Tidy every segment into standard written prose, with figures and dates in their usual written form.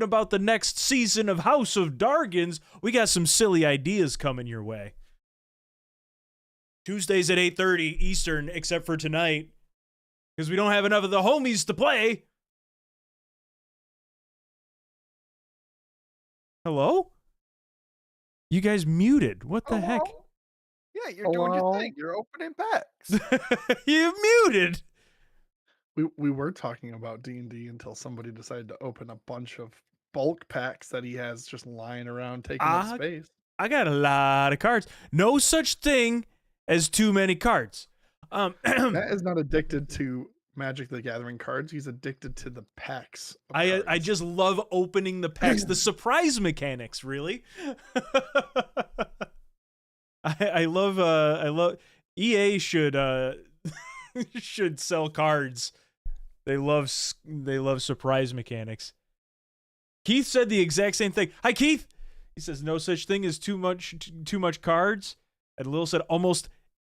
about the next season of House of Dargans, we got some silly ideas coming your way. Tuesdays at 8:30 Eastern, except for tonight, because we don't have enough of the homies to play. Hello? You guys muted. What the heck? Yeah, you're doing your thing. You're opening packs. You muted. We were talking about D&D until somebody decided to open a bunch of bulk packs that he has just lying around taking up space. I got a lot of cards. No such thing as too many cards. Matt is not addicted to Magic the Gathering cards. He's addicted to the packs. I just love opening the packs. The surprise mechanics, really. I love EA should should sell cards. They love surprise mechanics. Keith said the exact same thing. Hi, Keith. He says no such thing as too much cards. And Lil said almost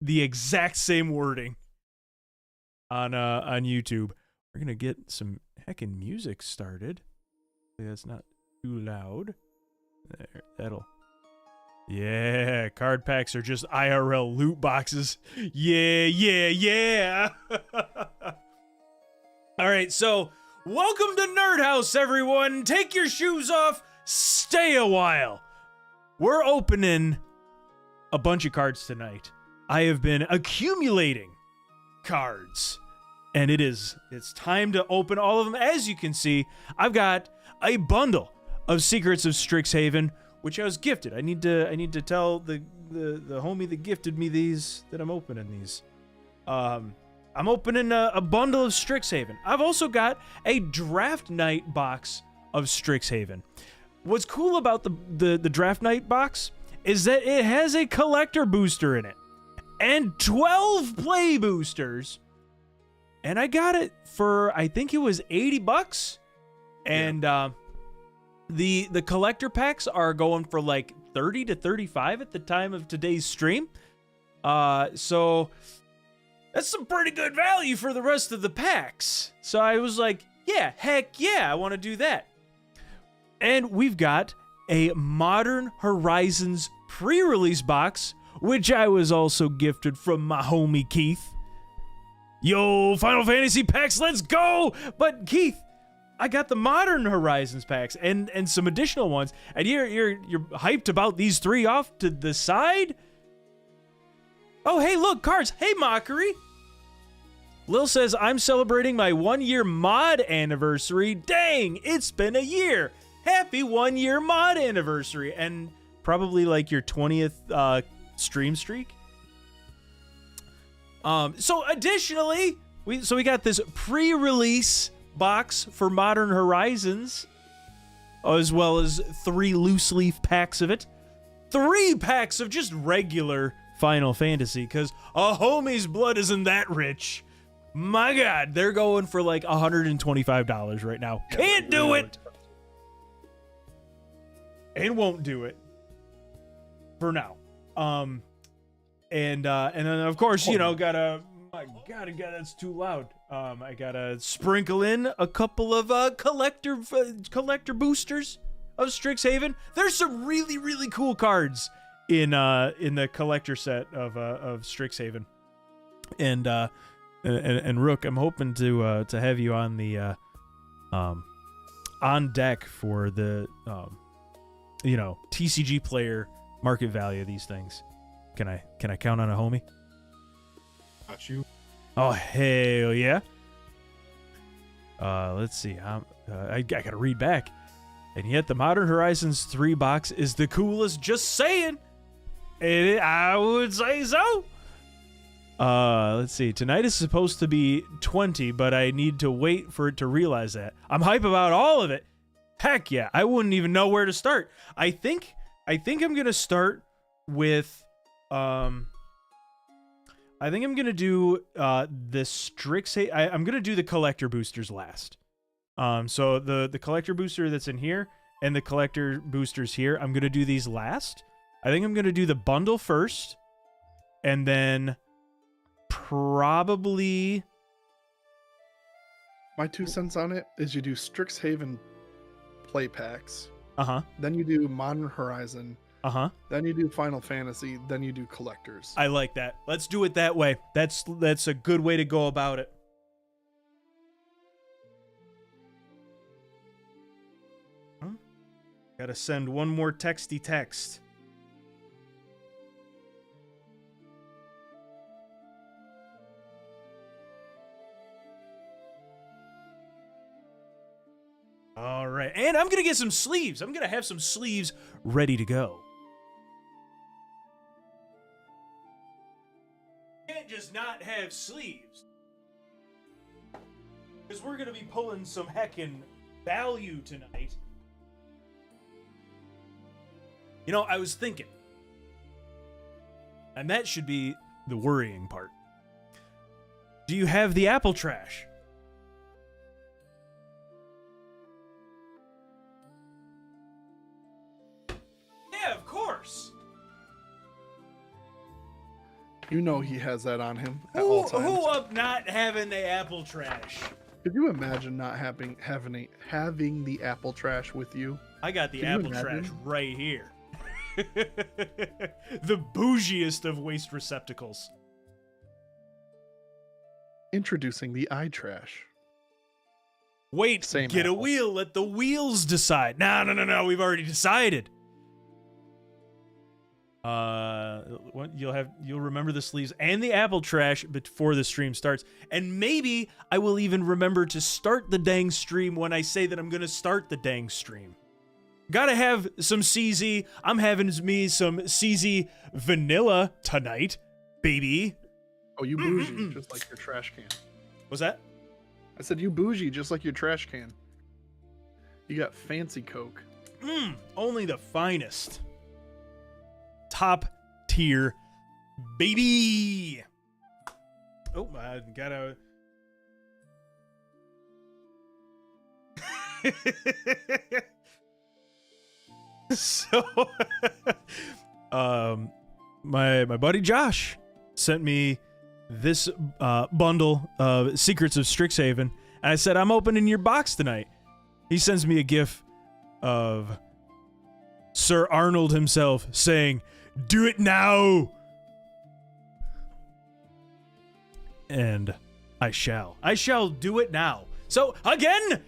the exact same wording on YouTube. We're gonna get some heckin' music started. That's not too loud. There, that'll. Yeah, card packs are just IRL loot boxes. Yeah. All right, so welcome to NerdHaus, everyone. Take your shoes off, stay a while. We're opening a bunch of cards tonight. I have been accumulating cards, and it's time to open all of them. As you can see, I've got a bundle of Secrets of Strixhaven, which I was gifted. I need to tell the homie that gifted me these that I'm opening these. I'm opening a bundle of Strixhaven. I've also got a draft night box of Strixhaven. What's cool about the draft night box is that it has a collector booster in it and 12 play boosters. And I got it for, I think it was $80. And the collector packs are going for like 30 to 35 at the time of today's stream. So that's some pretty good value for the rest of the packs. So I was like, yeah, heck yeah, I want to do that. And we've got a Modern Horizons pre-release box, which I was also gifted from my homie Keith. Yo, Final Fantasy packs, let's go! But Keith, I got the Modern Horizons packs and some additional ones, and you're hyped about these three off to the side? Oh, hey, look, cards. Hey, Mockery. Lil says, I'm celebrating my 1-year mod anniversary. Dang, it's been a year. Happy 1-year mod anniversary. And probably like your 20th stream streak. So additionally, we got this pre-release box for Modern Horizons, as well as 3 loose leaf packs of it. 3 packs of just regular Final Fantasy, because a homie's blood isn't that rich. My God, they're going for like $125 right now. Yeah, Can't do it. And won't do it for now. And then of course, you know, my God, that's too loud. I gotta sprinkle in a couple of collector boosters of Strixhaven. There's some really, really cool cards in the collector set of Strixhaven, and Rook, I'm hoping to have you on the on deck for the TCG player market value of these things. Can I count on a homie? Got you. Oh hell yeah! Let's see. I gotta read back. And yet the Modern Horizons 3 box is the coolest. Just saying. I would say so. Let's see. Tonight is supposed to be 20, but I need to wait for it to realize that. I'm hype about all of it. Heck yeah. I wouldn't even know where to start. I think I'm gonna start with I think I'm gonna do the Strixhaven. I'm gonna do the collector boosters last. So the collector booster that's in here and the collector boosters here, I'm gonna do these last. I think I'm gonna do the bundle first, and then probably my 2 cents on it is you do Strixhaven play packs. Uh-huh. Then you do Modern Horizon. Uh-huh. Then you do Final Fantasy. Then you do collectors. I like that. Let's do it that way. That's a good way to go about it. Huh? Gotta send one more texty text. All right. And I'm going to get some sleeves. I'm going to have some sleeves ready to go. Can't just not have sleeves. Because we're going to be pulling some heckin' value tonight. You know, I was thinking. And that should be the worrying part. Do you have the Apple trash? Yeah, of course. You know he has that on him at all times. Who up not having the Apple trash? Could you imagine not having the Apple trash with you? I got the Can you Apple imagine? trash right here. The bougiest of waste receptacles. Introducing the iTrash. Wait, Same get a Apple. wheel. Let the wheels decide. No. We've already decided. You'll remember the sleeves and the Apple trash before the stream starts, and maybe I will even remember to start the dang stream when I say that I'm gonna start the dang stream. Gotta have some CZ. I'm having me some CZ vanilla tonight, baby. Oh, you bougie, just like your trash can. What's that? I said you bougie, just like your trash can. You got fancy Coke. Only the finest. Top tier, baby. Oh, I gotta. So, my buddy Josh sent me this bundle of Secrets of Strixhaven, and I said I'm opening your box tonight. He sends me a gif of Sir Arnold himself saying, "Do it now!" And I shall do it now. So, again,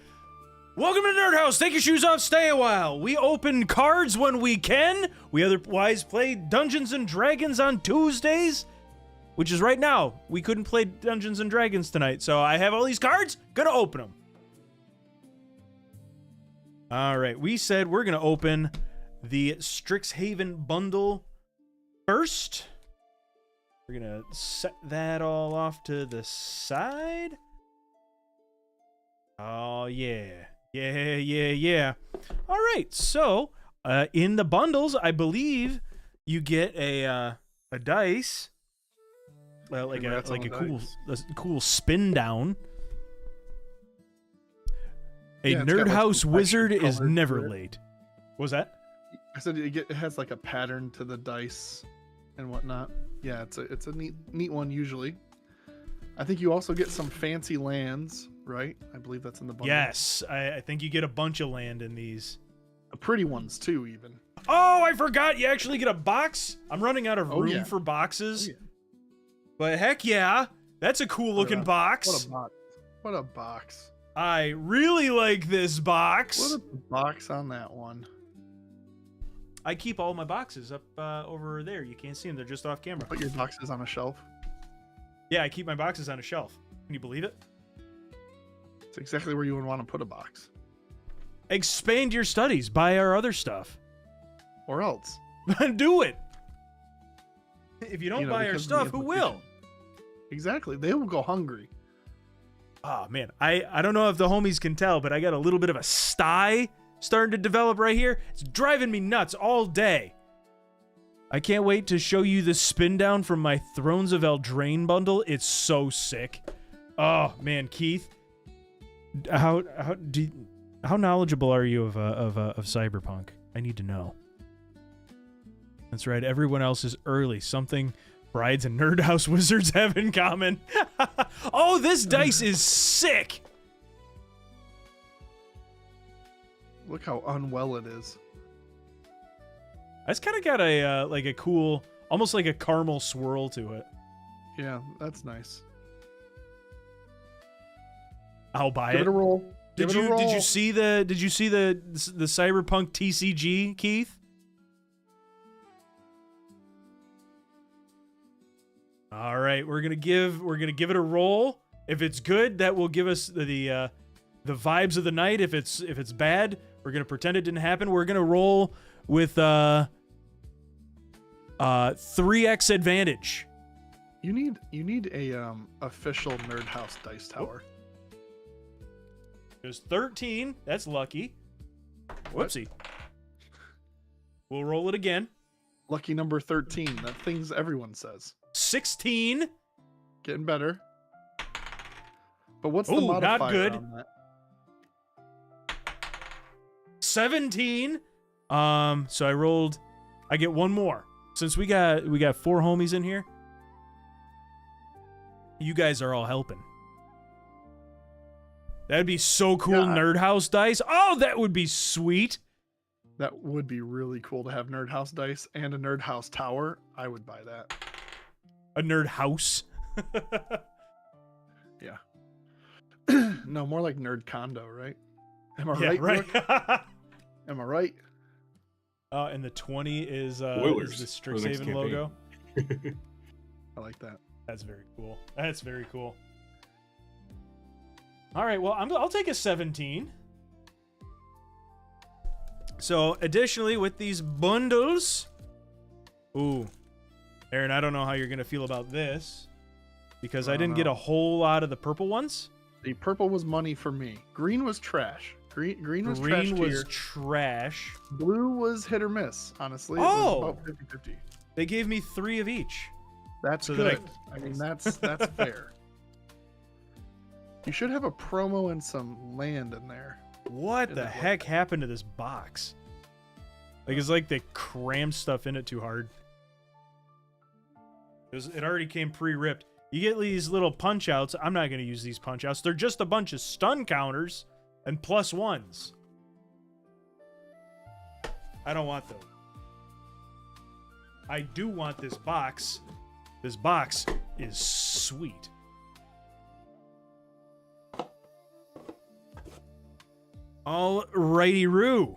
welcome to NerdHaus. Take your shoes off, stay a while. We open cards when we can. We otherwise play Dungeons and Dragons on Tuesdays, which is right now. We couldn't play Dungeons and Dragons tonight, so I have all these cards, gonna open them. All right, we said we're gonna open the Strixhaven bundle first. We're gonna set that all off to the side. Oh yeah. All right, so in the bundles, I believe you get a dice, like a cool spin down. A Yeah, it's got, like, NerdHaus some wizard extra is color to never it. late. What was that? I said it has like a pattern to the dice and whatnot. Yeah, it's a neat one usually. I think you also get some fancy lands, right? I believe that's in the bundle. Yes, I think you get a bunch of land in these. Pretty ones too, even. Oh, I forgot. You actually get a box. I'm running out of room yeah. for boxes. Oh, yeah. But heck yeah, that's a cool looking box. What a box! What a box! I really like this box. What a box on that one. I keep all my boxes up over there. You can't see them. They're just off camera. Put your boxes on a shelf. Yeah, I keep my boxes on a shelf. Can you believe it? It's exactly where you would want to put a box. Expand your studies. Buy our other stuff. Or else. Do it. If you don't buy our because of the stuff, who will? implication. Exactly. They will go hungry. Oh, man. I don't know if the homies can tell, but I got a little bit of a sty starting to develop right here. It's driving me nuts all day. I can't wait to show you the spin down from my Thrones of Eldraine bundle. It's so sick. Oh, man, Keith. How knowledgeable are you of Cyberpunk? I need to know. That's right. Everyone else is early. Something brides and NerdHaus wizards have in common. Oh, this dice is sick. Look how unwell it is. It's kind of got a like a cool, almost like a caramel swirl to it. Yeah, that's nice. I'll buy Give it. it a roll. Did you see the Cyberpunk TCG, Keith? All right, we're gonna give it a roll. If it's good, that will give us the vibes of the night. If it's bad, we're gonna pretend it didn't happen. We're gonna roll with 3x advantage. You need a official NerdHaus dice tower. There's 13. That's lucky. Whoopsie. We'll roll it again. Lucky number 13. That thing's everyone says. 16. Getting better. But what's the Ooh, modifier not good. on that? 17. So I get one more. Since we got 4 homies in here, you guys are all helping. That'd be so cool. Yeah, NerdHaus dice. Oh, that would be sweet. That would be really cool to have NerdHaus dice and a NerdHaus tower. I would buy that. A NerdHaus. Yeah. No, more like Nerd Condo, right? Am I Yeah, right? right. Brooke? Am I right? And the 20 is the Spoilers for the next Strixhaven logo. I like that. That's very cool. That's very cool. All right, well, I'll take a 17. So, additionally, with these bundles... Ooh. Aaron, I don't know how you're going to feel about this. Because I didn't get a whole lot of the purple ones. The purple was money for me. Green was trash. Green was trash. Green was tier. trash. Blue was hit or miss, honestly. It Oh! was about 50-50. They gave me 3 of each. That's So that good. I mean, that's fair. You should have a promo and some land in there. What the It heck happened to this box? Like, it's like they crammed stuff in it too hard. It already came pre-ripped. You get these little punch-outs. I'm not going to use these punch-outs. They're just a bunch of stun counters and +1s. I don't want those. I do want this box. This box is sweet. Alrighty-roo.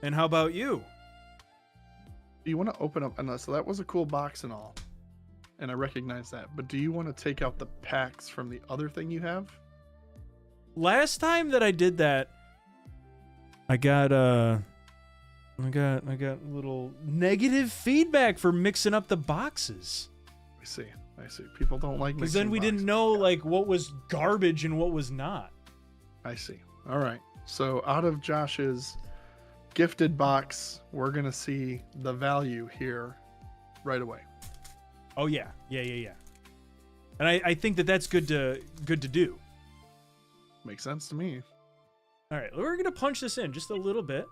And how about you? Do you want to open up? So that was a cool box and all. And I recognize that. But do you want to take out the packs from the other thing you have? Last time that I did that, I got little negative feedback for mixing up the boxes. I see. People don't like Because mixing then we boxes. didn't know like what was garbage and what was not. I see. All right. So out of Josh's gifted box, we're gonna see the value here right away. Oh yeah. And I think that's good to do. Makes sense to me. All right, we're gonna punch this in just a little bit.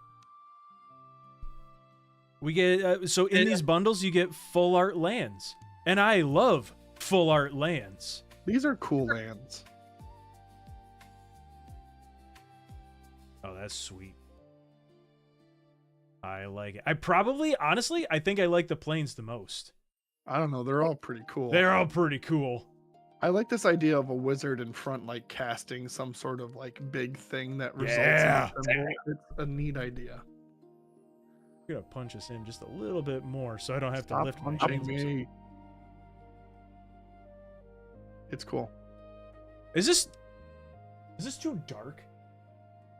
We get so in these bundles you get full art lands, and I love full art lands. These are cool lands. Oh, that's sweet. I like it. I think I like the planes the most. I don't know. They're all pretty cool. They're all pretty cool. I like this idea of a wizard in front, like casting some sort of like big thing that results Yeah. in a symbol. It's a neat idea. I'm gonna punch this in just a little bit more so I don't have to Stop lift my punching shoulders. me. It's cool. Is this too dark?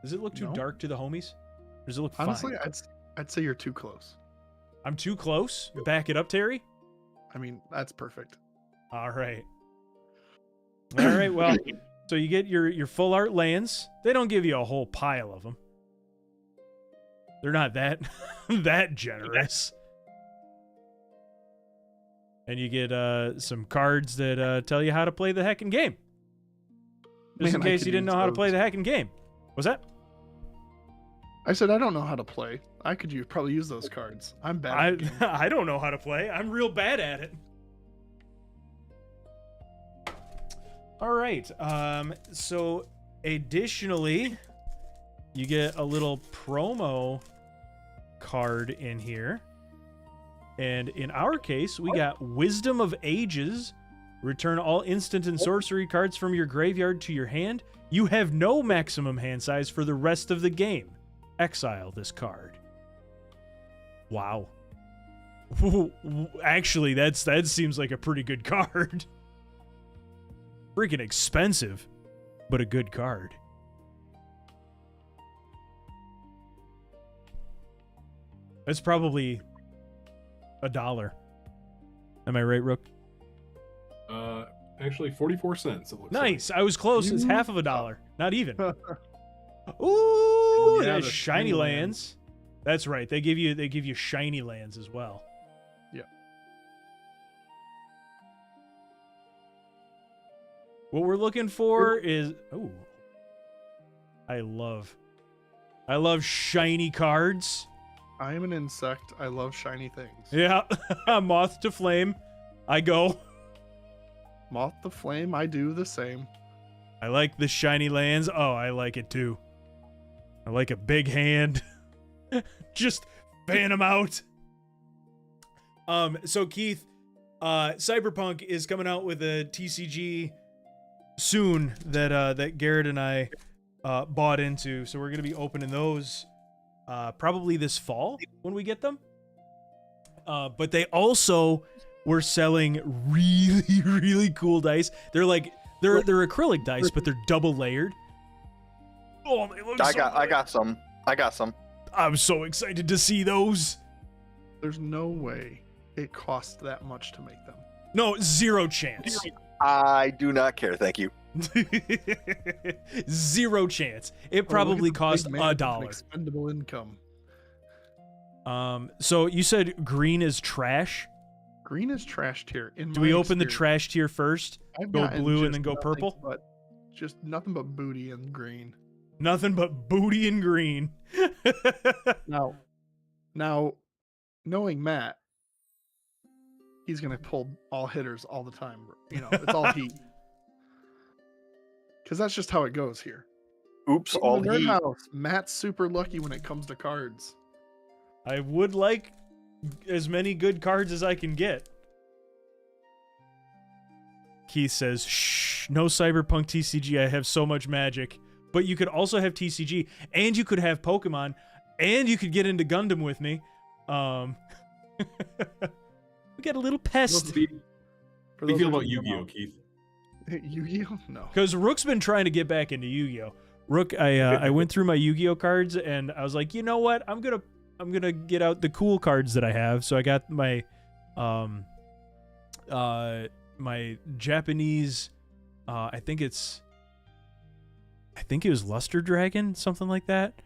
Does it look too No. dark to the homies? Or does it look Honestly, fine? I'd say you're too close. I'm too close? Back it up, Terry? I mean, that's perfect. All right. All right, well, so you get your full art lands. They don't give you a whole pile of them. They're not that that generous. And you get some cards that tell you how to play the heckin' game. Just in Man, I case could you didn't use know how to play those. the heckin' game. What's that? I said I don't know how to play. I could probably use those cards. I'm bad. at the game. I don't know how to play. I'm real bad at it. All right. So additionally, you get a little promo card in here. And in our case, we got Wisdom of Ages. Return all instant and sorcery cards from your graveyard to your hand. You have no maximum hand size for the rest of the game. Exile this card. Wow. Actually, that seems like a pretty good card. Freaking expensive, but a good card. That's probably $1. Am I right, Rook? Actually 44 cents. It looks Nice. I was close. It's half of $1. Not even. Ooh, Yeah, there's the shiny shiny lands. That's right. They give you shiny lands as well. Yeah. What we're looking for is I love shiny cards. I am an insect. I love shiny things. Yeah. Moth to flame. I go. Moth the Flame, I do the same. I like the shiny lands. Oh, I like it too. I like a big hand. Just fan them out. So Keith, Cyberpunk is coming out with a TCG soon that Garrett and I bought into. So we're gonna be opening those probably this fall when we get them. But they also were selling really, really cool dice. They're acrylic dice, but they're double layered. Oh, they look I got some. I'm so excited to see those. There's no way it costs that much to make them. No, zero chance. I do not care, thank you. Zero chance. It probably cost $1. Expendable income. So you said green is trash. Green is trash tier. Do we open the trash tier first? I've Go gotten blue and just then go nothing purple? But just nothing but booty and green. Nothing but booty and green. Now, knowing Matt, he's gonna pull all hitters all the time. You know, it's all heat. Because that's just how it goes here. Oops, In all the heat. NerdHaus, Matt's super lucky when it comes to cards. I would like as many good cards as I can get. Keith says, shh, no Cyberpunk TCG. I have so much Magic. But you could also have TCG, and you could have Pokemon, and you could get into Gundam with me. We got a little pest. How do you feel about Yu-Gi-Oh, Keith? Yu-Gi-Oh? No. Because Rook's been trying to get back into Yu-Gi-Oh. Rook, I went through my Yu-Gi-Oh cards, and I was like, you know what? I'm gonna get out the cool cards that I have. So I got my my Japanese I think it was Luster Dragon, something like that.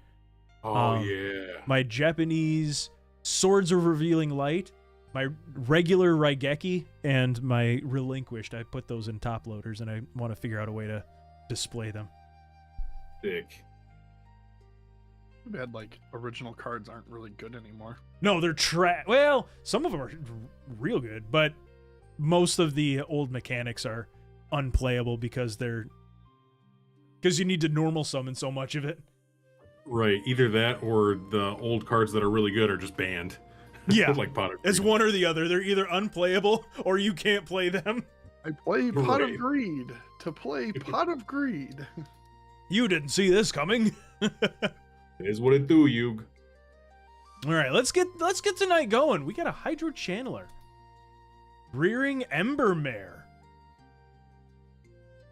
Oh yeah. My Japanese Swords of Revealing Light, my regular Raigeki, and my Relinquished. I put those in top loaders, and I want to figure out a way to display them. Sick. Too bad, like, original cards aren't really good anymore. No, they're trash. Well, some of them are real good, but most of the old mechanics are unplayable because you need to normal summon so much of it. Right. Either that or the old cards that are really good are just banned. Yeah. Like Pot of It's Greed. one or the other. They're either unplayable or you can't play them. I play Pot of Right. Greed to play Pot of Greed. You didn't see this coming. It is what it do, Yug. All right, let's get tonight going. We got a Hydro Channeler. Rearing Embermare.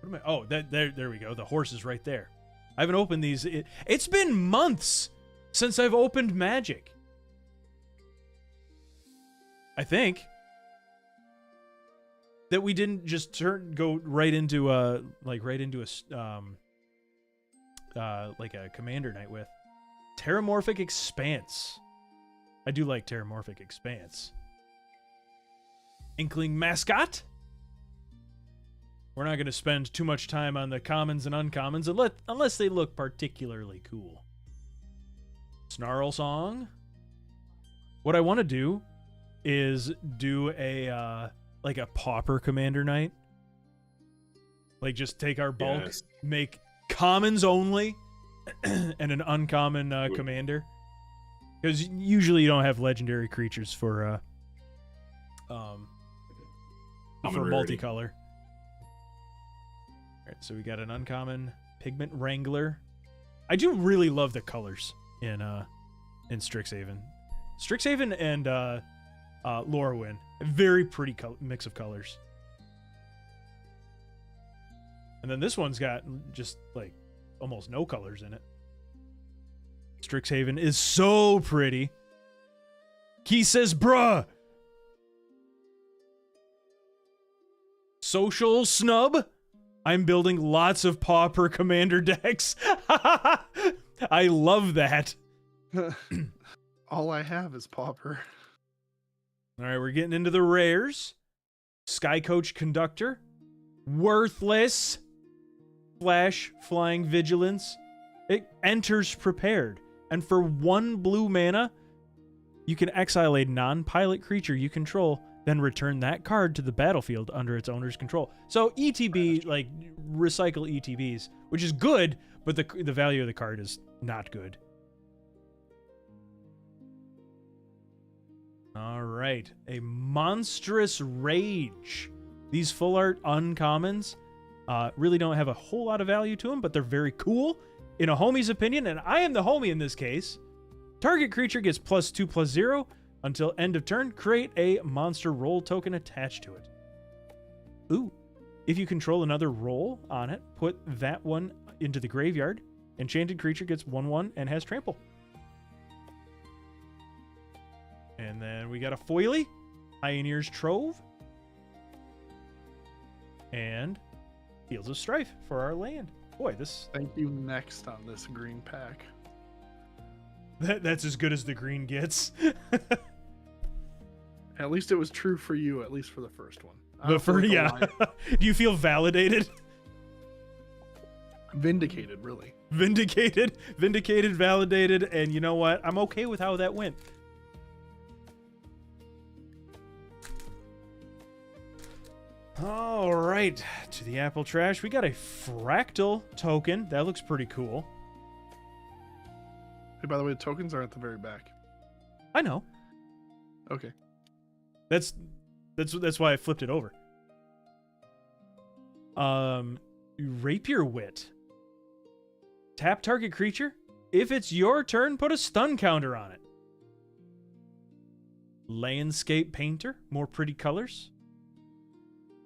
What am I? Oh, there we go. The horse is right there. I haven't opened these. It's been months since I've opened Magic. I think that we didn't just go right into a commander night with Terramorphic Expanse. I do like Terramorphic Expanse. Inkling Mascot. We're not going to spend too much time on the commons and uncommons unless they look particularly cool. Snarl Song. What I want to do is do a pauper commander night. Like just take our bulk, Yes. make commons only, and an uncommon commander. Because usually you don't have legendary creatures for multicolor. Alright, so we got an uncommon Pigment Wrangler. I do really love the colors in Strixhaven. Strixhaven and Lorwyn, a very pretty mix of colors. And then this one's got just like almost no colors in it. Strixhaven is so pretty. He says, bruh. Social snub. I'm building lots of Pauper commander decks. I love that. All I have is Pauper. All right, we're getting into the rares. Sky Coach Conductor. Worthless. Flash Flying Vigilance. It enters prepared. And for 1 blue mana, you can exile a non-pilot creature you control, then return that card to the battlefield under its owner's control. So ETB, like, recycle ETBs, which is good, but the value of the card is not good. All right, a Monstrous Rage. These full art uncommons really don't have a whole lot of value to them, but they're very cool. In a homie's opinion, and I am the homie in this case, target creature gets +2/+0 until end of turn. Create a monster roll token attached to it. Ooh. If you control another roll on it, put that one into the graveyard. Enchanted creature gets 1/1 and has trample. And then we got a foily, Pioneer's Trove, and Fields of Strife for our land. Boy, this... Thank you next on this green pack. That's as good as the green gets. At least it was true for you, at least for the first one. Yeah. Do you feel validated? Vindicated, really. Vindicated, validated, and you know what? I'm okay with how that went. All right, to the Apple Trash. We got a Fractal token. That looks pretty cool. Hey, by the way, the tokens are at the very back. I know. Okay. That's why I flipped it over. Rapier Wit. Tap target creature. If it's your turn, put a stun counter on it. Landscape Painter. More pretty colors.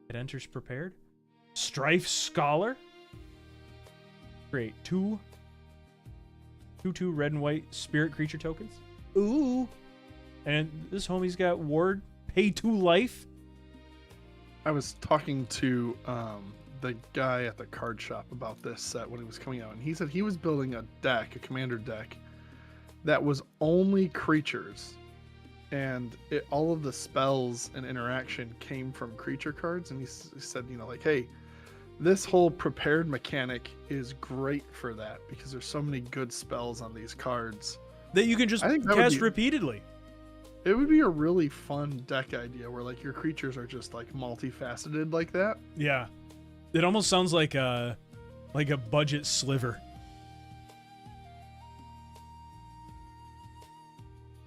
It enters prepared. Strife Scholar. Create 2 red and white spirit creature tokens. Ooh. And this homie's got Ward. Pay 2 life. I was talking to the guy at the card shop about this set when it was coming out, and he said he was building a commander deck, that was only creatures. And all of the spells and interaction came from creature cards. And he said, you know, like, hey, this whole prepared mechanic is great for that because there's so many good spells on these cards that you can just cast repeatedly. It would be a really fun deck idea where like your creatures are just like multifaceted like that. Yeah. It almost sounds like a budget sliver.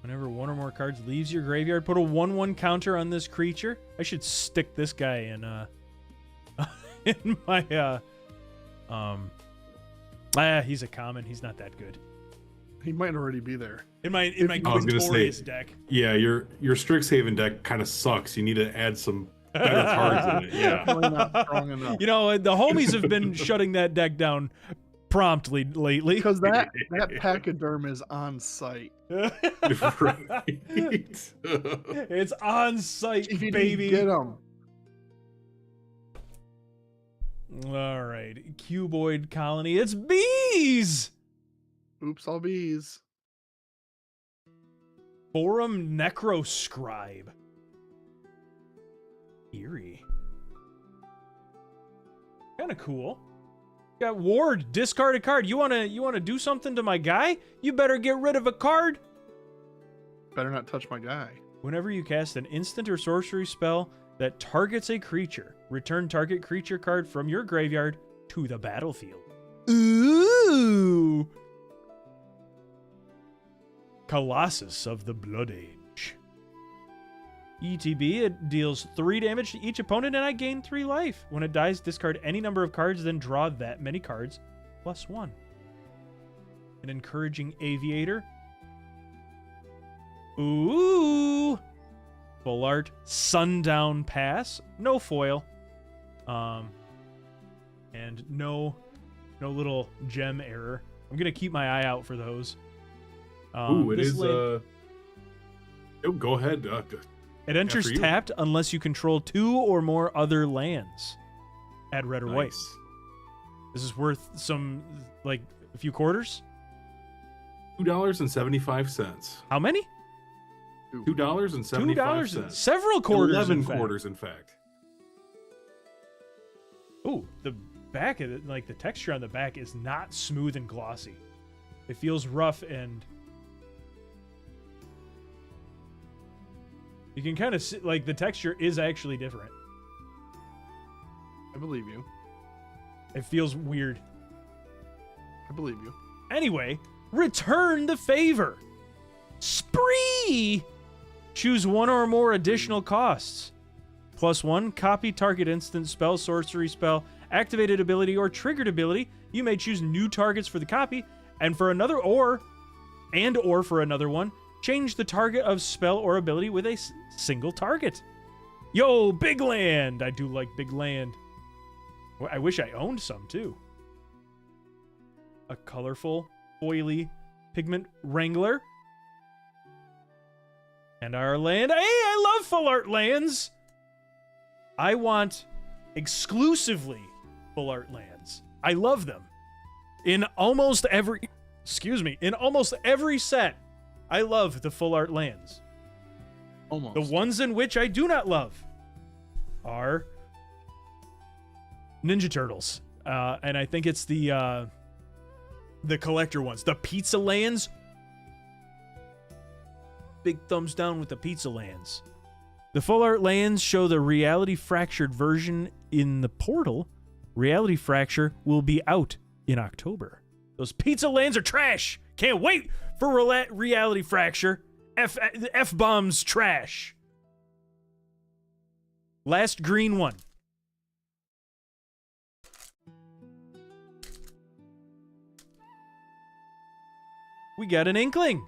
Whenever 1 or more cards leaves your graveyard, put a 1/1 counter on this creature. I should stick this guy in in my he's a common. He's not that good. He might already be there. In my Quintorius deck. Yeah, your Strixhaven deck kind of sucks. You need to add some better cards in it. Yeah. Probably not strong enough. You know, the homies have been shutting that deck down promptly lately. Because that pachyderm is on site. Right. It's on site, baby. Get him. All right, Cuboid Colony. It's bees. Oops, all bees. Forum Necroscribe. Eerie. Kind of cool. Got Ward, discard a card. You wanna do something to my guy? You better get rid of a card. Better not touch my guy. Whenever you cast an instant or sorcery spell that targets a creature, return target creature card from your graveyard to the battlefield. Ooh! Colossus of the Blood Age. ETB, it deals 3 damage to each opponent, and I gain 3 life. When it dies, discard any number of cards, then draw that many cards, +1. An Encouraging Aviator. Ooh! Full art Sundown Pass. No foil. And no little gem error. I'm going to keep my eye out for those. It is. Oh, go ahead. It enters tapped unless you control 2 or more other lands. Add red or white. This is worth some, like, a few quarters. $2.75. How many? $2.75. Several quarters. 11 quarters, in fact. Ooh, the back of it, like the texture on the back is not smooth and glossy. It feels rough, and you can kind of see, like, the texture is actually different. I believe you. It feels weird. I believe you. Anyway, return the favor. Spree! Choose 1 or more additional costs. +1, copy target instant spell, sorcery spell, activated ability, or triggered ability. You may choose new targets for the copy, and for another or for another one, change the target of spell or ability with a single target. Yo, big land! I do like big land. I wish I owned some, too. A colorful, oily pigment wrangler. And our land. Hey, I love full art lands! I want exclusively full art lands. I love them. In almost every set, I love the full art lands. Almost. The ones in which I do not love are Ninja Turtles. And I think it's the collector ones. The Pizza Lands. Big thumbs down with the Pizza Lands. The full art lands show the reality fractured version in the portal. Reality Fracture will be out in October. Those Pizza Lands are trash. Can't wait for Reality Fracture. F-bombs trash. Last green one. We got an Inkling.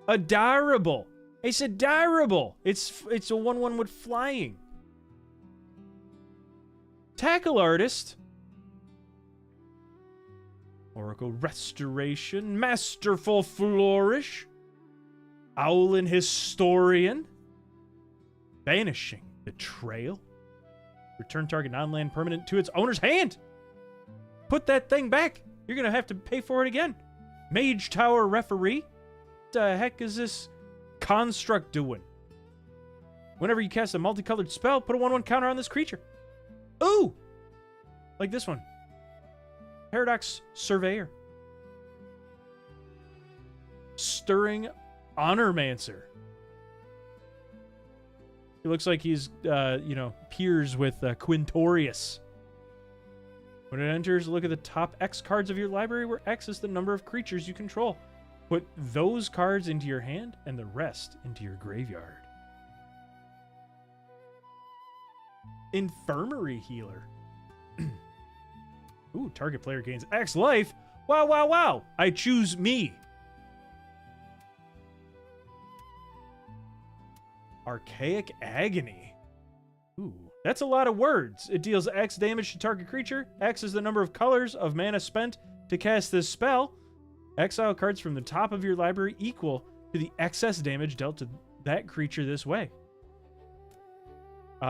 Adorable. It's adorable. It's a 1/1 with flying. Tackle Artist. Oracle Restoration. Masterful Flourish. Owlin Historian. Banishing Betrayal. Return target non-land permanent to its owner's hand. Put that thing back. You're going to have to pay for it again. Mage Tower Referee. What the heck is this construct doing? Whenever you cast a multicolored spell, put a 1/1 counter on this creature. Ooh! Like this one. Paradox Surveyor. Stirring Honormancer. He looks like he's, peers with Quintorius. When it enters, look at the top X cards of your library, where X is the number of creatures you control. Put those cards into your hand and the rest into your graveyard. Infirmary Healer. Ooh, target player gains X life. Wow, wow, wow. I choose me. Archaic Agony. Ooh, that's a lot of words. It deals X damage to target creature. X is the number of colors of mana spent to cast this spell. Exile cards from the top of your library equal to the excess damage dealt to that creature this way.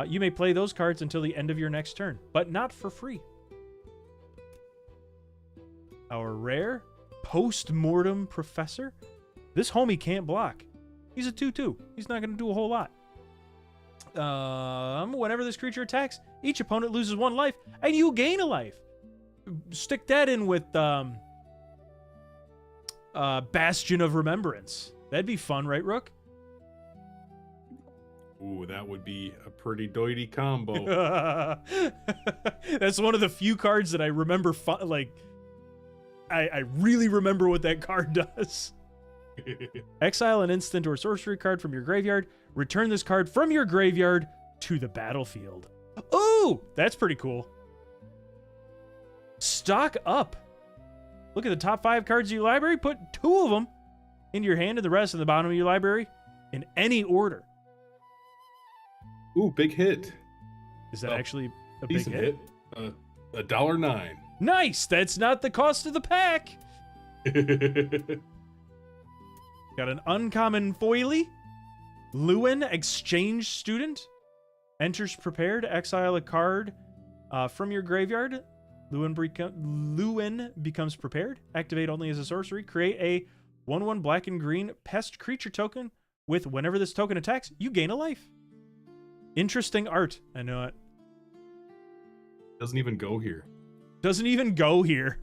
You may play those cards until the end of your next turn, but not for free. Our rare Post-Mortem Professor. This homie can't block. He's a 2/2. He's not going to do a whole lot. Whenever this creature attacks, each opponent loses 1 life, and you gain a life. Stick that in with Bastion of Remembrance. That'd be fun, right, Rook? Ooh, that would be a pretty doity combo. That's one of the few cards that I remember, I really remember what that card does. Exile an instant or sorcery card from your graveyard. Return this card from your graveyard to the battlefield. Ooh, that's pretty cool. Stock up. Look at the top 5 cards of your library. Put 2 of them into your hand and the rest in the bottom of your library in any order. Ooh, big hit. Is that actually a big Decent hit? $1.09. Nice. That's not the cost of the pack. Got an uncommon foily. Lewin, exchange student. Enters prepared. Exile a card from your graveyard. Lewin becomes prepared. Activate only as a sorcery. Create a 1/1 black and green pest creature token with whenever this token attacks, you gain a life. Interesting art. I know it. Doesn't even go here. Doesn't even go here.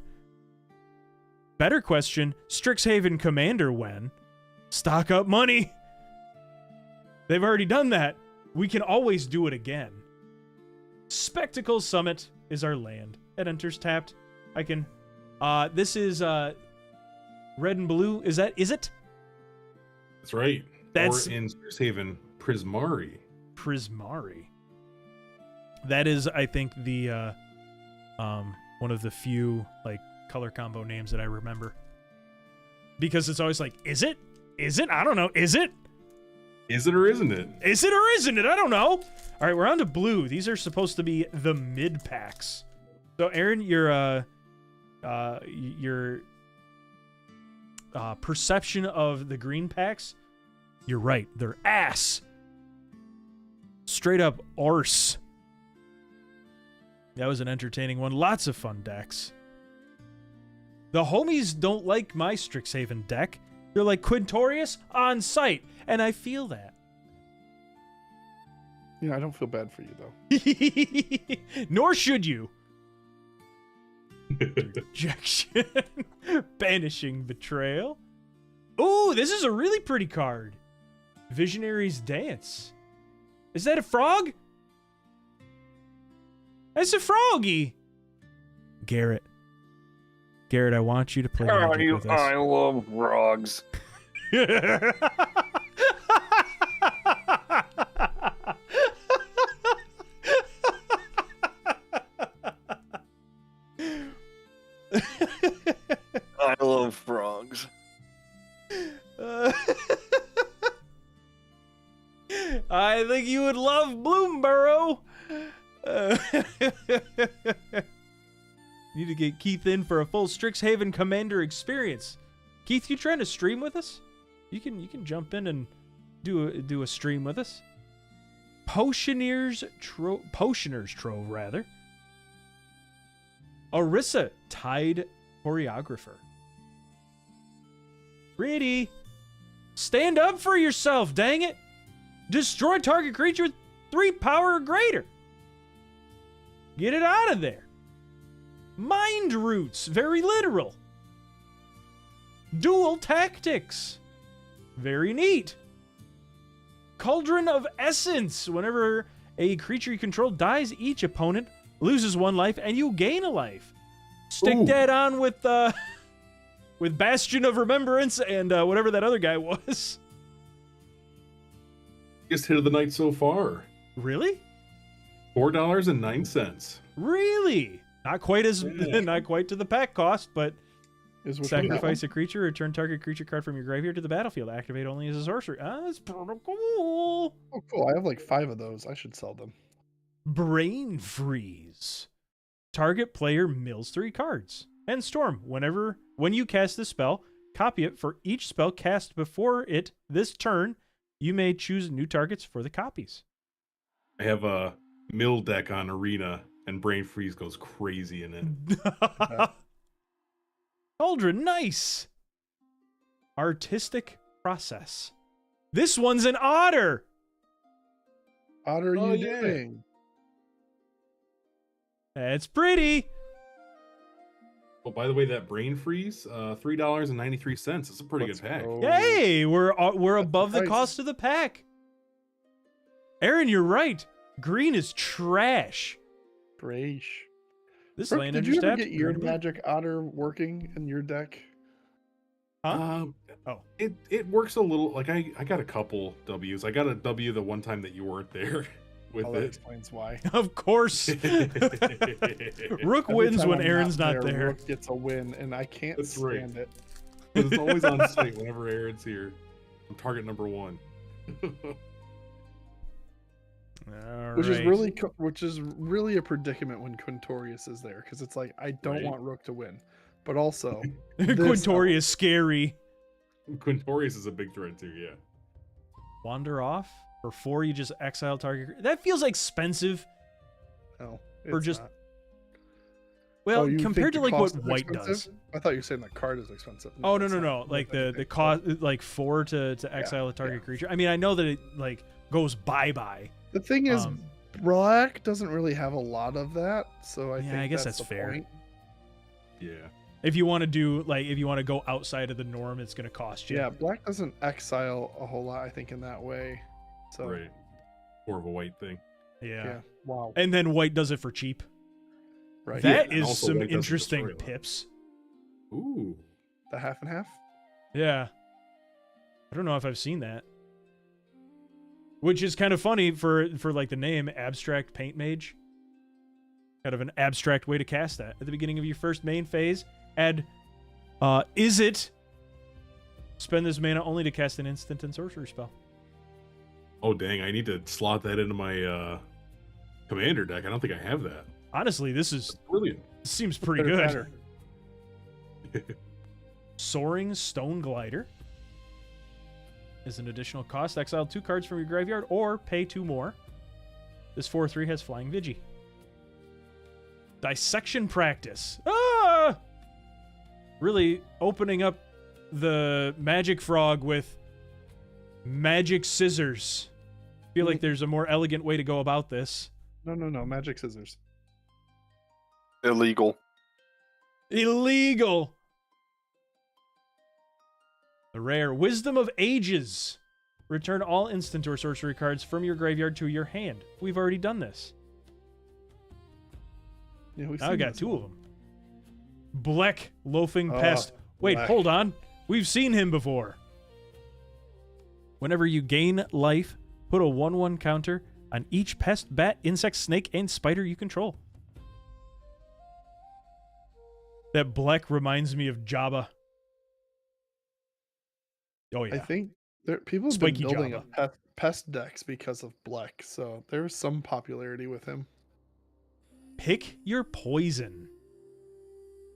Better question, Strixhaven Commander when? Stock up money. They've already done that. We can always do it again. Spectacle Summit is our land. It enters tapped. I can... this is red and blue. Is it? That's right. That's... Or in Strixhaven, Prismari. Prismari. That is, I think, the one of the few like color combo names that I remember. Because it's always like, is it? Is it? I don't know. Is it? Is it or isn't it? Is it or isn't it? I don't know. All right, we're on to blue. These are supposed to be the mid packs. So, Aaron, your perception of the green packs, you're right. They're ass. Straight up arse. That was an entertaining one. Lots of fun decks. The homies don't like my Strixhaven deck. They're like, Quintorius on site. And I feel that. I don't feel bad for you, though. Nor should you. Rejection. Banishing Betrayal. Ooh, this is a really pretty card. Visionary's Dance. Is that a frog? That's a froggy. Garrett, I want you to play Magic with us. I love frogs. I love frogs. I think you would love Bloomborough. Need to get Keith in for a full Strixhaven Commander experience. Keith, you trying to stream with us? You can jump in and do a stream with us. Potioner's Trove rather. Orisa, Tide Choreographer. Pretty. Stand up for yourself, dang it. Destroy target creature with 3 power or greater. Get it out of there. Mind Roots, very literal. Dual Tactics, very neat. Cauldron of Essence, whenever a creature you control dies, each opponent loses 1 life and you gain a life. Stick that on with Bastion of Remembrance and whatever that other guy was. Biggest hit of the night so far. Really? $4.09. Really? Not quite to the pack cost, but sacrifice a creature, return target creature card from your graveyard to the battlefield. Activate only as a sorcery. That's pretty cool. Oh, cool. I have like 5 of those. I should sell them. Brain Freeze. Target player mills 3 cards. And Storm. When you cast this spell, copy it for each spell cast before it this turn. You may choose new targets for the copies. I have a mill deck on Arena, and Brain Freeze goes crazy in it. Cauldron, nice. Artistic Process. This one's an otter. Otter, you doing? That's pretty. Oh, by the way, that Brain Freeze, $3.93. It's a pretty good pack. Hey, we're above the cost of the pack. Aaron, you're right. Green is trash. Trash. This Brooke, land did you ever tapped. get your Magic Otter working in your deck? Huh? It works a little. Like I got a couple W's. I got a W the one time that you weren't there with That it. explains why. Of course. Rook wins Every when time I'm Aaron's not there. Rook gets a win, and I can't That's right. stand it. But it's always on site whenever Aaron's here. I'm target number 1. All Which right. is really a predicament when Quintorius is there, because it's like I don't Right. want Rook to win, but also Quintori is scary. Quintorius is a big threat too. Yeah. Wander off. For 4, you just exile target. That feels expensive. no, Or it's just- not. Well, Oh, you compared to think like the what cost is white expensive? does. I thought you were saying the card is expensive. Oh no it's no not. no! Like the anything. cost, like 4 to exile a target creature. I mean, I know that it like goes bye. The thing is, Um, Black doesn't really have a lot of that, so I Yeah, think I guess that's that's the fair. point. Yeah. If you want to do like, if you want to go outside of the norm, it's going to cost you. Yeah, Black doesn't exile a whole lot, I think, in that way. So Right. More of a white thing. Yeah. wow, And then white does it for cheap. right? That and is also some white doesn't interesting destroy a lot. pips. Ooh. The half and half. Yeah. I don't know if I've seen that. Which is kind of funny for like the name Abstract Paint Mage. Kind of an abstract way to cast that. At the beginning of your first main phase, add is it spend this mana only to cast an instant and sorcery spell. Oh dang! I need to slot that into my commander deck. I don't think I have that. Honestly, this Brilliant. seems pretty Better, good. better. Soaring Stone Glider is an additional cost. Exile 2 cards from your graveyard or pay 2 more. This 4/3 has Flying Vigi. Dissection Practice. Ah! Really opening up the Magic Frog with Magic Scissors. Feel like there's a more elegant way to go about this. No, magic scissors. Illegal. Illegal. The rare Wisdom of Ages. Return all instant or sorcery cards from your graveyard to your hand. We've already done this. Yeah, we've Now I seen got this 2 one. of them. Black Loafing Oh, Pest. Wait, Black. hold on. We've seen him before. Whenever you gain life, put a 1/1 counter on each pest, bat, insect, snake, and spider you control. That black reminds me of Jabba. Oh yeah. I think people have Spiky been building Java. pest decks because of Black, so there's some popularity with him. Pick your poison.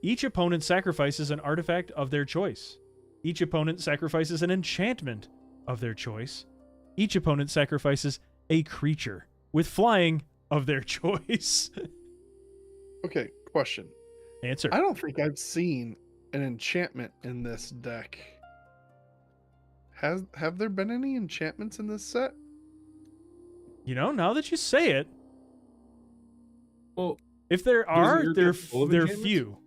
Each opponent sacrifices an artifact of their choice. Each opponent sacrifices an enchantment of their choice. Each opponent sacrifices a creature with flying of their choice. Okay, question. Answer. I don't think I've seen an enchantment in this deck. Have there been any enchantments in this set? You know, now that you say it, Well, if there are, your they're deck full of they're enchantments? few.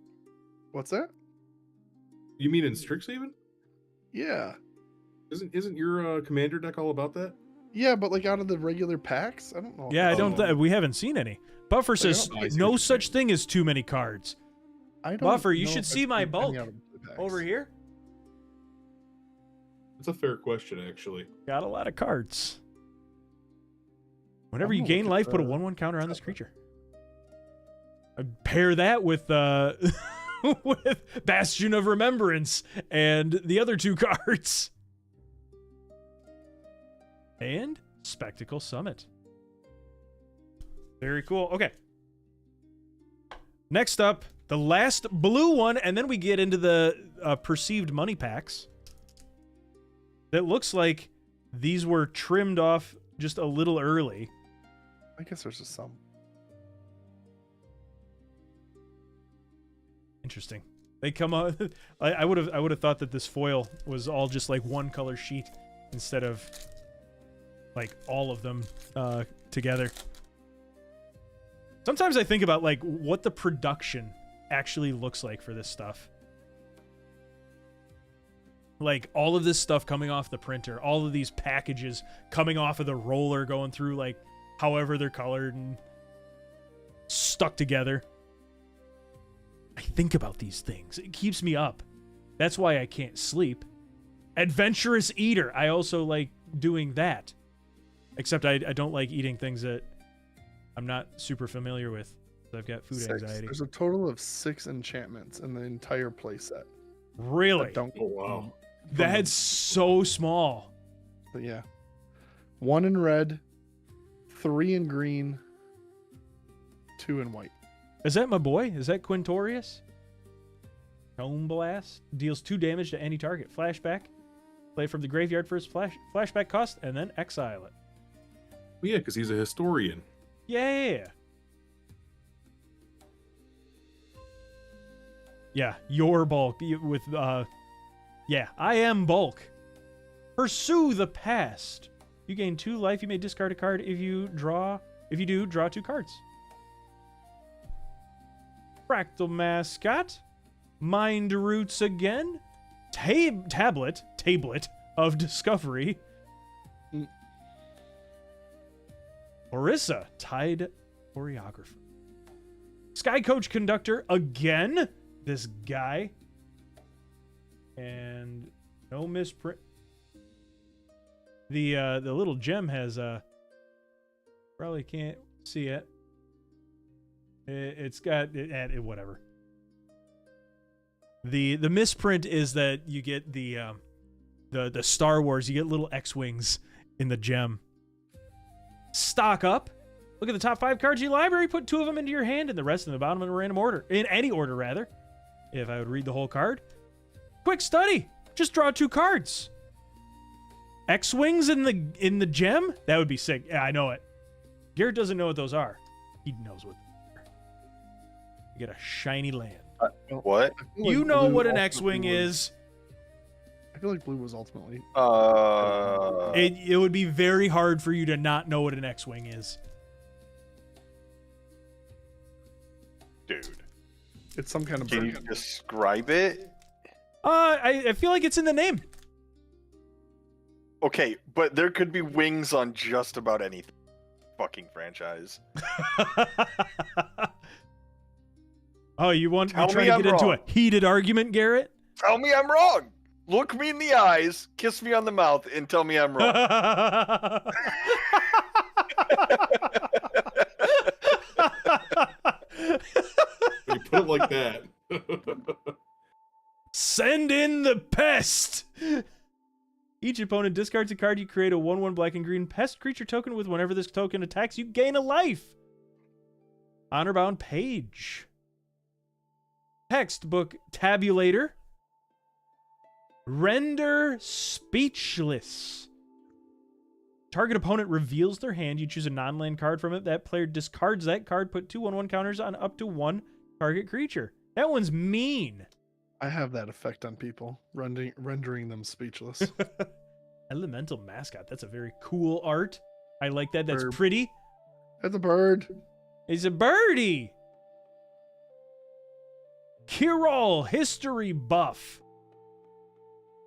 What's that? you mean in Strixhaven? Yeah. Isn't your commander deck all about that? Yeah, but like out of the regular packs, I don't know. Yeah, I Oh. don't. We haven't seen any. Buffer says don't- I see no what you're such saying. thing as too many cards. I don't Buffer, you know should if see I've my seen any bulk out of the packs. over here. That's a fair question, actually. Got a lot of cards. Whenever I'm you gonna gain look at life, put a the 1/1 counter on this set creature. Pair that with with Bastion of Remembrance and the other 2 cards. And Spectacle Summit. Very cool. Okay. Next up, the last blue one, and then we get into the perceived money packs. It looks like these were trimmed off just a little early. I guess there's just some. Interesting. They come out. I would have thought that this foil was all just like one color sheet instead of like all of them together. Sometimes I think about like what the production actually looks like for this stuff. Like all of this stuff coming off the printer, all of these packages coming off of the roller, going through like however they're colored and stuck together. I think about these things. It keeps me up. That's why I can't sleep. Adventurous eater. I also like doing that. Except I don't like eating things that I'm not super familiar with. So I've got food 6. anxiety. There's a total of 6 enchantments in the entire playset. Really? Don't Oh, wow. That's so small. But yeah. 1 in red, 3 in green, 2 in white. Is that my boy? Is that Quintorius? Tome Blast. Deals 2 damage to any target. Flashback. Play from the graveyard for his flashback cost, and then exile it. Well, yeah, because he's a historian. Yeah. Yeah, your bulk with yeah, I am bulk. Pursue the past. You gain 2 life. You may discard a card if you do, draw 2 cards. Fractal Mascot. Mind Roots again. Tablet of Discovery. Orissa, Tide Choreographer. Sky Coach Conductor again. This guy. And no misprint. The little gem has probably can't see it. It's got whatever. The misprint is that you get the Star Wars, you get little X-wings in the gem. Stock up. Look at the top 5 cards in your library, put 2 of them into your hand and the rest in the bottom in a random order. In any order, rather. If I would read the whole card. Quick study. Just draw 2 cards. X-wings in the gem? That would be sick. Yeah, I know it. Garrett doesn't know what those are. He knows what they are. You get a shiny land. What? You know what an X-wing is. I feel like blue was ultimately. It would be very hard for you to not know what an X-wing is. Dude. It's some kind of Can you bird. describe it? I feel like it's in the name. Okay, but there could be wings on just about any fucking franchise. Oh, you want to Tell try me to I'm get into a wrong. heated argument, Garrett? Tell me I'm wrong. Look me in the eyes, kiss me on the mouth, and tell me I'm wrong. When you put it like that. Send in the pest! Each opponent discards a card. You create a 1/1 black and green pest creature token with whenever this token attacks, you gain a life. Honorbound page. Textbook tabulator. Render speechless. Target opponent reveals their hand. You choose a non-land card from it. That player discards that card. Put 2/1/1 counters on up to 1 target creature. That one's mean. I have that effect on people, rendering them speechless. Elemental Mascot. That's a very cool art. I like that. That's Bird. pretty. That's a bird. He's a birdie. Kirol History Buff.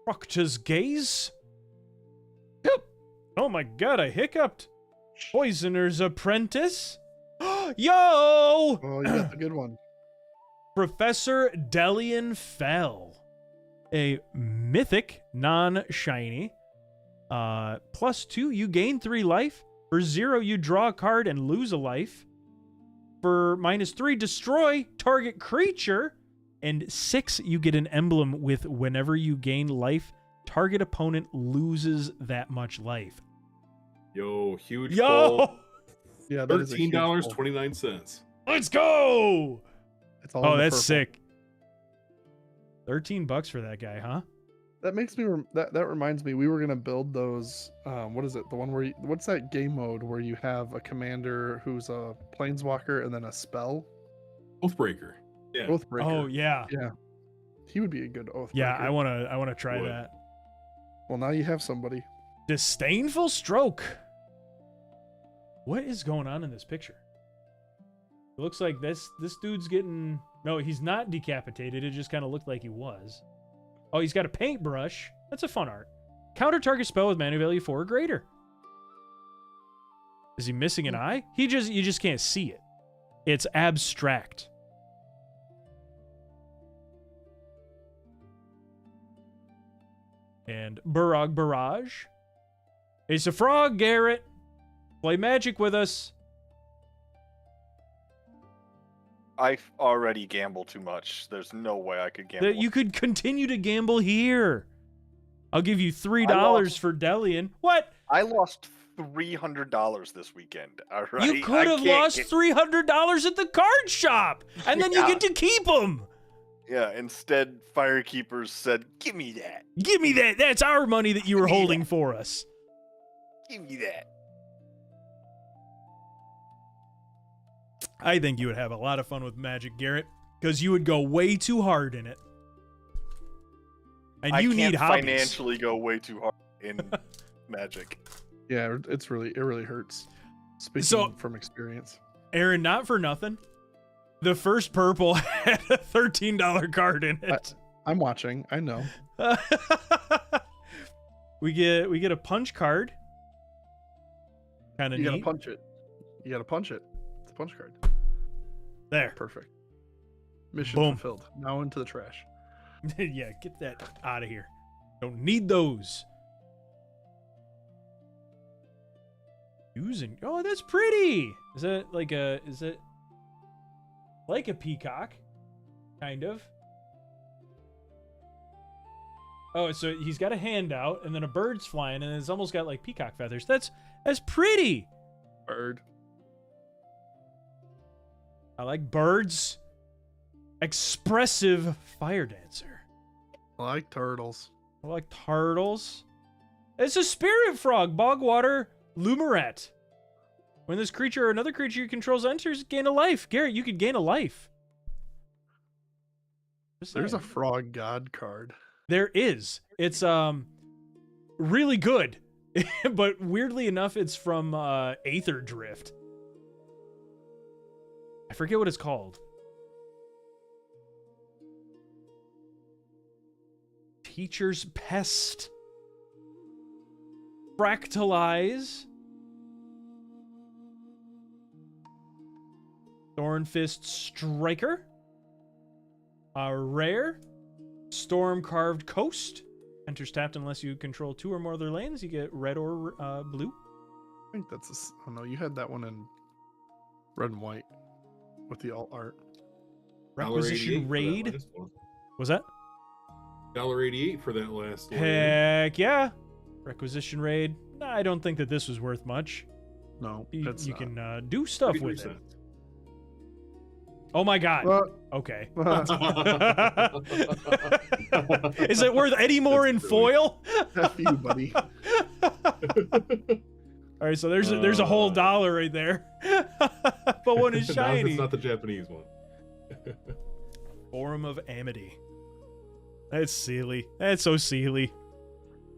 Proctor's Gaze. Yep. Oh my god, I hiccuped. Poisoner's Apprentice. Yo! Oh, you got the good one. Professor Delian Fell. A mythic, non-shiny. +2, you gain 3 life. For 0, you draw a card and lose a life. For -3, destroy target creature. And 6, you get an emblem with whenever you gain life, target opponent loses that much life. Yo, huge Yo! pull. Yeah, that is a huge pull. $13.29. Let's go! It's all in Oh, the that's purple. sick. $13 for that guy, huh? That makes me that reminds me we were gonna build those. What is it? The one where what's that game mode where you have a commander who's a planeswalker and then a spell? Oathbreaker. Yeah. Oathbreaker. Oh, yeah. Yeah. He would be a good Oathbreaker. Yeah, I wanna try Would. that. Well, now you have somebody. Disdainful Stroke. What is going on in this picture? It looks like this dude's getting... No, he's not decapitated. It just kind of looked like he was. Oh, he's got a paintbrush. That's a fun art. Counter target spell with mana value 4 or greater. Is he missing an eye? You just can't see it. It's abstract. And Barog Barrage. It's a frog, Garrett. Play Magic with us. I already gamble too much. There's no way I could gamble. You could continue to gamble here. I'll give you $3 lost- for Delian. What? I lost $300 this weekend. All right. You could have lost $300 at the card shop, and then you Yeah. get to keep them. Yeah. Instead, Firekeepers said, "Give me that. Give me that. That's our money that you were Give me holding that. for us. Give me that." I think you would have a lot of fun with Magic, Garrett, because you would go way too hard in it. And you I can't need hobbies. financially go way too hard in Magic. Yeah, it really hurts. Speaking So- from experience. Aaron, not for nothing. The first purple had a $13 card in it. I'm watching. I know. we get a punch card. Kind of You neat. gotta punch it. You gotta punch it. It's a punch card. There. Perfect. Mission Boom. fulfilled. Now into the trash. Yeah, get that out of here. Don't need those. Using. Oh, that's pretty. Is it like a peacock? Kind of. Oh, so he's got a hand out and then a bird's flying and it's almost got like peacock feathers. That's pretty. Bird. I like birds. Expressive fire dancer. I like turtles. I like turtles. It's a spirit frog, bogwater Lumaret. When this creature or another creature you control enters, gain a life. Garrett, you could gain a life. Just There's a saying. frog god card. There is. It's really good. But weirdly enough, it's from Aether Drift. I forget what it's called. Teacher's Pest. Fractalize. Thornfist Striker. Rare. Storm Carved Coast. Enters tapped unless you control 2 or more other lanes. You get red or blue. I think that's oh no, you had that one in red and white with the alt art. Requisition Raid. Was that? $1.88 for that last one. Heck yeah. Requisition Raid. Nah, I don't think that this was worth much. No, You, that's you not. can do stuff with 33 it. Oh my god. Okay. Is it worth any more in That's silly. foil? F you, buddy. All right, so there's a whole $1 right there. But one is No, shiny. it's not the Japanese one. Forum of Amity. That's silly. That's so silly.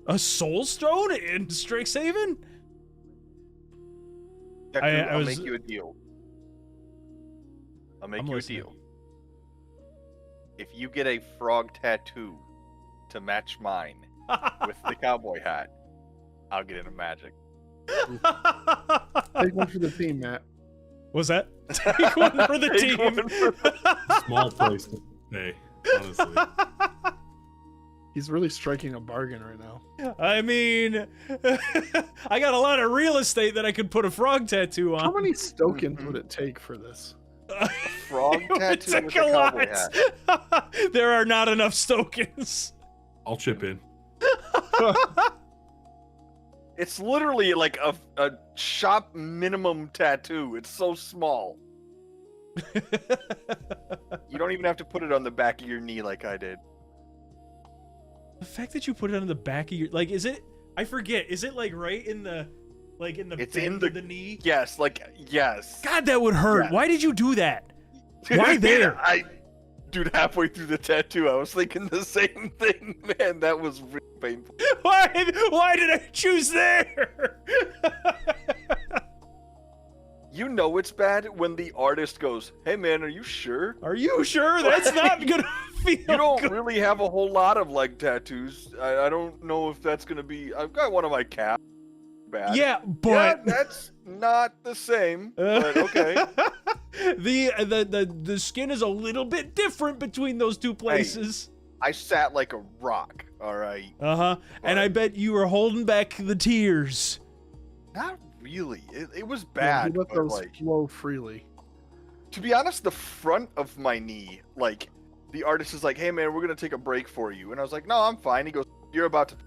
A Soul Stone in Strixhaven? I I'll was- make you a deal. I'll make I'm you listening. a deal. If you get a frog tattoo to match mine with the cowboy hat, I'll get into Magic. Take one for the team, Matt. Was that? Take one for the Take one team. for Small price to pay, honestly. He's really striking a bargain right now. I mean, I got a lot of real estate that I could put a frog tattoo on. How many Stokens would it take for this? frog It would tattoo take with a a cowboy hat. lot. There are not enough Stokens. I'll chip in. It's literally like a shop minimum tattoo. It's so small. You don't even have to put it on the back of your knee like I did. The fact that you put it on the back of your is it? I forget. Is it like right in the It's bend in the- of the knee? Yes, yes. God, that would hurt. Yeah. Why did you do that? Why there? Dude, halfway through the tattoo, I was thinking the same thing, man. That was really painful. Why did I choose there? You know it's bad when the artist goes, "Hey, man, are you sure? Are you sure that's not gonna feel You don't good? really have a whole lot of like tattoos. I don't know if that's gonna be. I've got one of my cats. Bad. Yeah, Yeah, but that's not the same. But okay. the skin is a little bit different between those two places. I sat like a rock All right. And I bet you were holding back the tears. Not really. It was Yeah, bad. he let but, those like, flow freely. to be honest, the front of my knee, like, the artist is like, "Hey man, we're gonna take a break for you," and I was like, "No, I'm fine." He goes, "You're about to."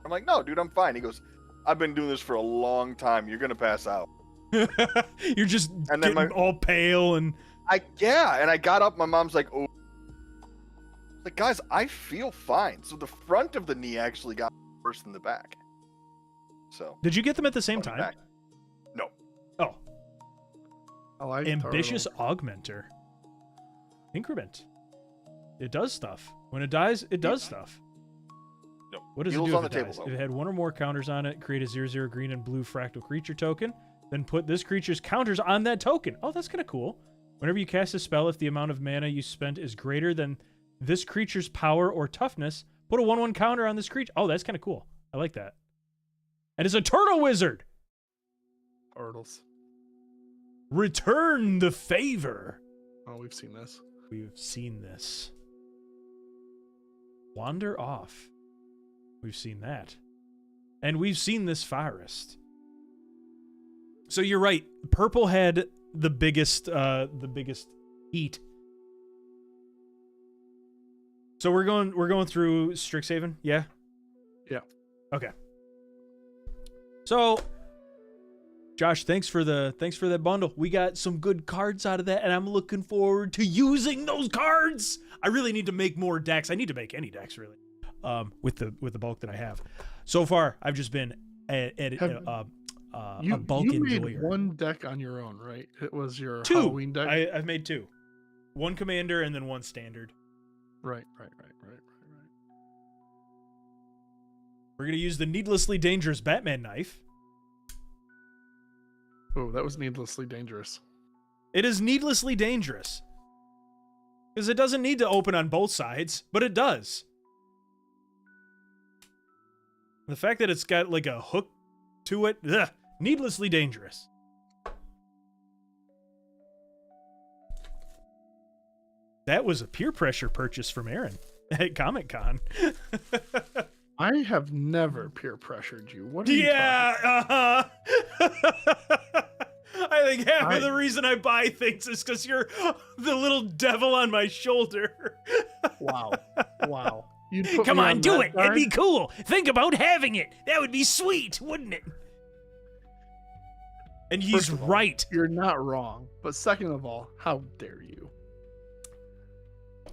I'm like, "No, dude, I'm fine." He goes, "I've been doing this for a long time. You're gonna pass out." You're just And then getting all pale and and I got up. My mom's like, "Oh," like, guys, I feel fine. So the front of the knee actually got worse than the back. So did you get them at the same on the time? back. No. Oh, I like ambitious turtle. augmenter. Increment. It does stuff. When it dies, it does stuff. No. What does it Heals do on if the it table, dies? though. If it had one or more counters on it, create a 0/0 green and blue fractal creature token. Then put this creature's counters on that token. Oh, that's kind of cool. Whenever you cast a spell, if the amount of mana you spent is greater than this creature's power or toughness, put a 1/1 counter on this creature. Oh, that's kind of cool. I like that. And it's a turtle wizard. Turtles. Return the favor. Oh, we've seen this. We've seen this. Wander off. We've seen that. And we've seen this forest. So you're right. Purple had the biggest heat. So we're going through Strixhaven, yeah? Yeah. Okay. So Josh, thanks for that bundle. We got some good cards out of that, and I'm looking forward to using those cards. I really need to make more decks. I need to make any decks really. With the bulk that I have. So far, I've just been a bulk you enjoyer. made one deck on your own, right? It was your Two. Halloween deck. I've made two. One commander and then one standard. Right. We're gonna use the needlessly dangerous Batman knife. Oh, that was needlessly dangerous. It is needlessly dangerous. Because it doesn't need to open on both sides, but it does. The fact that it's got like a hook to it, needlessly dangerous. That was a peer pressure purchase from Aaron at Comic-Con. I have never peer pressured you. What are you Yeah, I think half of the reason I buy things is because you're the little devil on my shoulder. Wow. You'd put Come me on, do that it. card? It'd be cool. Think about having it. That would be sweet, wouldn't it? And he's First of all, right. You're not wrong. But second of all, how dare you?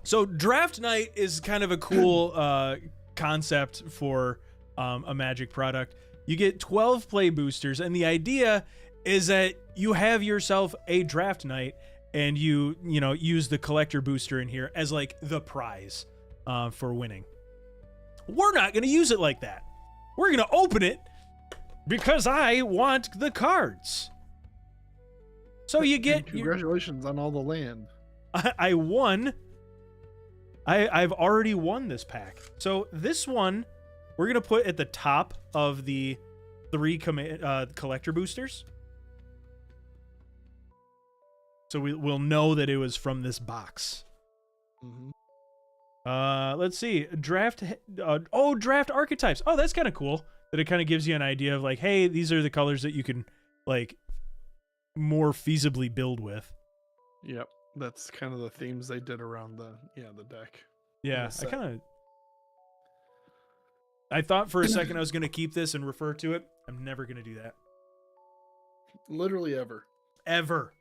So draft night is kind of a cool concept for a Magic product. You get 12 play boosters, and the idea is that you have yourself a draft night, and you use the collector booster in here as like the prize for winning. We're not going to use it like that. We're going to open it because I want the cards. So you get congratulations on all the land. I won. I've already won this pack. So this one, we're going to put at the top of the 3 collector boosters. So we'll know that it was from this box. Mm-hmm. Let's see. Draft archetypes. Oh, that's kind of cool. That it kind of gives you an idea of like, hey, these are the colors that you can like more feasibly build with. Yep. That's kind of the themes they did around the deck. Yeah, I thought for a second I was going to keep this and refer to it. I'm never going to do that. Literally ever. Ever.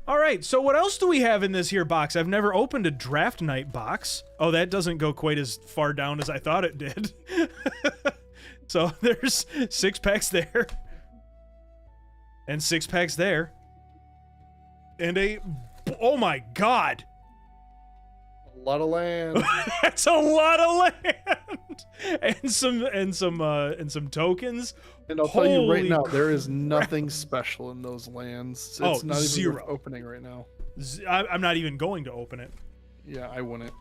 All right, so what else do we have in this here box? I've never opened a draft night box. Oh, that doesn't go quite as far down as I thought it did. So there's 6 packs there. And 6 packs there. And oh my god. A lot of land. That's a lot of land. And some tokens. And I'll tell you right Holy now, there is nothing special in those lands. It's not even zero. worth opening right now. I'm not even going to open it. Yeah, I wouldn't.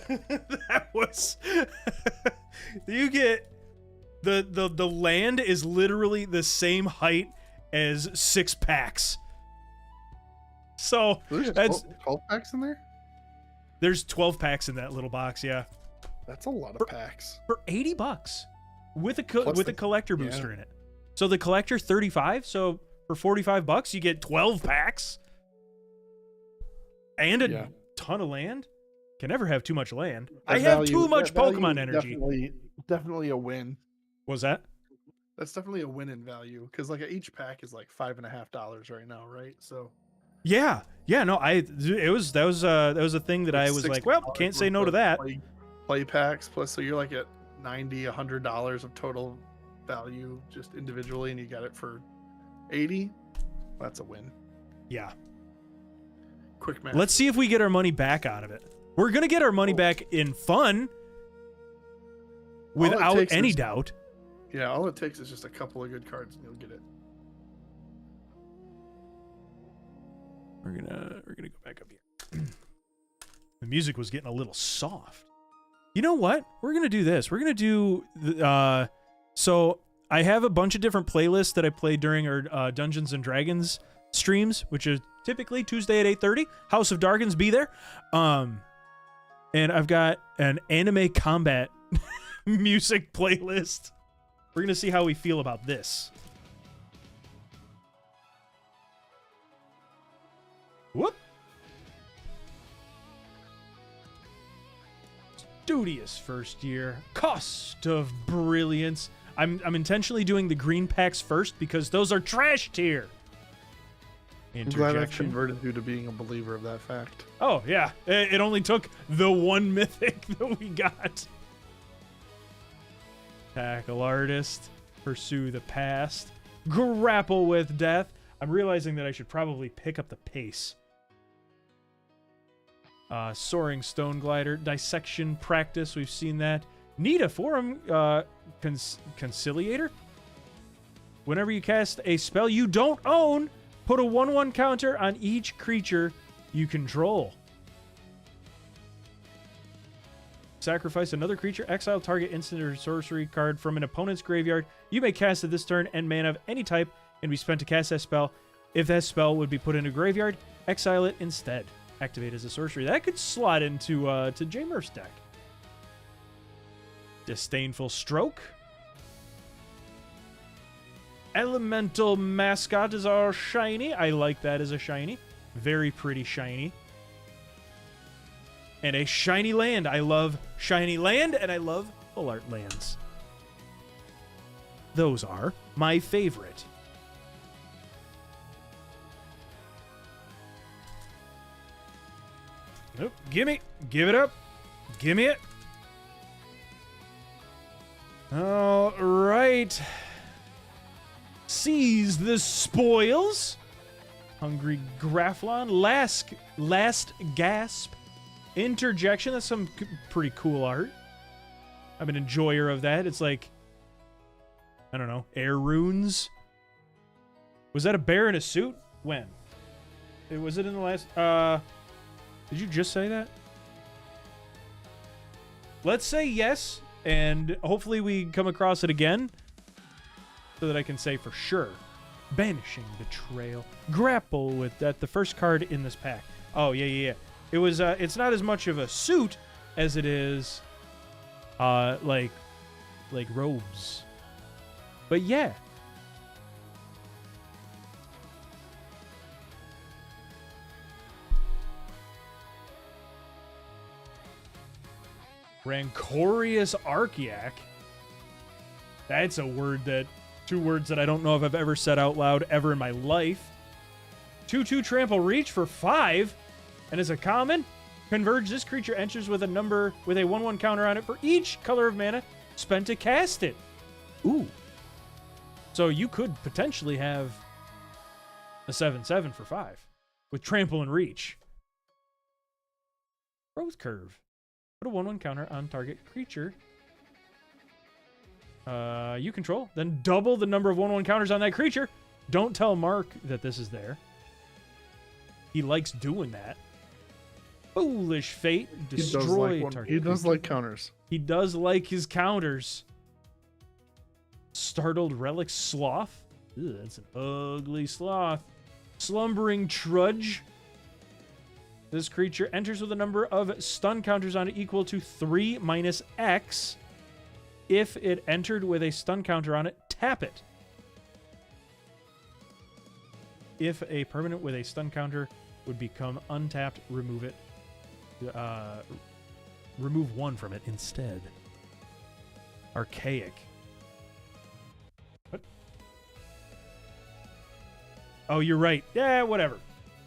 That was you get the land is literally the same height as 6 packs. So There's that's 12 packs in there? There's 12 packs in that little box, yeah. That's a lot of packs. For $80 with a Plus with the- a collector booster in it. So the collector 35, so for $45 you get 12 packs and a ton of land. Can never have too much land. I have too much Pokemon energy. Definitely a win. Was that? That's definitely a win in value because like each pack is like $5.50 right now, right? So Yeah. No, that was a thing that I was like, well, can't say no to that. Play packs plus, so you're like at $90, $100 of total value just individually, and you got it for 80. That's a win. Yeah. Quick math. Let's see if we get our money back out of it. We're gonna get our money back in fun, without any doubt. Yeah, all it takes is just a couple of good cards, and you'll get it. We're gonna go back up here. The music was getting a little soft. You know what? We're gonna do this. We're gonna do so I have a bunch of different playlists that I play during our Dungeons and Dragons streams, which is typically Tuesday at 8:30. House of Darkins, be there. And I've got an anime combat music playlist. We're gonna see how we feel about this. Whoop. Studious first year. Cost of brilliance. I'm intentionally doing the green packs first because those are trash tier. I'm glad I've Interjection. converted you to being a believer of that fact. Oh, yeah. It only took the one mythic that we got. Tackle artist. Pursue the past. Grapple with death. I'm realizing that I should probably pick up the pace. Soaring stone glider. Dissection practice. We've seen that. Need a forum conciliator. Whenever you cast a spell you don't own, put a 1/1 counter on each creature you control. Sacrifice another creature, exile target instant or sorcery card from an opponent's graveyard. You may cast it this turn and mana of any type and be spent to cast that spell. If that spell would be put in a graveyard, exile it instead. Activate as a sorcery. That could slot into to J Murph's deck. Disdainful Stroke. Elemental Mascot is our shiny. I like that as a shiny. Very pretty shiny. And a shiny land. I love shiny land, and I love full art lands. Those are my favorite. Nope. Gimme. Give it up. Gimme it. All right. Seize the spoils. Hungry Graflon. Last gasp. Interjection. That's some pretty cool art. I'm an enjoyer of that. It's like, I don't know, air runes. Was that a bear in a suit? When? Was it in the last... Did you just say that? Let's say yes, and hopefully we come across it again so that I can say for sure. Banishing Betrayal. Grapple with that. The first card in this pack. Oh, yeah. It was, it's not as much of a suit as it is, like robes. But yeah. Rancorious Archaeac. That's a word that... Two words that I don't know if I've ever said out loud ever in my life. 2/2 Trample Reach for 5. And as a common, Converge. This creature enters with a number with a 1/1 counter on it for each color of mana spent to cast it. Ooh. So you could potentially have a 7/7 for 5 with Trample and Reach. Growth Curve. Put a 1/1 counter on target creature you control. Then double the number of 1/1 counters on that creature. Don't tell Mark that this is there. He likes doing that. Foolish Fate. Destroy target He does creature. like counters. He does like his counters. Startled Relic Sloth. Ew, that's an ugly sloth. Slumbering Trudge. This creature enters with a number of stun counters on it equal to 3 minus X. If it entered with a stun counter on it, tap it. If a permanent with a stun counter would become untapped, remove it. Remove 1 from it instead. Archaic. What? Oh, you're right. Yeah, whatever.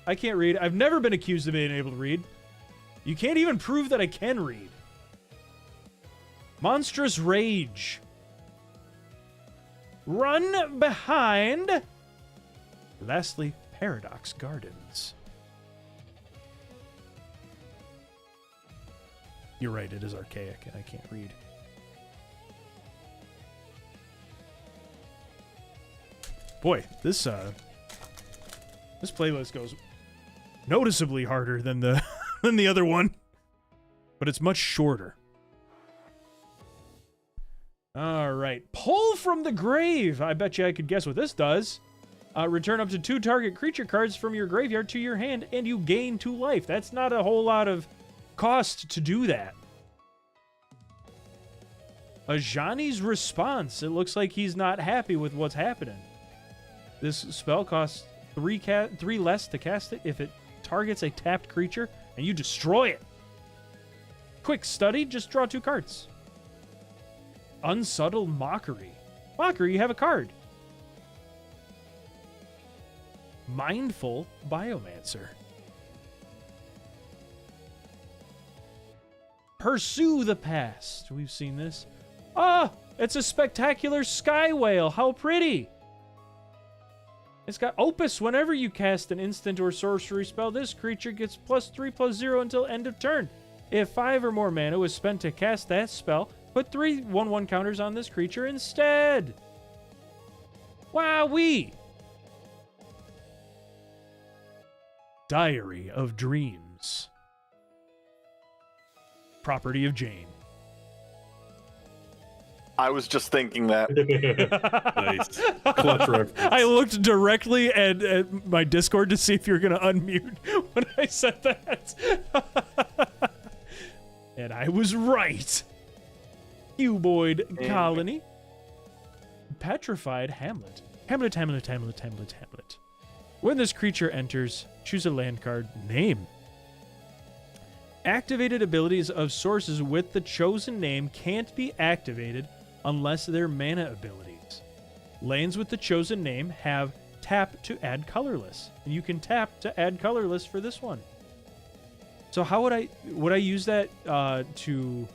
I can't read. I've never been accused of being able to read. You can't even prove that I can read. Monstrous Rage. Run behind. Lastly, Paradox Gardens. You're right, it is archaic, and I can't read. Boy, this playlist goes noticeably harder than the than the other one, but it's much shorter. All right, Pull from the Grave. I bet you I could guess what this does. Return up to 2 target creature cards from your graveyard to your hand, and you gain 2 life. That's not a whole lot of cost to do that. Ajani's Response. It looks like he's not happy with what's happening. This spell costs 3 less to cast it if it targets a tapped creature and you destroy it. Quick study, just draw 2 cards. Unsubtle Mockery. Mockery, you have a card. Mindful Biomancer. Pursue the Past. We've seen this. Ah, it's a spectacular sky whale. How pretty. It's got Opus. Whenever you cast an instant or sorcery spell, this creature gets +3/+0 until end of turn. If 5 or more mana was spent to cast that spell, put 3 1/1 counters on this creature instead. Wowee! Diary of Dreams. Property of Jane. I was just thinking that. Nice. Clutch reference. I looked directly at my Discord to see if you're going to unmute when I said that. And I was right. Cuboid Colony. Petrified Hamlet. Hamlet. When this creature enters, choose a land card. Name. Activated abilities of sources with the chosen name can't be activated unless they're mana abilities. Lands with the chosen name have tap to add colorless, and you can tap to add colorless for this one. So how would I use that to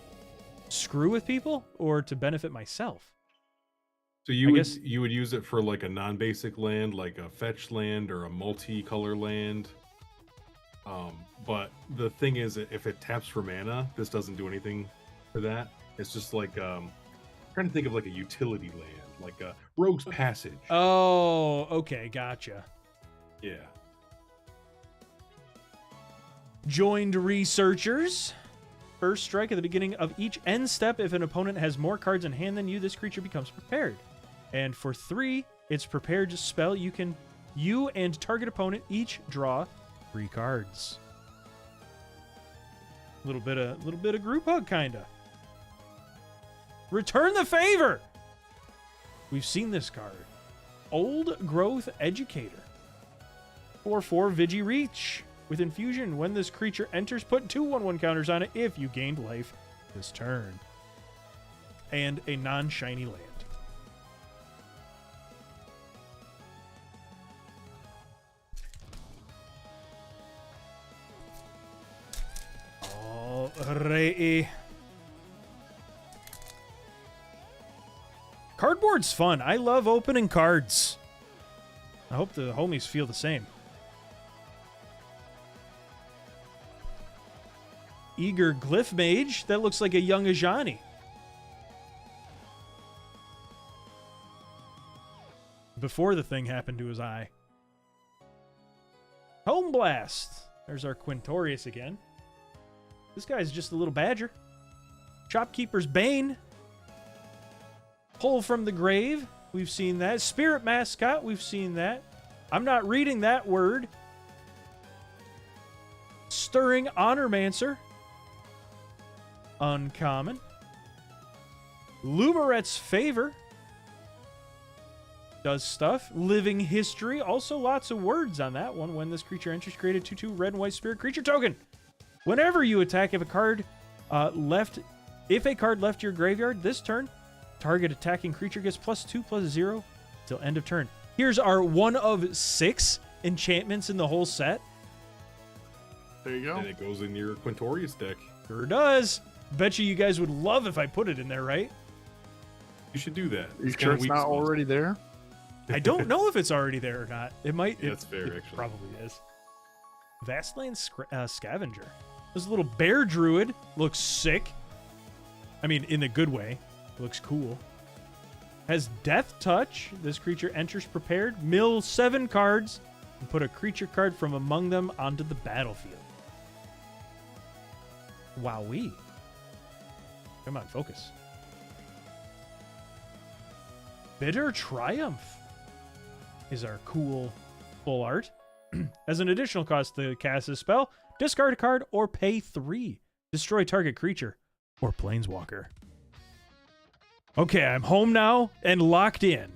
screw with people or to benefit myself? So you would use it for like a non-basic land, like a fetch land or a multi-color land. But the thing is, if it taps for mana, this doesn't do anything for that. It's just like trying to think of like a utility land, like a Rogue's Passage. Oh, okay, gotcha. Yeah. Joined Researchers. First strike at the beginning of each end step. If an opponent has more cards in hand than you, this creature becomes prepared. And for 3, its prepared spell, you and target opponent each draw 3 cards. Little bit of group hug, kinda. Return the Favor. We've seen this card. Old Growth Educator. 4/4 Vigi Reach. With Infusion, when this creature enters, put 2 1/1 counters on it if you gained life this turn. And a non-shiny land. Alrighty. Cardboard's fun. I love opening cards. I hope the homies feel the same. Eager Glyph Mage. That looks like a young Ajani. Before the thing happened to his eye. Home Blast. There's our Quintorius again. This guy's just a little badger. Shopkeeper's Bane. Pull from the Grave. We've seen that. Spirit Mascot. We've seen that. I'm not reading that word. Stirring Honormancer. Uncommon. Luberet's Favor. Does stuff. Living History. Also lots of words on that one. When this creature enters, create a 2/2 red and white spirit creature token. Whenever you attack, if a card left your graveyard this turn, target attacking creature gets +2/+0 till end of turn. Here's our 1 of 6 enchantments in the whole set. There you go. And it goes in your Quintorius deck. Sure does. Bet you guys would love if I put it in there, right? You should do that. Are you sure it's not already there? I don't know if it's already there or not. It might. Yeah, that's fair, it actually. Probably is. Vastland Scavenger. This little bear druid looks sick. I mean, in a good way. Looks cool. Has Death Touch. This creature enters prepared. Mill 7 cards and put a creature card from among them onto the battlefield. Wowee. Come on, focus. Bitter Triumph is our cool full art. As an additional cost to cast this spell, discard a card or pay 3. Destroy target creature or planeswalker. Okay, I'm home now and locked in.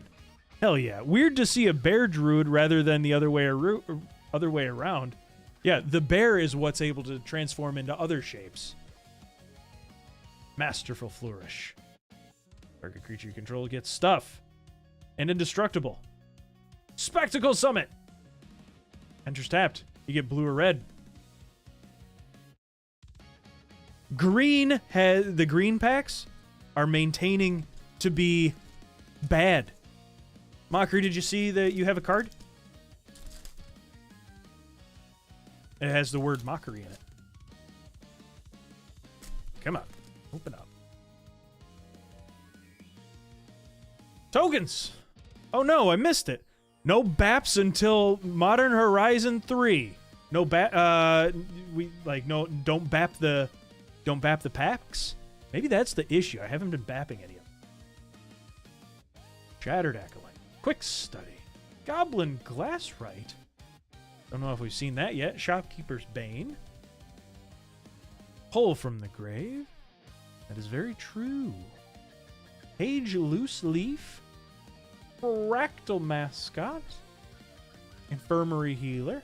Hell yeah. Weird to see a bear druid rather than the other way around. Yeah, the bear is what's able to transform into other shapes. Masterful Flourish. Target creature you control gets stuff. And indestructible. Spectacle Summit. Enters tapped. You get blue or red. The green packs are maintaining to be bad. Mockery, did you see that you have a card? It has the word Mockery in it. Come on. Open up. Tokens. Oh no, I missed it. No BAPs until Modern Horizon 3. No don't BAP the packs. Maybe that's the issue. I haven't been bapping any of them. Shattered Acolyte. Quick Study. Goblin Glasswright. Don't know if we've seen that yet. Shopkeeper's Bane. Pull from the Grave. That is very true. Page Loose Leaf. Fractal Mascot. Infirmary Healer.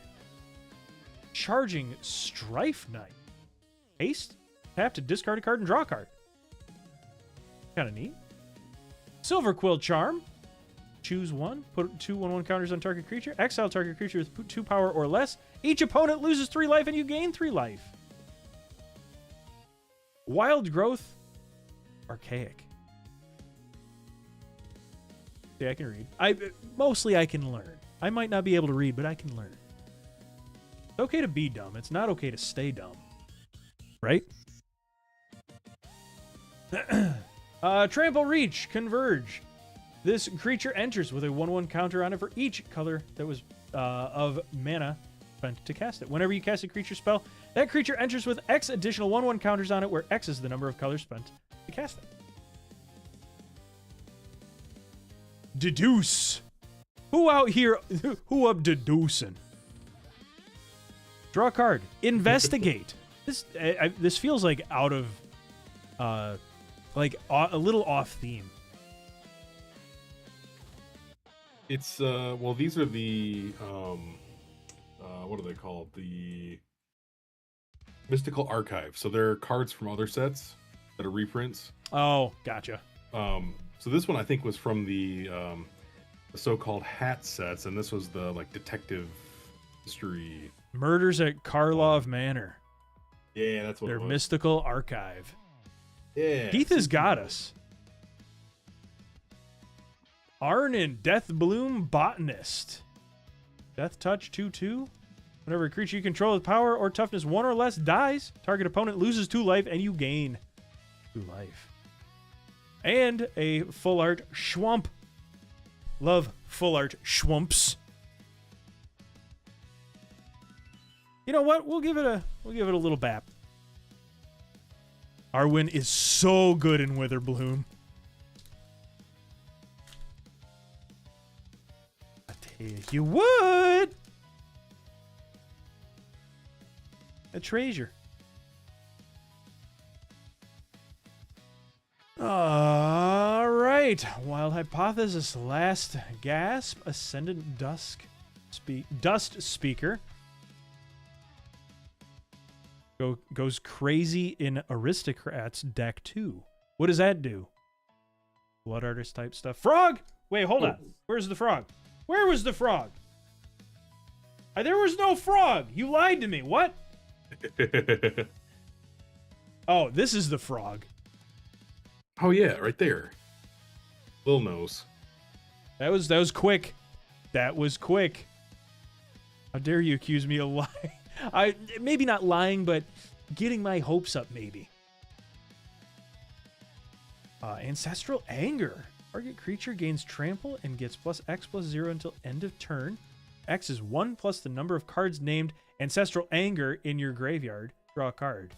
Charging Strife Knight. Haste. Tap to discard a card and draw a card. Kind of neat. Silver Quill Charm. Choose one. Put 2 1/1 counters on target creature. Exile target creature with 2 power or less. Each opponent loses 3 life and you gain 3 life. Wild Growth. Archaic. See, I can read. Mostly I can learn. I might not be able to read, but I can learn. It's okay to be dumb. It's not okay to stay dumb. Right? Trample Reach. Converge. This creature enters with a 1/1 counter on it for each color that was of mana spent to cast it. Whenever you cast a creature spell, that creature enters with X additional 1/1 counters on it, where X is the number of colors spent to cast it. Deduce. Who out here? Who up deducing? Draw a card. Investigate. This feels like out of, a little off theme. It's well, these are the what are they called? The Mystical Archive. So they're cards from other sets that are reprints. Oh, gotcha. So this one I think was from the so-called hat sets, and this was the detective history. Murders at Karlov Manor. Yeah, that's what Their it was. Mystical Archive. Yeah. Heath has got us. Arnon, Death Bloom Botanist. Death Touch 2/2. Whenever a creature you control with power or toughness 1 or less dies, target opponent loses 2 life and you gain 2 life. And a full art Schwump. Love full art Schwumps. You know what? We'll give it a little bap. Arwen is so good in Witherbloom. I tell you what. a treasure. All right. Wild Hypothesis, Last Gasp, Ascendant Dust Speaker. Goes crazy in Aristocrats deck 2. What does that do? Blood Artist type stuff. Frog! Wait, hold on. Where's the frog? Where was the frog? There was no frog. You lied to me. What? Oh, this is the frog. Oh yeah, right there. Little nose. That was quick. That was quick. How dare you accuse me of lying? Maybe not lying, but getting my hopes up, maybe. Ancestral Anger. Target creature gains trample and gets +X/+0 until end of turn. X is 1 plus the number of cards named Ancestral Anger in your graveyard. Draw a card.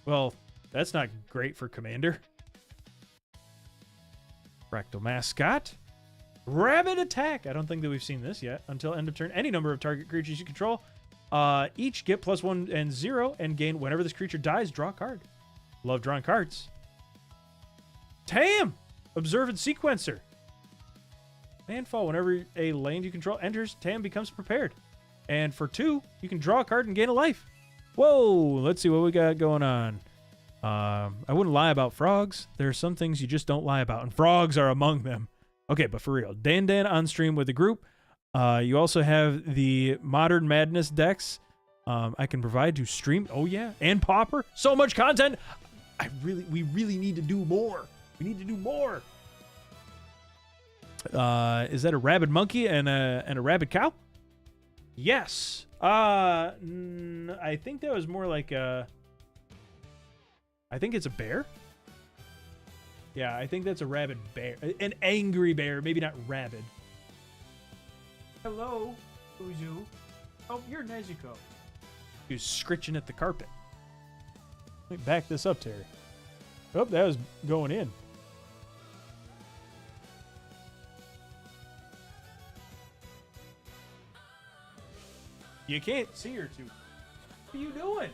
Well, that's not great for Commander. Fractal Mascot. Rabid Attack. I don't think that we've seen this yet. Until end of turn, any number of target creatures you control each get +1 and 0 and gain whenever this creature dies, draw a card. Love drawing cards. Tam! Observant Sequencer. Landfall. Whenever a land you control enters, Tam becomes prepared. And for 2, you can draw a card and gain a life. Whoa! Let's see what we got going on. I wouldn't lie about frogs. There are some things you just don't lie about, and frogs are among them. Okay, but for real. Dan on stream with the group. You also have the Modern Madness decks I can provide to stream. Oh, yeah. And Pauper. So much content. We really need to do more. We need to do more. Is that a rabid monkey and a rabid cow? Yes. I think that was more like a... I think it's a bear. Yeah, I think that's a rabid bear. An angry bear, maybe not rabid. Hello, Uzu. Oh, you're Nezuko. He was scritching at the carpet. Let me back this up, Terry. Oh, that was going in. You can't see her too. What are you doing?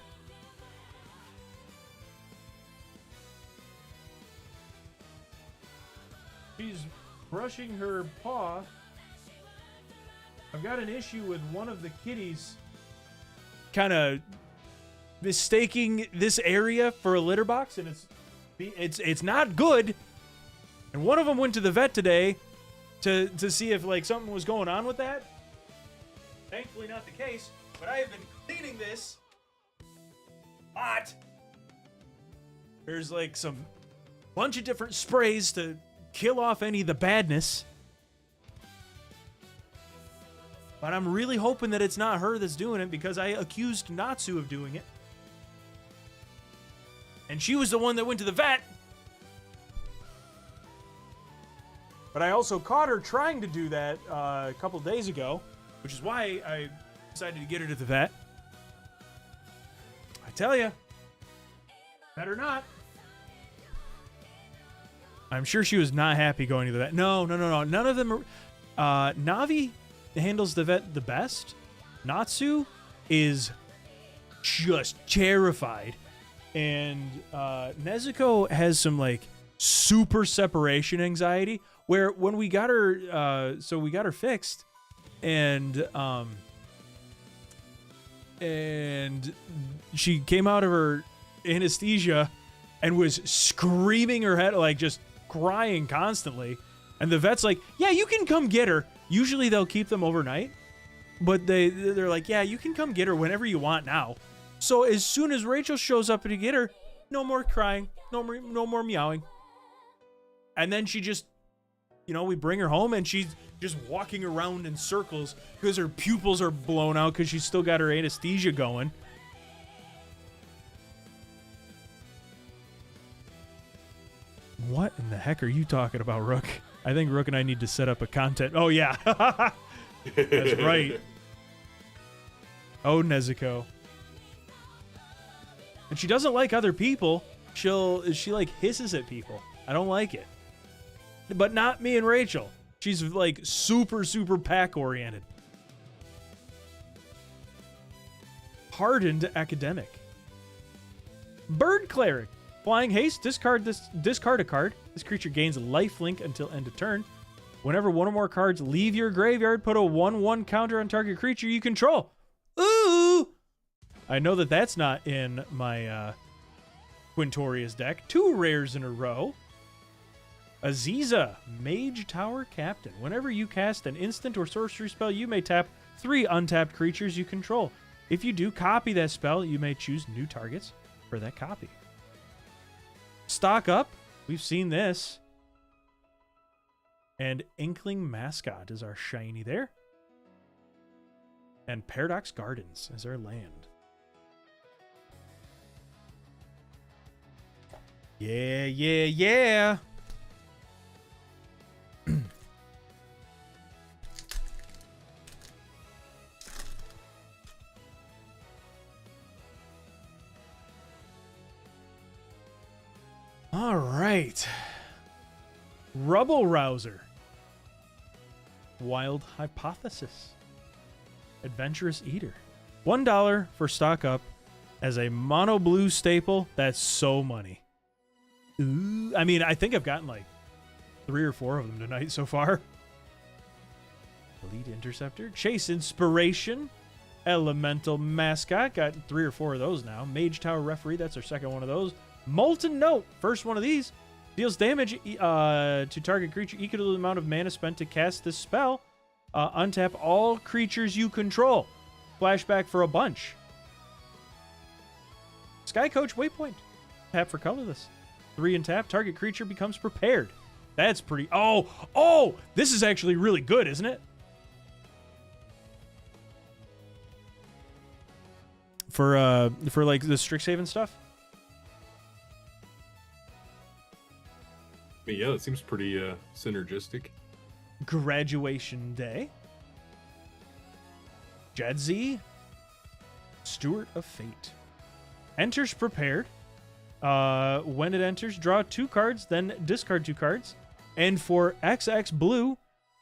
She's brushing her paw. I've got an issue with one of the kitties kind of mistaking this area for a litter box, and it's not good. And one of them went to the vet today to see if like something was going on with that. Thankfully not the case, but I have been cleaning this a lot. There's like some bunch of different sprays to kill off any of the badness. But I'm really hoping that it's not her that's doing it, because I accused Natsu of doing it. And she was the one that went to the vet. But I also caught her trying to do that a couple days ago, which is why I decided to get her to the vet. I tell you, better not. I'm sure she was not happy going to the vet. No. None of them are... Navi handles the vet the best. Natsu is just terrified. And Nezuko has some, like, super separation anxiety, where when we got her... so we got her fixed, and she came out of her anesthesia and was screaming her head, like, just crying constantly. And the vet's like, yeah, you can come get her. Usually they'll keep them overnight, but they're like, yeah, you can come get her whenever you want now. So as soon as Rachel shows up to get her, no more crying, no more meowing. And then she just, we bring her home, and she's just walking around in circles because her pupils are blown out because she's still got her anesthesia going. What in the heck are you talking about, Rook? I think Rook and I need to set up a content. Oh, yeah. That's right. Oh, Nezuko. And she doesn't like other people. She like hisses at people. I don't like it. But not me and Rachel. She's like super, super pack oriented. Hardened Academic. Bird Cleric. Flying Haste, discard a card. This creature gains lifelink until end of turn. Whenever one or more cards leave your graveyard, put a 1/1 counter on target creature you control. Ooh! I know that that's not in my Quintorius deck. 2 rares in a row. Aziza, Mage Tower Captain. Whenever you cast an instant or sorcery spell, you may tap 3 untapped creatures you control. If you do copy that spell, you may choose new targets for that copy. Stock Up. We've seen this. And Inkling Mascot is our shiny there. And Paradox Gardens is our land. Yeah, yeah, yeah. All right. Rubble Rouser. Wild Hypothesis. Adventurous Eater. $1 for Stock Up as a mono blue staple. That's so money. Ooh, I mean, I think I've gotten like 3 or 4 of them tonight so far. Elite Interceptor. Chase Inspiration. Elemental Mascot. Got 3 or 4 of those now. Mage Tower Referee. That's our second one of those. Molten Note. First one of these. Deals damage to target creature equal to the amount of mana spent to cast this spell. Untap all creatures you control. Flashback for a bunch. Sky Coach Waypoint. Tap for colorless. 3 and tap. Target creature becomes prepared. That's pretty... Oh! This is actually really good, isn't it? For like the Strixhaven stuff? Yeah, that seems pretty synergistic. Graduation Day. Jedzi. Steward of Fate. Enters prepared. When it enters, draw 2 cards, then discard 2 cards. And for XX blue,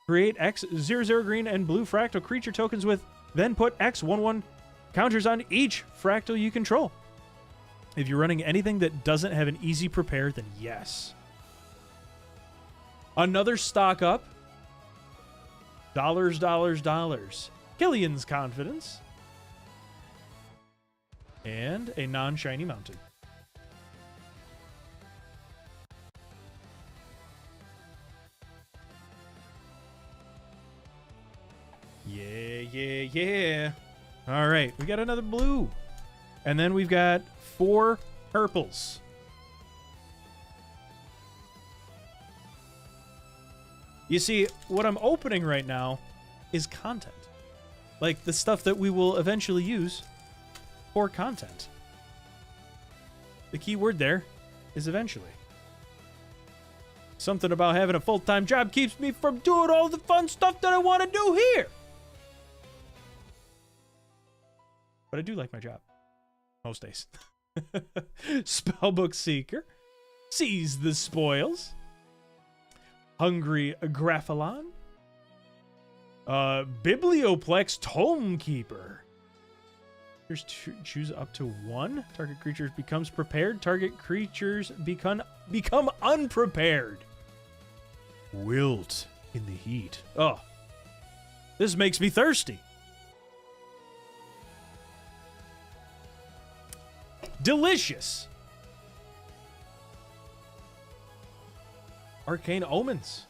create X00 green and blue fractal creature tokens with, then put X11 counters on each fractal you control. If you're running anything that doesn't have an easy prepare, then yes. Another Stock Up. $. Killian's Confidence. And a non-shiny mountain. Yeah. All right, we got another blue. And then we've got 4 purples. You see, what I'm opening right now is content. Like the stuff that we will eventually use for content. The key word there is eventually. Something about having a full-time job keeps me from doing all the fun stuff that I want to do here. But I do like my job. Most days. Spellbook Seeker. Seize the Spoils. Hungry Graphalon. Biblioplex Tomekeeper. Choose up to 1. Target creatures becomes prepared. Target creatures become unprepared. Wilt in the heat. Oh. This makes me thirsty. Delicious. Arcane Omens.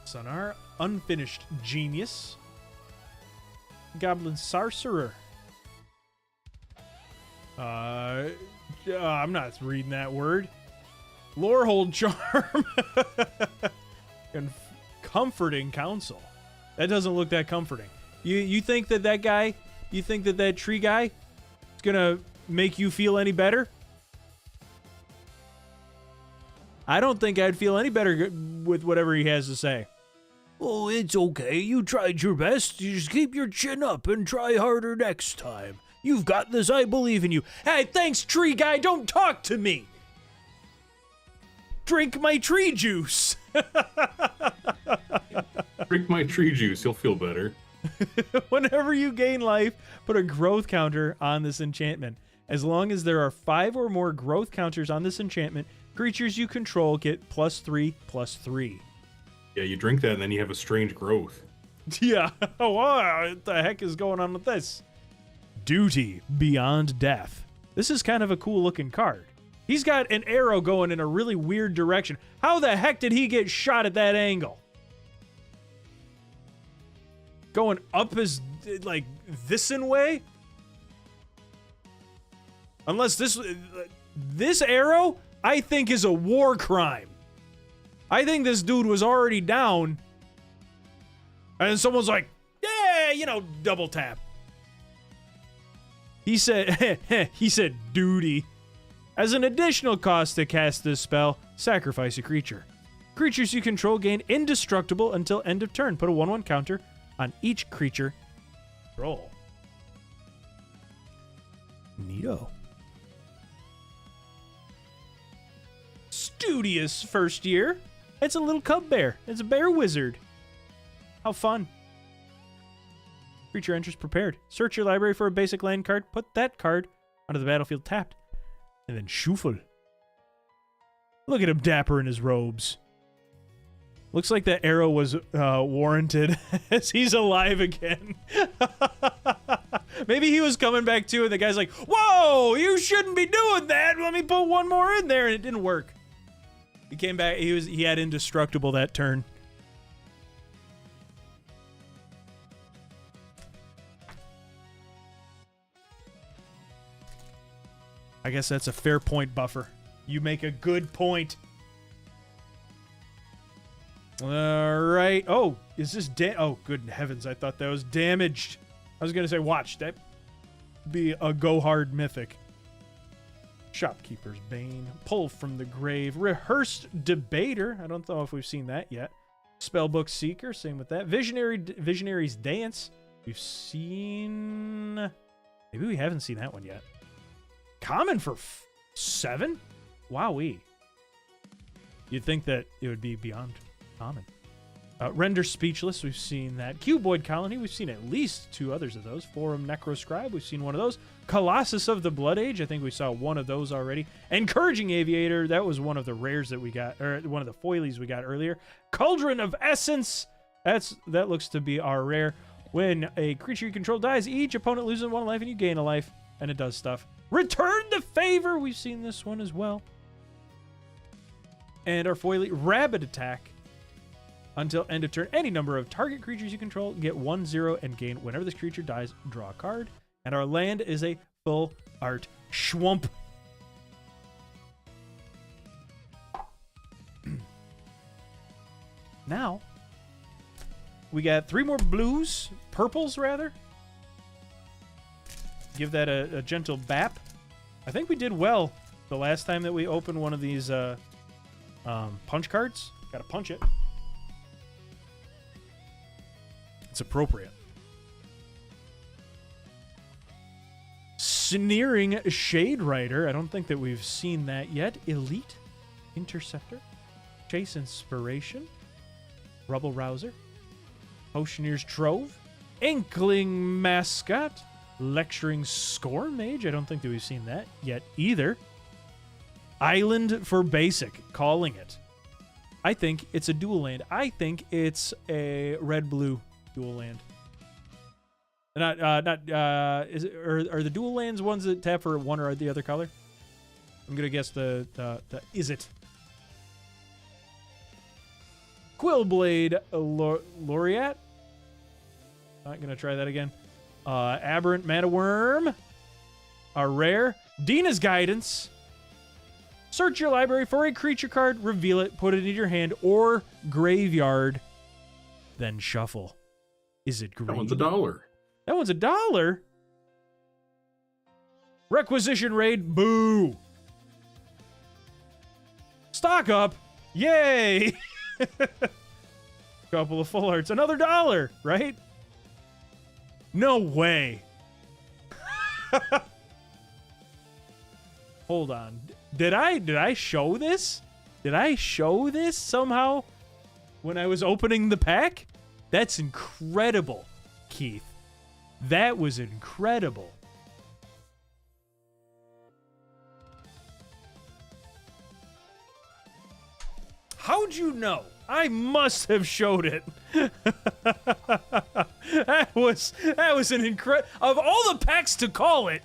Sonar. Unfinished Genius. Goblin Sorcerer. I'm not reading that word. Lorehold Charm. And Comforting Counsel. That doesn't look that comforting. You think that guy, you think that tree guy is gonna make you feel any better? I don't think I'd feel any better with whatever he has to say. Oh, it's okay. You tried your best. You just keep your chin up and try harder next time. You've got this. I believe in you. Hey, thanks, tree guy. Don't talk to me. Drink my tree juice. Drink my tree juice, you'll feel better. Whenever you gain life, put a growth counter on this enchantment. As long as there are 5 or more growth counters on this enchantment, creatures you control get +3/+3. Yeah, you drink that and then you have a strange growth. Yeah. Oh, wow. What the heck is going on with this? Duty Beyond Death. This is kind of a cool looking card. He's got an arrow going in a really weird direction. How the heck did he get shot at that angle? Going up his, like, this-in way? Unless this arrow, I think, is a war crime. I think this dude was already down. And someone's like, yeah, double tap. He said, duty. As an additional cost to cast this spell, sacrifice a creature. Creatures you control gain indestructible until end of turn. Put a 1/1 counter on each creature. Roll. Neato. Studious first year. It's a little cub bear. It's a bear wizard. How fun. Creature enters prepared. Search your library for a basic land card. Put that card onto the battlefield tapped. And then shuffle. Look at him dapper in his robes. Looks like that arrow was warranted as he's alive again. Maybe he was coming back too, and the guy's like, whoa, you shouldn't be doing that. Let me put one more in there, and it didn't work. He came back. He had indestructible that turn. I guess that's a fair point, Buffer. You make a good point. All right. Oh, is this oh, good heavens. I thought that was damaged. I was going to say, watch. That be a go hard mythic. Shopkeeper's Bane. Pull from the Grave. Rehearsed Debater. I don't know if we've seen that yet. Spellbook Seeker. Same with that. Visionary's Dance. We've seen... Maybe we haven't seen that one yet. Common for 7? Wowee. You'd think that it would be beyond common. Render Speechless, we've seen that. Cuboid Colony, we've seen at least 2 others of those. Forum Necroscribe, we've seen one of those. Colossus of the Blood Age, I think we saw one of those already. Encouraging Aviator, that was one of the rares that we got, or one of the foilies we got earlier. Cauldron of Essence, that looks to be our rare. When a creature you control dies, each opponent loses 1 life and you gain a life, and it does stuff. Return the Favor, we've seen this one as well. And our foilie, Rabid Attack. Until end of turn, any number of target creatures you control get 1/0 and gain whenever this creature dies, draw a card. And our land is a full art schwump. Now, we got 3 more blues, purples rather. Give that a gentle bap. I think we did well the last time that we opened one of these punch cards. Gotta punch it. It's appropriate. Sneering Shade Rider. I don't think that we've seen that yet. Elite Interceptor. Chase Inspiration. Rubble Rouser. Oceaneer's Trove. Inkling Mascot. Lecturing Score Mage. I don't think that we've seen that yet either. Island for Basic. Calling it. I think it's a dual land. I think it's a red-blue dual land. Is it, are the dual lands ones that tap for one or the other color? I'm gonna guess the is it Quillblade Laureate? Not gonna try that again. Aberrant Mana Worm, a rare. Dina's Guidance. Search your library for a creature card, reveal it, put it in your hand or graveyard, then shuffle. Is it green? That one's $1. That one's $1? Requisition Raid, boo! Stock up, yay! Couple of full arts, another $1, right? No way. Hold on. Did I show this? Did I show this somehow when I was opening the pack? That's incredible, Keith. That was incredible. How'd you know? I must have showed it. that was an incredible. Of all the packs to call it.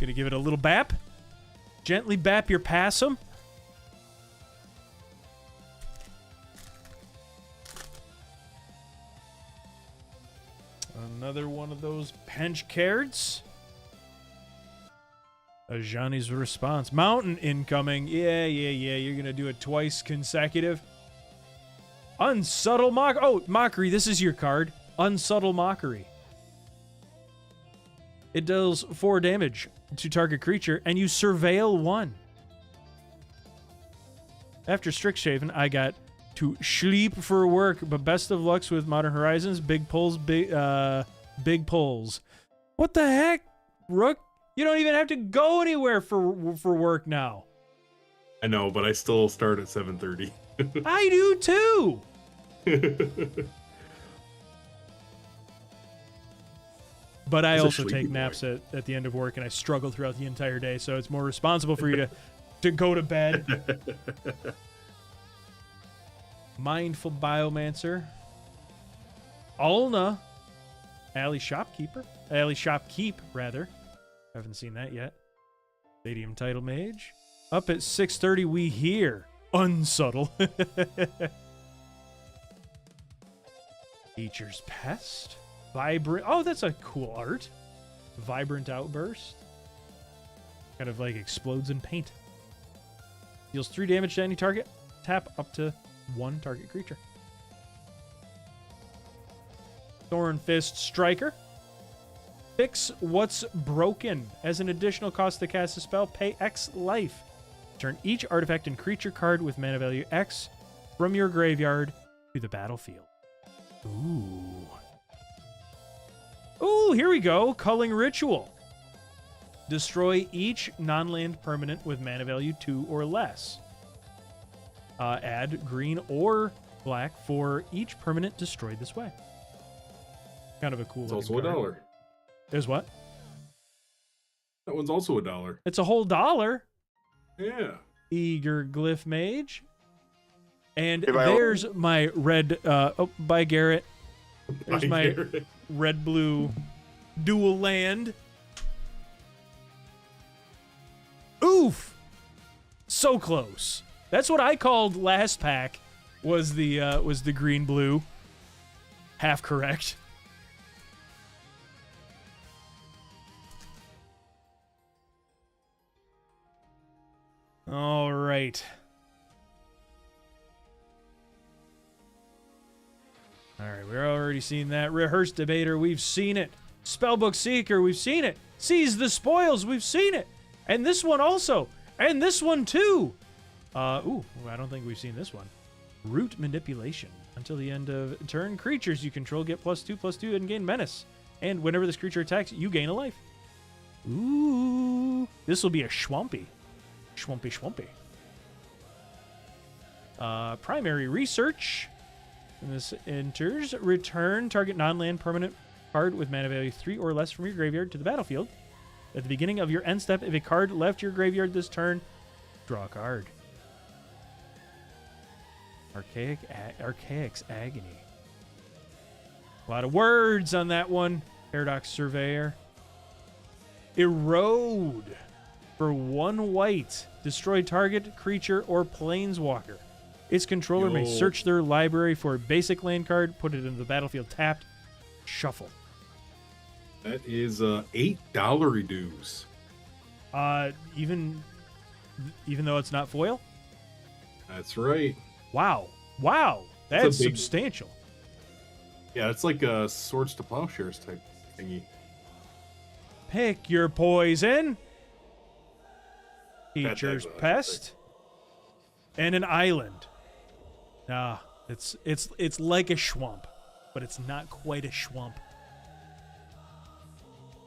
Gonna give it a little bap. Gently bap your passum. Another one of those pinch cards. Ajani's response. Mountain incoming. Yeah. You're going to do it twice consecutive. Unsubtle mock. Oh, Mockery. This is your card. Unsubtle Mockery. It deals 4 damage to target creature, and you surveil 1. After Strixhaven, I got to sleep for work, but best of lucks with Modern Horizons. Big pulls, big pulls. What the heck, Rook? You don't even have to go anywhere for work now. I know, but I still start at 7:30. I do too. But I also take naps at the end of work, and I struggle throughout the entire day, so it's more responsible for you to go to bed. Mindful Biomancer. Ulna. Alley Shopkeep, rather. Haven't seen that yet. Stadium Title Mage. Up at 6:30, we hear Unsubtle. Features Pest. Vibrant. Oh, that's a cool art. Vibrant Outburst. Kind of like explodes in paint. Deals 3 damage to any target. Tap up to 1 target creature. Thorn Fist Striker. Fix what's broken. As an additional cost to cast a spell, pay X life. Turn each artifact and creature card with mana value X from your graveyard to the battlefield. Ooh, here we go. Culling Ritual. Destroy each non-land permanent with mana value 2 or less. Add green or black for each permanent destroyed this way. Kind of a cool. It's also card. $1. There's what? That one's also $1. It's a whole $1. Yeah. Eager Glyph Mage. And Hey, there's my red. Bye, Garrett. There's Bye, my Garrett. red-blue dual land. Oof! So close. That's what I called last pack. Was the green-blue. Half correct. All right. All right, we're already seeing that. Rehearsed Debater, we've seen it. Spellbook Seeker, we've seen it. Seize the Spoils, we've seen it. And this one also. And this one too. I don't think we've seen this one. Root Manipulation. Until the end of turn, creatures you control get +2/+2 and gain Menace. And whenever this creature attacks, you gain a life. Ooh. This will be a Schwampy. Schwampy. Primary Research. When this enters, return target non-land permanent card with mana value 3 or less from your graveyard to the battlefield. At the beginning of your end step, if a card left your graveyard this turn, draw a card. Archaic's Agony. A lot of words on that one. Paradox Surveyor. Erode. For 1 white, destroy target creature or planeswalker. Its controller may search their library for a basic land card, put it into the battlefield tapped, shuffle. That is $8 reduce. Even though it's not foil? That's right. Wow. That's substantial. Yeah, it's like a Swords to Plowshares type thingy. Pick your poison. Features Pest. And an island. It's like a Schwamp, but it's not quite a Schwamp.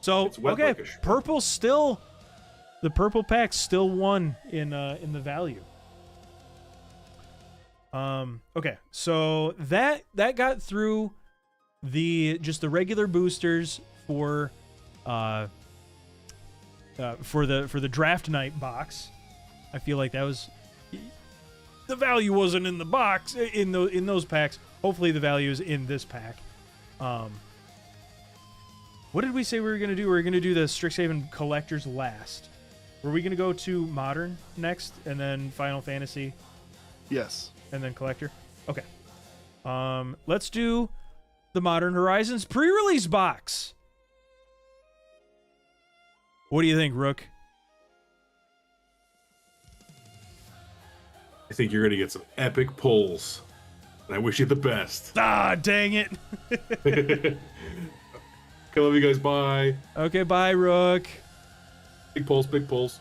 So, okay, like a purple still, the purple pack still won in the value. Okay, so that got through the regular boosters for the draft night box. I feel like that was the value wasn't in the box in those packs. Hopefully the value is in this pack. What did we say we were gonna do? We were gonna do the Strixhaven collectors last. Were we gonna go to Modern next and then Final Fantasy? Yes. And then Collector? Okay. Let's do the Modern Horizons pre-release box. What do you think, Rook? I think you're going to get some epic pulls. And I wish you the best. Ah, dang it. I love you guys. Bye. Okay, bye, Rook. Big pulls, big pulls.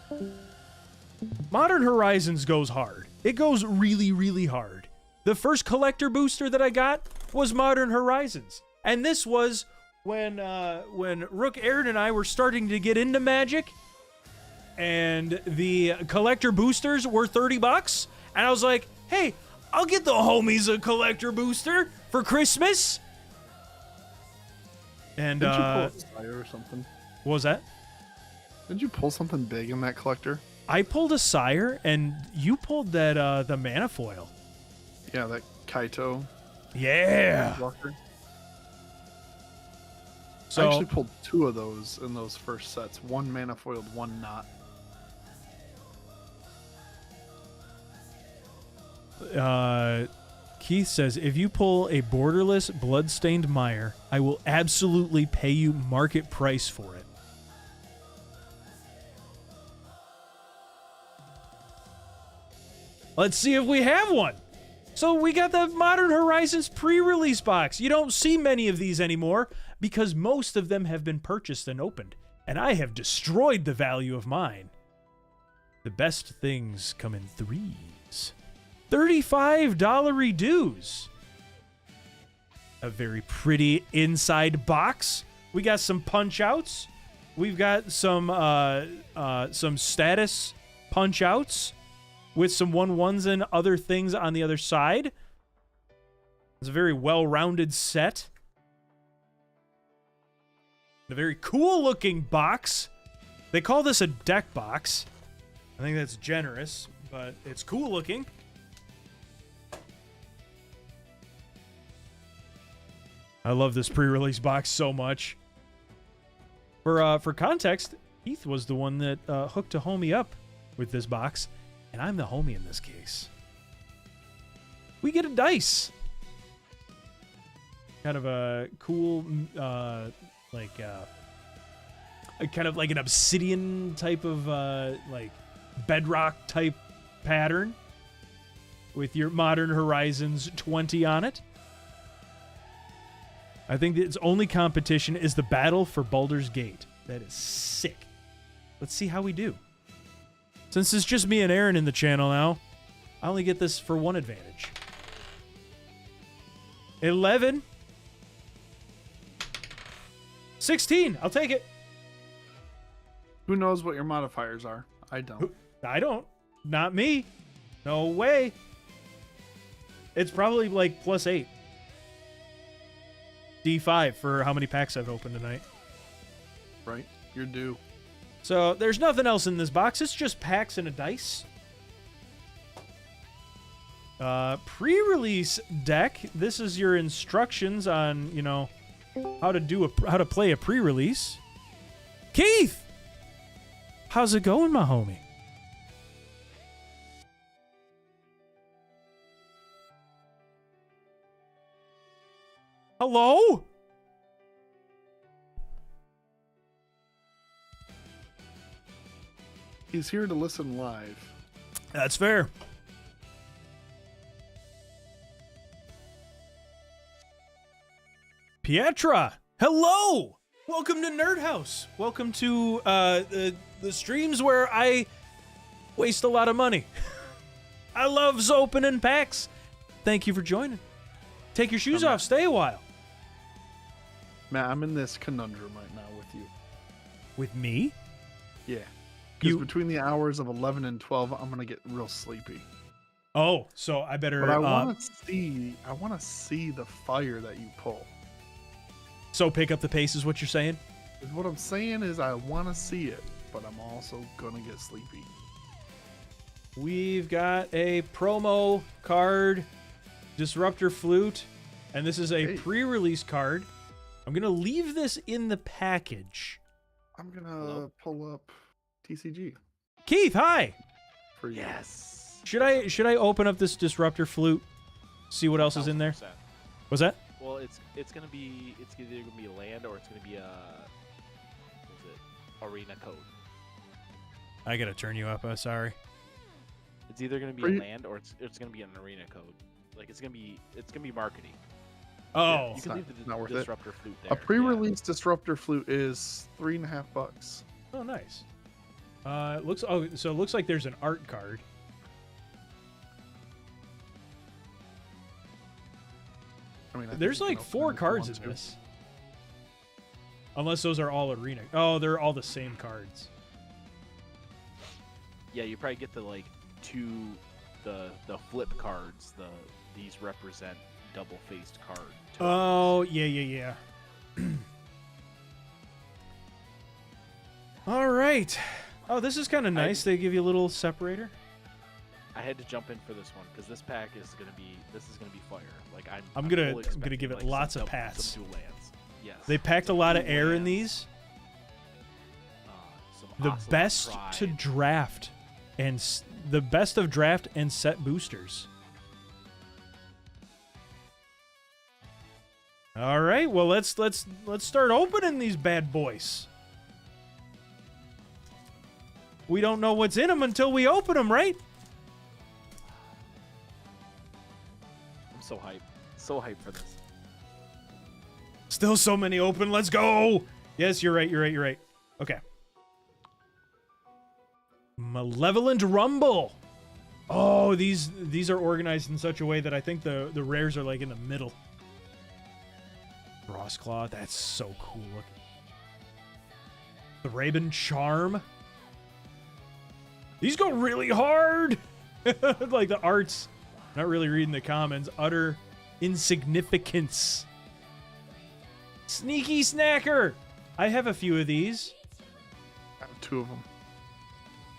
Modern Horizons goes hard. It goes really, really hard. The first collector booster that I got was Modern Horizons. And this was when Rook, Aaron, and I were starting to get into Magic. And the collector boosters were $30. And I was like, hey, I'll get the homies a collector booster for Christmas. And Did you pull a Sire or something? what was that? Did you pull something big in that collector? I pulled a Sire, and you pulled that the Manifoil. Yeah, that Kaito Yeah. walker. So I actually pulled 2 of those in those first sets. One Manifoiled, one not. Keith says, if you pull a borderless bloodstained mire, I will absolutely pay you market price for it. Let's see if we have one. So we got the Modern Horizons pre-release box. You don't see many of these anymore because most of them have been purchased and opened, and I have destroyed the value of mine. The best things come in threes. $35 reduce. A very pretty inside box. We got some punch outs. We've got some status punch outs with some 1/1s and other things on the other side. It's a very well-rounded set. A very cool-looking box. They call this a deck box. I think that's generous, but it's cool-looking. I love this pre-release box so much. For context, Heath was the one that hooked a homie up with this box, and I'm the homie in this case. We get a dice. Kind of a cool, kind of like an obsidian type of like bedrock type pattern with your Modern Horizons 20 on it. I think its only competition is the battle for Baldur's Gate. That is sick. Let's see how we do. Since it's just me and Aaron in the channel now, I only get this for one advantage. 11. 16. I'll take it. Who knows what your modifiers are? I don't. I don't. Not me. No way. It's probably like +8. D5 for how many packs I've opened tonight. Right? You're due. So there's nothing else in this box. It's just packs and a dice. Pre-release deck. This is your instructions on, how to play a pre-release. Keith, how's it going, my homie? Hello? He's here to listen live. That's fair. Pietra, hello! Welcome to NerdHaus. Welcome to the streams where I waste a lot of money. I love opening packs. Thank you for joining. Take your shoes off. Stay a while. Matt, I'm in this conundrum right now with you. With me? Yeah. Because between the hours of 11 and 12, I'm going to get real sleepy. Oh, so I better. But I want to see the fire that you pull. So pick up the pace is what you're saying? What I'm saying is I want to see it, but I'm also gonna get sleepy. We've got a promo card, Disruptor Flute, and this is a pre-release card. I'm gonna leave this in the package. I'm gonna pull up TCG. Keith, hi. For you. Yes. Should I open up this Disruptor Flute? See what else is in there? 1000%. What's that? Well, it's either gonna be a land or it's gonna be a arena code. I gotta turn you up. Sorry. It's either gonna be a land or it's gonna be an arena code. Like it's gonna be marketing. Oh, You can leave the not worth it. disruptor flute there. A pre-release Disruptor Flute is $3.50. oh, nice. It looks like there's an art card. I mean, There's like 4 cards in this. Unless those are all arena. Oh, they're all the same cards. Yeah, you probably get the the flip cards. These represent double-faced card. Oh, yeah. All right. Oh, this is kind of nice. They give you a little separator. I had to jump in for this one because this pack is gonna be fire. Like I'm fully gonna expecting, give it like, lots some of pats. Some dual lands. Yes. They packed a some lot of dual air in lands, these. some The Ocelot best Pride. to draft and the best of draft and set boosters. All right, well let's start opening these bad boys. We don't know what's in them until we open them, right? I'm so hyped. So hyped for this. Still so many open. Let's go. Yes, you're right. Okay. Malevolent Rumble. Oh, these are organized in such a way that I think the rares are like in the middle. Frostclaw, that's so cool looking. The Raven Charm. These go really hard. Like the arts. Not really reading the comments. Utter insignificance. Sneaky Snacker. I have a few of these. I have 2 of them.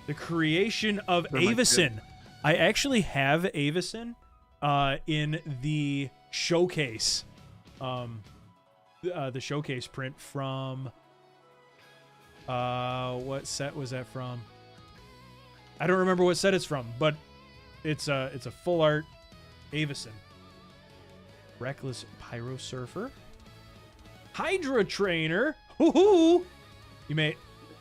The Creation of They're my Avacyn. I actually have Avacyn in the showcase. The showcase print from what set was that from? I don't remember what set it's from, but it's a full art Avacyn. Reckless Pyro Surfer. Hydra Trainer. Hoo-hoo!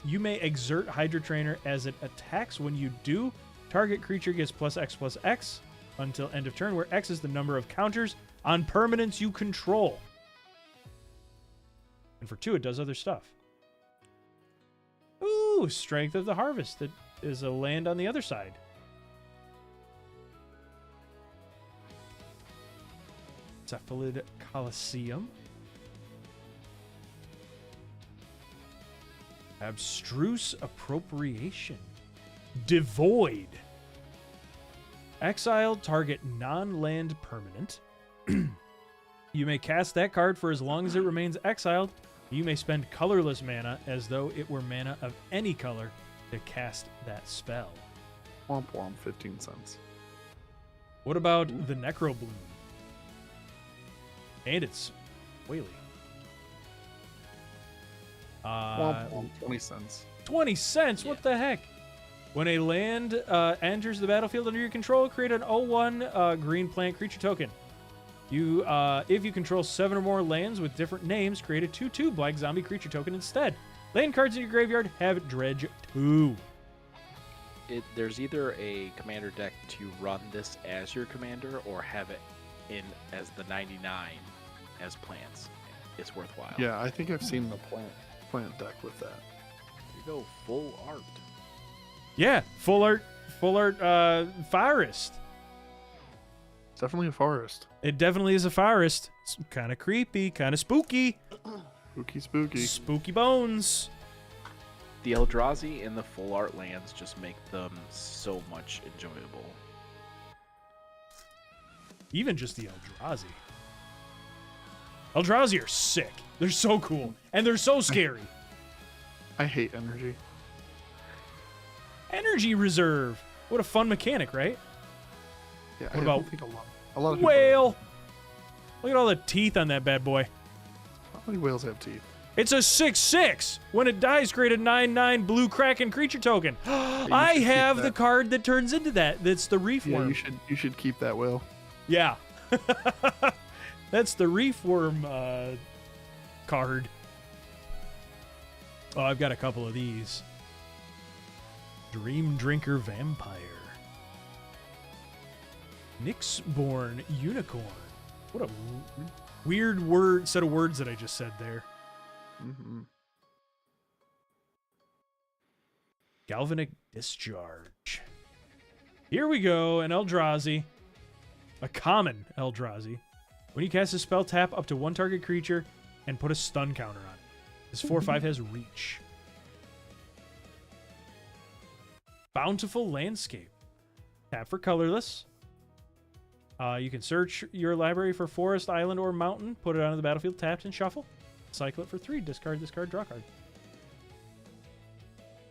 You may exert Hydra Trainer as it attacks. When you do, target creature gets +X/+X until end of turn, where X is the number of counters on permanents you control. And for 2, it does other stuff. Ooh, Strength of the Harvest. That is a land on the other side. Cephalid Coliseum. Abstruse Appropriation. Devoid. Exile target non-land permanent. You may cast that card for as long as it remains exiled. You may spend colorless mana as though it were mana of any color to cast that spell. Womp womp, 15 cents. What about the Necrobloom? And it's whaley. Womp womp, 20 cents. 20 cents? What the heck? When a land enters the battlefield under your control, create an 0/1 green plant creature token. You, if you control 7 or more lands with different names, create a 2/2 black zombie creature token instead. Land cards in your graveyard have Dredge 2. There's either a commander deck to run this as your commander or have it in as the 99 as plants. It's worthwhile. Yeah, I think I've seen the plant deck with that. Here you go, full art. Yeah, full art Forest. It's definitely a forest. It definitely is a forest. It's kind of creepy, kind of spooky. Spooky. Spooky bones. The Eldrazi and the full art lands just make them so much enjoyable. Even just the Eldrazi. Eldrazi are sick. They're so cool. And they're so scary. I hate energy. Energy reserve. What a fun mechanic, right? Yeah, What I about don't think a lot of people- Whale. Look at all the teeth on that bad boy. How many whales have teeth? It's a 6/6. When it dies, create a 9/9 blue Kraken creature token. I should keep have the that. card that turns into that. That's the Reef Yeah, Worm. you should keep that whale. Yeah. That's the Reef Worm card. Oh, I've got a couple of these. Dream Drinker Vampire. Nyxborn Unicorn. What a weird set of words that I just said there. Mm-hmm. Galvanic Discharge. Here we go, an Eldrazi. A common Eldrazi. When you cast a spell, tap up to one target creature and put a stun counter on it. This 4/5 has reach. Bountiful Landscape. Tap for colorless. You can search your library for forest, island, or mountain. Put it onto the battlefield, tapped, and shuffle. Cycle it for 3. Discard, draw card.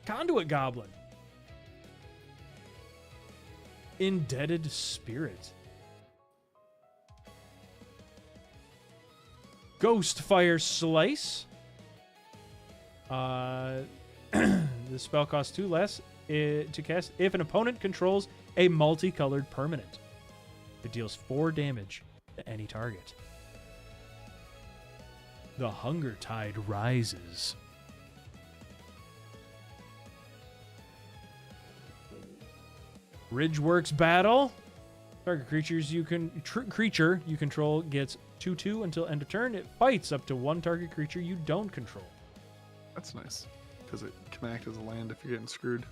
Conduit Goblin. Indebted Spirit. Ghostfire Slice. The spell costs 2 less to cast if an opponent controls a multicolored permanent. It deals 4 damage to any target. The Hunger Tide Rises. Ridgeworks Battle. Target creatures creature you control gets 2/2 until end of turn. It fights up to one target creature you don't control. That's nice. Because it can act as a land if you're getting screwed.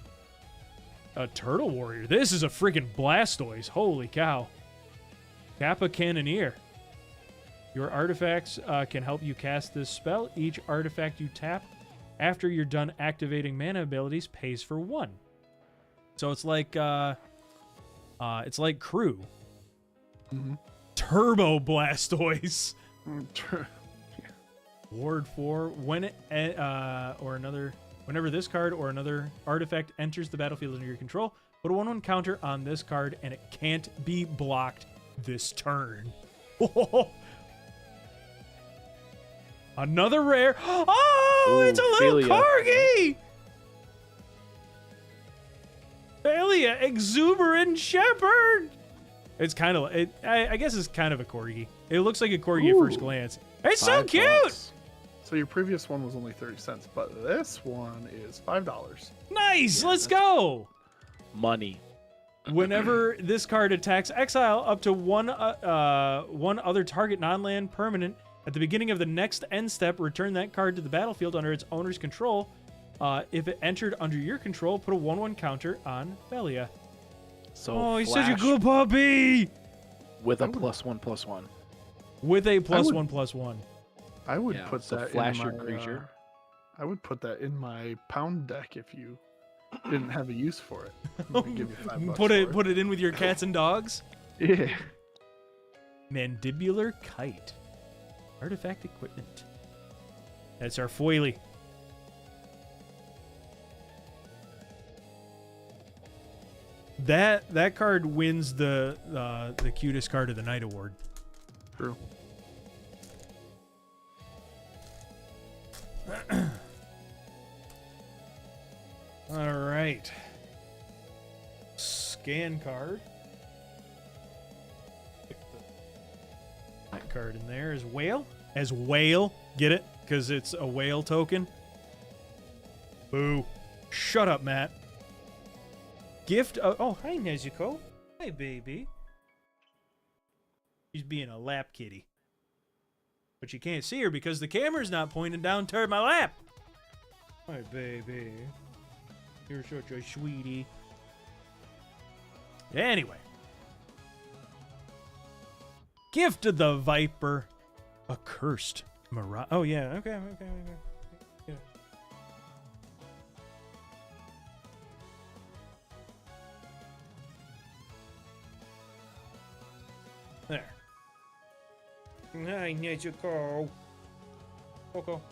A Turtle Warrior. This is a freaking Blastoise. Holy cow. Kappa Cannoneer. Your artifacts can help you cast this spell. Each artifact you tap after you're done activating mana abilities pays for 1. So it's like Crew. Mm-hmm. Turbo Blastoise. Mm, Ward 4. Whenever this card or another artifact enters the battlefield under your control, put a 1/1 counter on this card and it can't be blocked this turn. Another rare. Oh, Ooh, it's a little Philia. corgi. Philia, Exuberant Shepherd. It's kind of, I guess it's kind of a corgi. It looks like a corgi at first Ooh. glance. It's so $5. cute. So your previous one was only 30 cents, but this one is $5. Nice. Yeah, Let's that's- go. Money. Whenever this card attacks, exile up to one other target non-land permanent. At the beginning of the next end step, return that card to the battlefield under its owner's control. If it entered under your control, put a 1/1 counter on Philia. So Oh, he's such a Flash good puppy. with a I would- +1/+1. With a would- +1/+1. I would Yeah, put so that flash in your my, creature. I would put that in my pound deck if you didn't have a use for it. Let me give you $5 Put for it in with your cats and dogs. Yeah. Mandibular Kite. Artifact equipment. That's our foily. That card wins the cutest card of the night award. True. All right. Scan card. Pick that card in there is whale. As whale, get it? Because it's a whale token. Boo. Shut up, Matt. Gift of... Oh, hi, Nezuko. Hi, baby. She's being a lap kitty. But you can't see her because the camera's not pointing down toward my lap. Hi, baby. You're such a sweetie. Anyway. Gift of the Viper. Accursed Mirage. Oh, yeah. Okay. Yeah. There. Hi, Nezuko. Coco.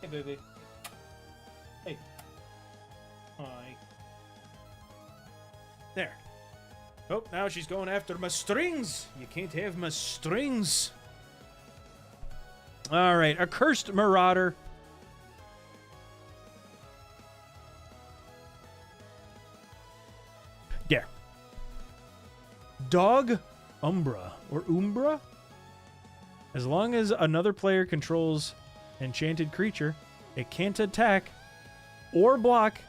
Hey, baby. Hey. Hi. There. Oh, now she's going after my strings. You can't have my strings. All right, a cursed marauder. Yeah. Dog Umbra or Umbra. As long as another player controls enchanted creature, it can't attack or block.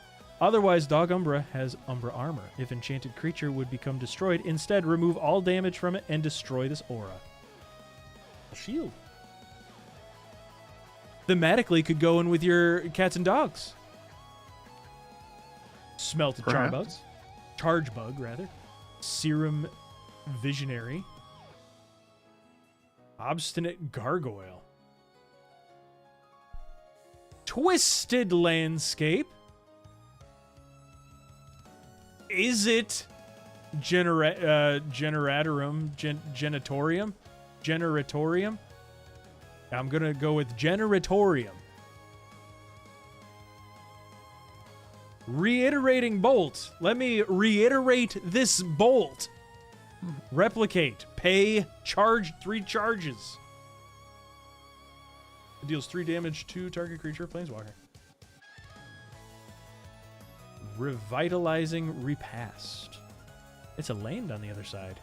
Otherwise, Dog Umbra has Umbra armor. If enchanted creature would become destroyed, instead remove all damage from it and destroy this aura. A shield. Thematically could go in with your cats and dogs. Smelted Perhaps. Charge bug, rather. Serum Visionary. Obstinate Gargoyle. Twisted Landscape. Is it Generatorium? I'm going to go with Generatorium. Reiterating Bolt. Let me reiterate this bolt. Replicate. Pay. Charge 3 charges. It deals 3 damage to target creature, Planeswalker. Revitalizing Repast. It's a land on the other side.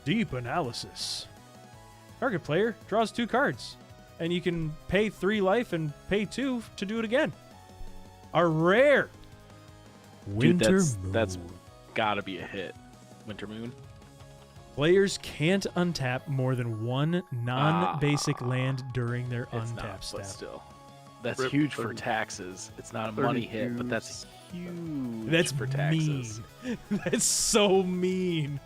Deep Analysis. Target player draws 2 cards. And you can pay 3 life and pay 2 to do it again. A rare. Winter Moon. That's gotta be a hit. Winter Moon. Players can't untap more than 1 non-basic land during their It's untap not, step. but still. That's Rip huge for 30. taxes. It's not a money hit, but that's huge That's for taxes. mean. That's so mean.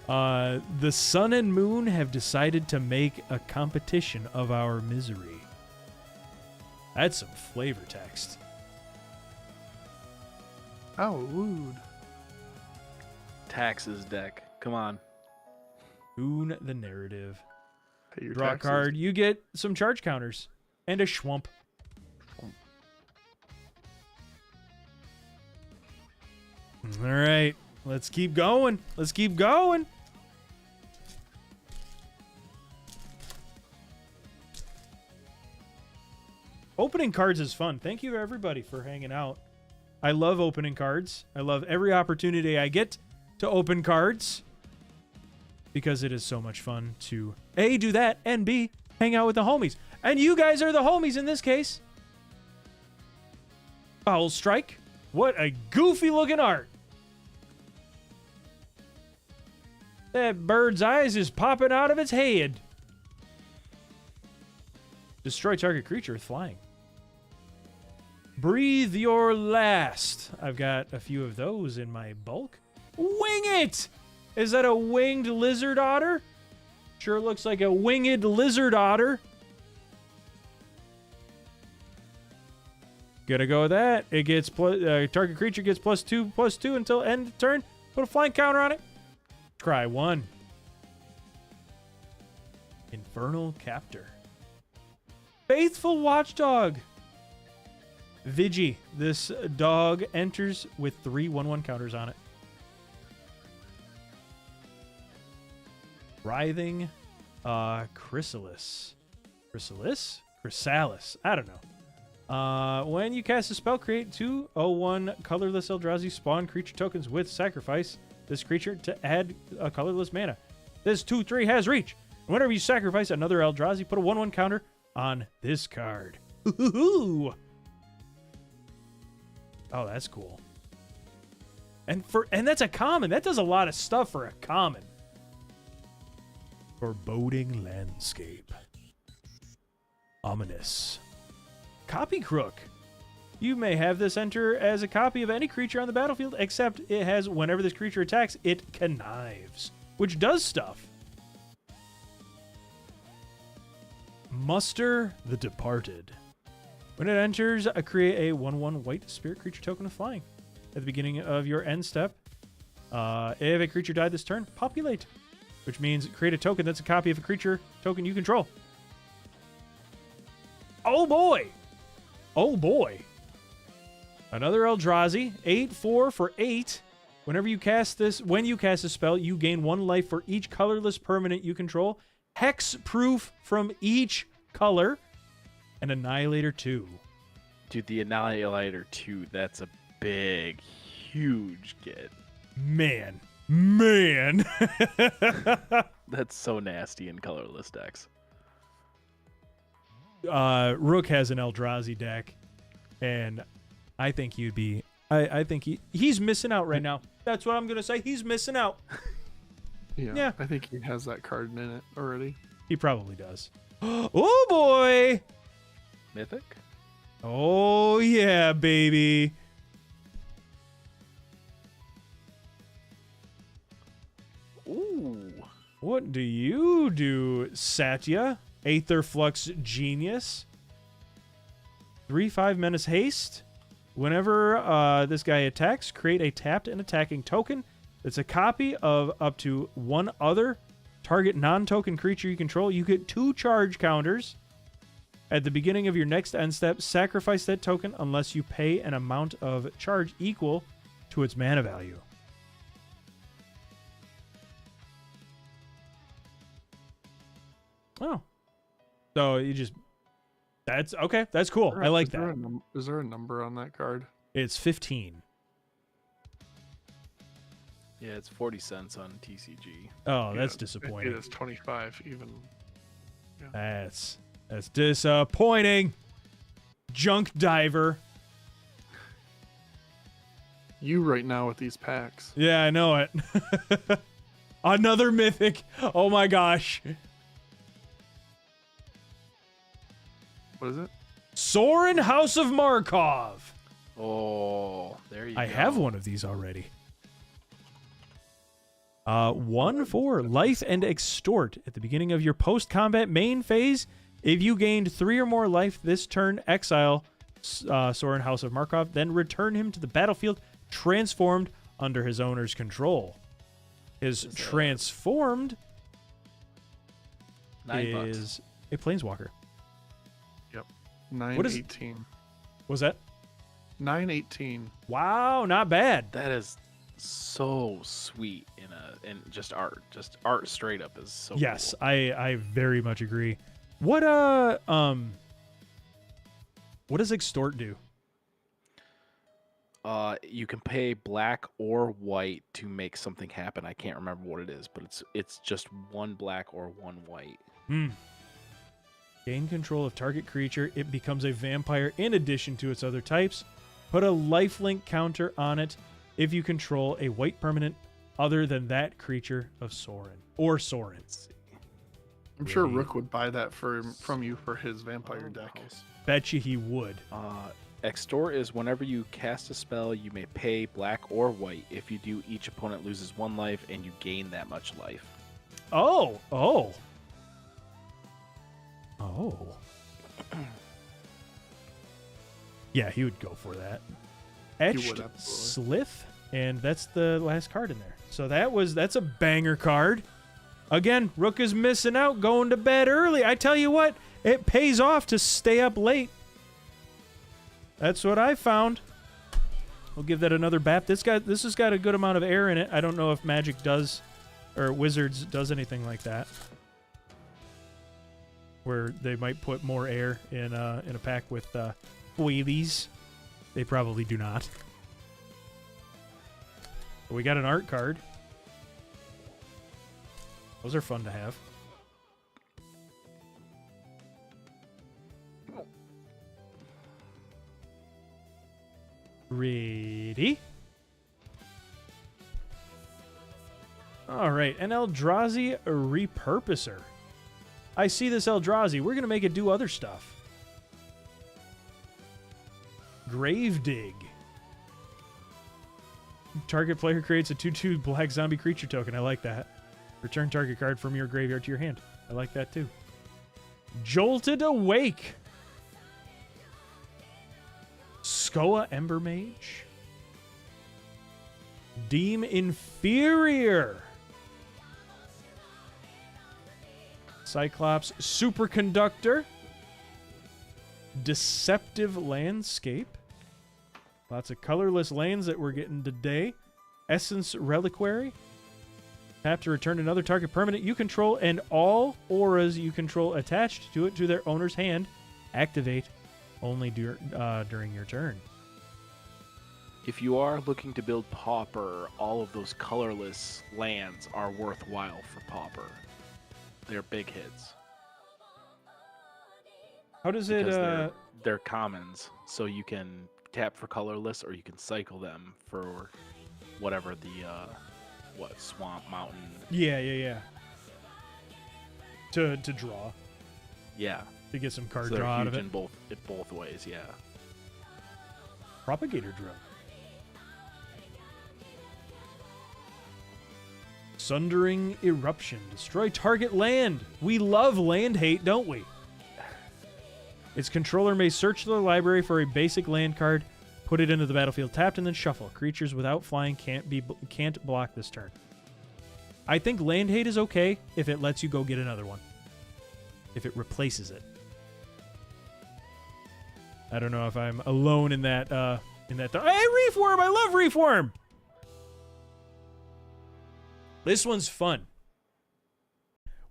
The sun and moon have decided to make a competition of our misery. That's some flavor text. Oh, wooed. Taxes deck. Come on. Moon the narrative. Pay your Draw a taxes. card. You get some charge counters and a schwump. All right. Let's keep going. Let's keep going. Opening cards is fun. Thank you, everybody, for hanging out. I love opening cards. I love every opportunity I get to open cards because it is so much fun to A, do that, and B, hang out with the homies. And you guys are the homies in this case. Foul Strike. What a goofy looking art. That bird's eyes is popping out of its head. Destroy target creature with flying. Breathe your last. I've got a few of those in my bulk. Wing it! Is that a winged lizard otter? Sure looks like a winged lizard otter. Gotta go with that. It gets target creature gets +2/+2 until end of turn. Put a flying counter on it. Try 1. Infernal Captor. Faithful Watchdog. Vigi. This dog enters with 3 1/1 counters on it. Writhing Chrysalis. Chrysalis. I don't know. When you cast a spell, create 2/1 colorless Eldrazi spawn creature tokens with sacrifice this creature to add a colorless mana. This 2/3 has reach. Whenever you sacrifice another Eldrazi, put a 1/1 counter on this card. Ooh. Oh, that's cool. And that's a common. That does a lot of stuff for a common. Foreboding Landscape. Ominous. Copy Crook. You may have this enter as a copy of any creature on the battlefield, except it has, whenever this creature attacks, it connives, which does stuff. Muster the Departed. When it enters, create a 1/1 white spirit creature token of flying. at the beginning of your end step. If a creature died this turn, populate, which means create a token that's a copy of a creature token you control. Oh boy! Oh boy! Another Eldrazi, 8/4 for 8. When you cast a spell, you gain 1 life for each colorless permanent you control. Hex-proof from each color. And Annihilator 2. Dude, the Annihilator 2, that's a big, huge get. Man. That's so nasty in colorless decks. Rook has an Eldrazi deck, and I think he'd be... I think he's missing out right now. That's what I'm going to say. He's missing out. Yeah. I think he has that card in it already. He probably does. Oh, boy! Mythic? Oh, yeah, baby. Ooh. What do you do, Satya? Aetherflux Genius. 3/5 Menace Haste. Whenever this guy attacks, create a tapped and attacking token that's a copy of up to 1 other target non-token creature you control. You get 2 charge counters. At the beginning of your next end step, sacrifice that token unless you pay an amount of charge equal to its mana value. Oh. So you just... That's okay. That's cool. I like that. Is there a number on that card? It's 15. Yeah, it's 40 cents on TCG. Oh, that's Yeah, disappointing. It is 25 even. That's disappointing. Junk diver. You right now with these packs. Yeah, I know it. Another mythic. Oh my gosh. What is it? Sorin House of Markov. Oh, there you go. I have one of these already. 1 for life and extort. At the beginning of your post-combat main phase, if you gained 3 or more life this turn, exile Sorin House of Markov, then return him to the battlefield transformed under his owner's control. His transformed $9. is a Planeswalker. 918. Was that? 918. Wow, not bad. That is so sweet in just art. Just art straight up is so Yes, cool. I very much agree. What does extort do? You can pay black or white to make something happen. I can't remember what it is, but it's just 1 black or 1 white. Gain control of target creature. It becomes a vampire in addition to its other types. Put a lifelink counter on it if you control a white permanent other than that creature of Sorin. Or Sorin. I'm sure Rook would buy that from you for his vampire deck. Bet you he would. Extort is whenever you cast a spell, you may pay black or white. If you do, each opponent loses 1 life and you gain that much life. Oh. Yeah, he would go for that. Etched absolutely. Slith, and that's the last card in there. So that's a banger card. Again, Rook is missing out, going to bed early. I tell you what, it pays off to stay up late. That's what I found. We'll give that another bap. This has got a good amount of air in it. I don't know if Magic does, or Wizards does anything like that, where they might put more air in a pack with foilies. They probably do not. But we got an art card. Those are fun to have. Ready? All right, an Eldrazi Repurposer. I see this Eldrazi. We're going to make it do other stuff. Grave-dig. Target player creates a 2/2 black zombie creature token. I like that. Return target card from your graveyard to your hand. I like that too. Jolted Awake. Skoa Ember Mage. Deem inferior. Cyclops superconductor. Deceptive landscape. Lots of colorless lands that we're getting today. Essence reliquary. Tap to return another target permanent you control and all auras you control attached to it to their owner's hand. Activate only during your turn. If you are looking to build Pauper, all of those colorless lands are worthwhile for Pauper. They're big hits. How does it? Because they're commons, so you can tap for colorless, or you can cycle them for whatever the swamp, mountain. Yeah. To draw. Yeah. To get some card So they're draw out of huge it. in both ways. Yeah. Propagator drill. Sundering eruption. Destroy target land. We love land hate, don't we? Its controller may search the library for a basic land card, put it into the battlefield tapped, and then shuffle. Creatures without flying can't block this turn. I think land hate is okay if it lets you go get another one. If it replaces it. I don't know if I'm alone in that. Hey, Reefworm! I love Reefworm. This one's fun.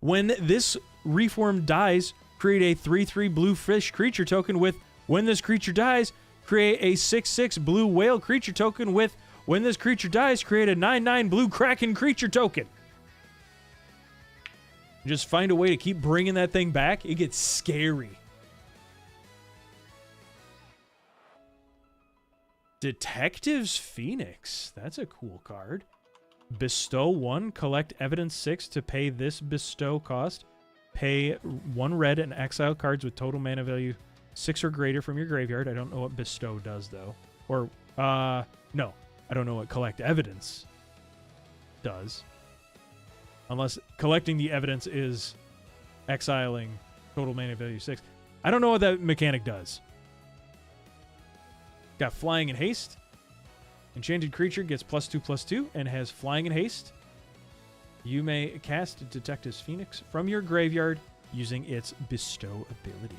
When this Reefworm dies, create a 3/3 blue fish creature token with, when this creature dies, create a 6/6 blue whale creature token with, when this creature dies, create a 9/9 blue kraken creature token. Just find a way to keep bringing that thing back. It gets scary. Detective's Phoenix. That's a cool card. Bestow 1, collect evidence 6 to pay this bestow cost. Pay 1 red and exile cards with total mana value 6 or greater from your graveyard. I don't know what bestow does, though. Or, no. I don't know what collect evidence does. Unless collecting the evidence is exiling total mana value 6. I don't know what that mechanic does. Got flying and haste. Enchanted creature gets +2/+2 and has flying and haste. You may cast Detective's Phoenix from your graveyard using its bestow ability.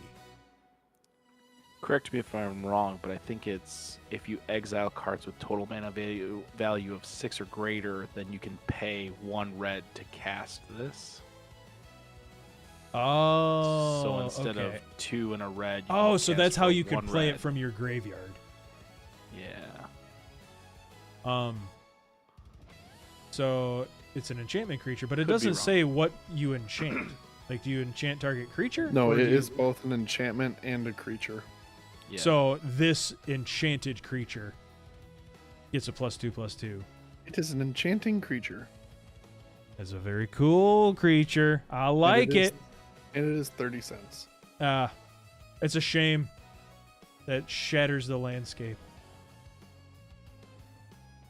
Correct me if I'm wrong, but I think it's if you exile cards with total mana value of 6 or greater, then you can pay 1 red to cast this. Oh, so instead okay. of 2 and a red. Oh, so that's how you can could play it from your graveyard. Yeah. So it's an enchantment creature, but it Could be doesn't wrong. say what you enchant. Like, do you enchant target creature? No, Or do it you- is both an enchantment and a creature. Yeah. So this enchanted creature gets a +2/+2. It is an enchanting creature. It's a very cool creature. I like it. And it is 30 cents. It's a shame that shatters the landscape.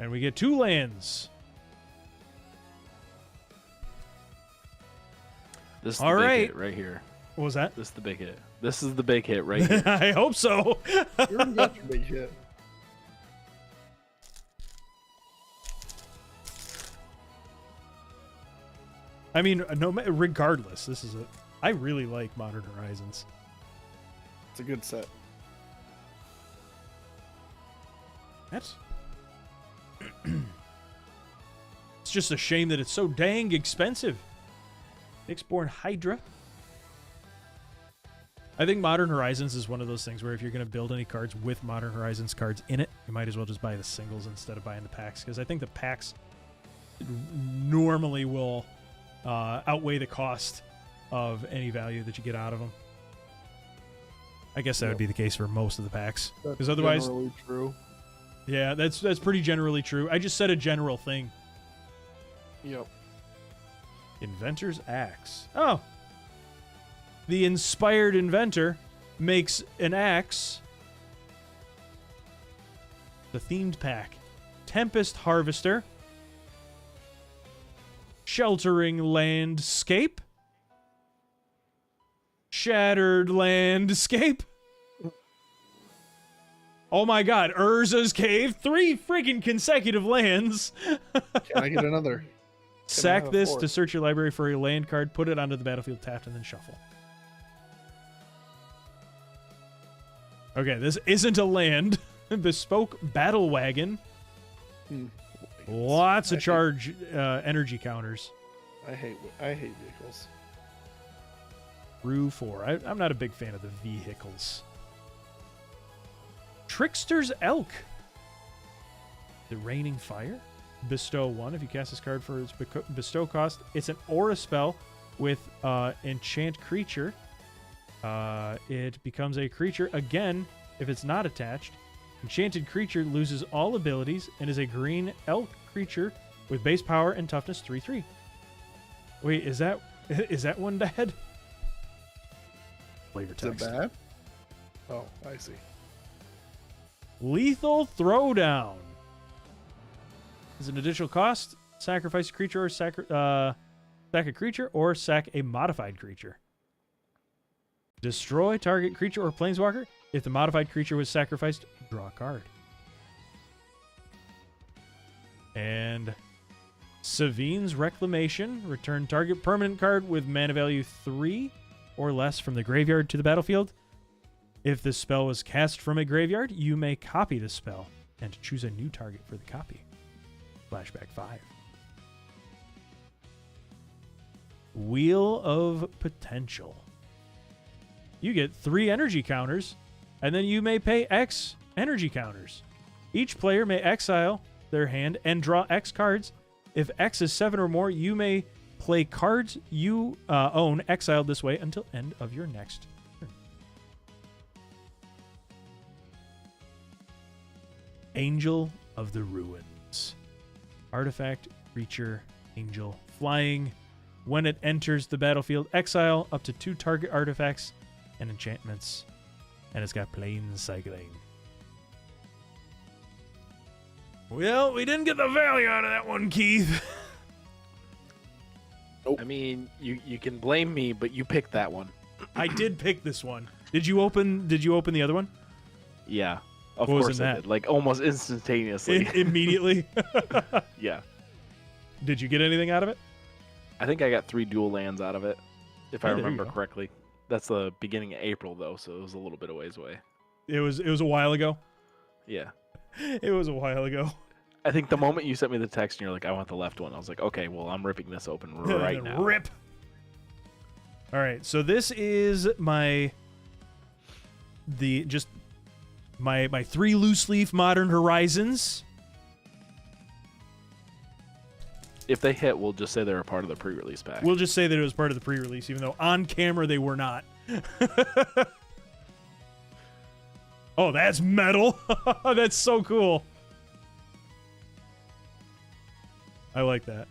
And we get 2 lands. This is All the big right. hit right here. What was that? This is the big hit. This is the big hit right here. I hope so. You already got your big hit. I mean, regardless, this is I really like Modern Horizons. It's a good set. That's. It's just a shame that it's so dang expensive. Nyxborn Hydra. I think Modern Horizons is one of those things where if you're going to build any cards with Modern Horizons cards in it, you might as well just buy the singles instead of buying the packs, because I think the packs normally will outweigh the cost of any value that you get out of them. I guess that would be the case for most of the packs, because otherwise, generally true. yeah, that's pretty generally true. I just said a general thing. Yep. Inventor's Axe. Oh. The inspired inventor makes an axe. The themed pack. Tempest Harvester. Sheltering Landscape. Shattered Landscape. Oh my god, Urza's Cave, 3 freaking consecutive lands. Can I get another? Sack have a this fourth? to search your library for a land card, put it onto the battlefield tapped, and then shuffle. Okay, this isn't a land. Bespoke Battle Wagon. Lots of charge energy counters. I hate vehicles. Rue 4. I'm not a big fan of the vehicles. Trickster's Elk. The Raining Fire. Bestow 1. If you cast this card for its bestow cost, it's an aura spell with enchant creature. It becomes a creature again if it's not attached. Enchanted creature loses all abilities and is a green elk creature with base power and toughness 3/3. Wait, is that one dead? Flavor Is it text. bad? Oh, I see. Lethal Throwdown. Is an additional cost. Sacrifice a creature or sack a creature or sack a modified creature. Destroy target creature or planeswalker. If the modified creature was sacrificed, draw a card. And Savine's Reclamation. Return target permanent card with mana value 3 or less from the graveyard to the battlefield. If the spell was cast from a graveyard, you may copy the spell and choose a new target for the copy. Flashback 5. Wheel of Potential. You get 3 energy counters, and then you may pay X energy counters. Each player may exile their hand and draw X cards. If X is 7 or more, you may play cards you own exiled this way until end of your next turn. Angel of the Ruins. Artifact, creature, angel, flying. When it enters the battlefield, exile up to 2 target artifacts and enchantments. And it's got plane cycling. Well, we didn't get the value out of that one, Keith. I mean, you can blame me, but you picked that one. I did pick this one. Did you open the other one? Yeah, of What was course in I that? did. Like almost instantaneously. Immediately? Yeah, Did you get anything out of it? I think I got 3 dual lands out of it, if I Oh, there you remember go. correctly. That's the beginning of April though, so it was a little bit of ways away. It was a while ago. Yeah, It was a while ago. I think the moment you sent me the text and you're like, "I want the left one," I was like, "Okay, well, I'm ripping this open right now." Rip. All right, so this is my 3 loose leaf Modern Horizons. If they hit, we'll just say they're a part of the pre-release pack. We'll just say that it was part of the pre-release, even though on camera they were not. Oh, that's metal. That's so cool. I like that.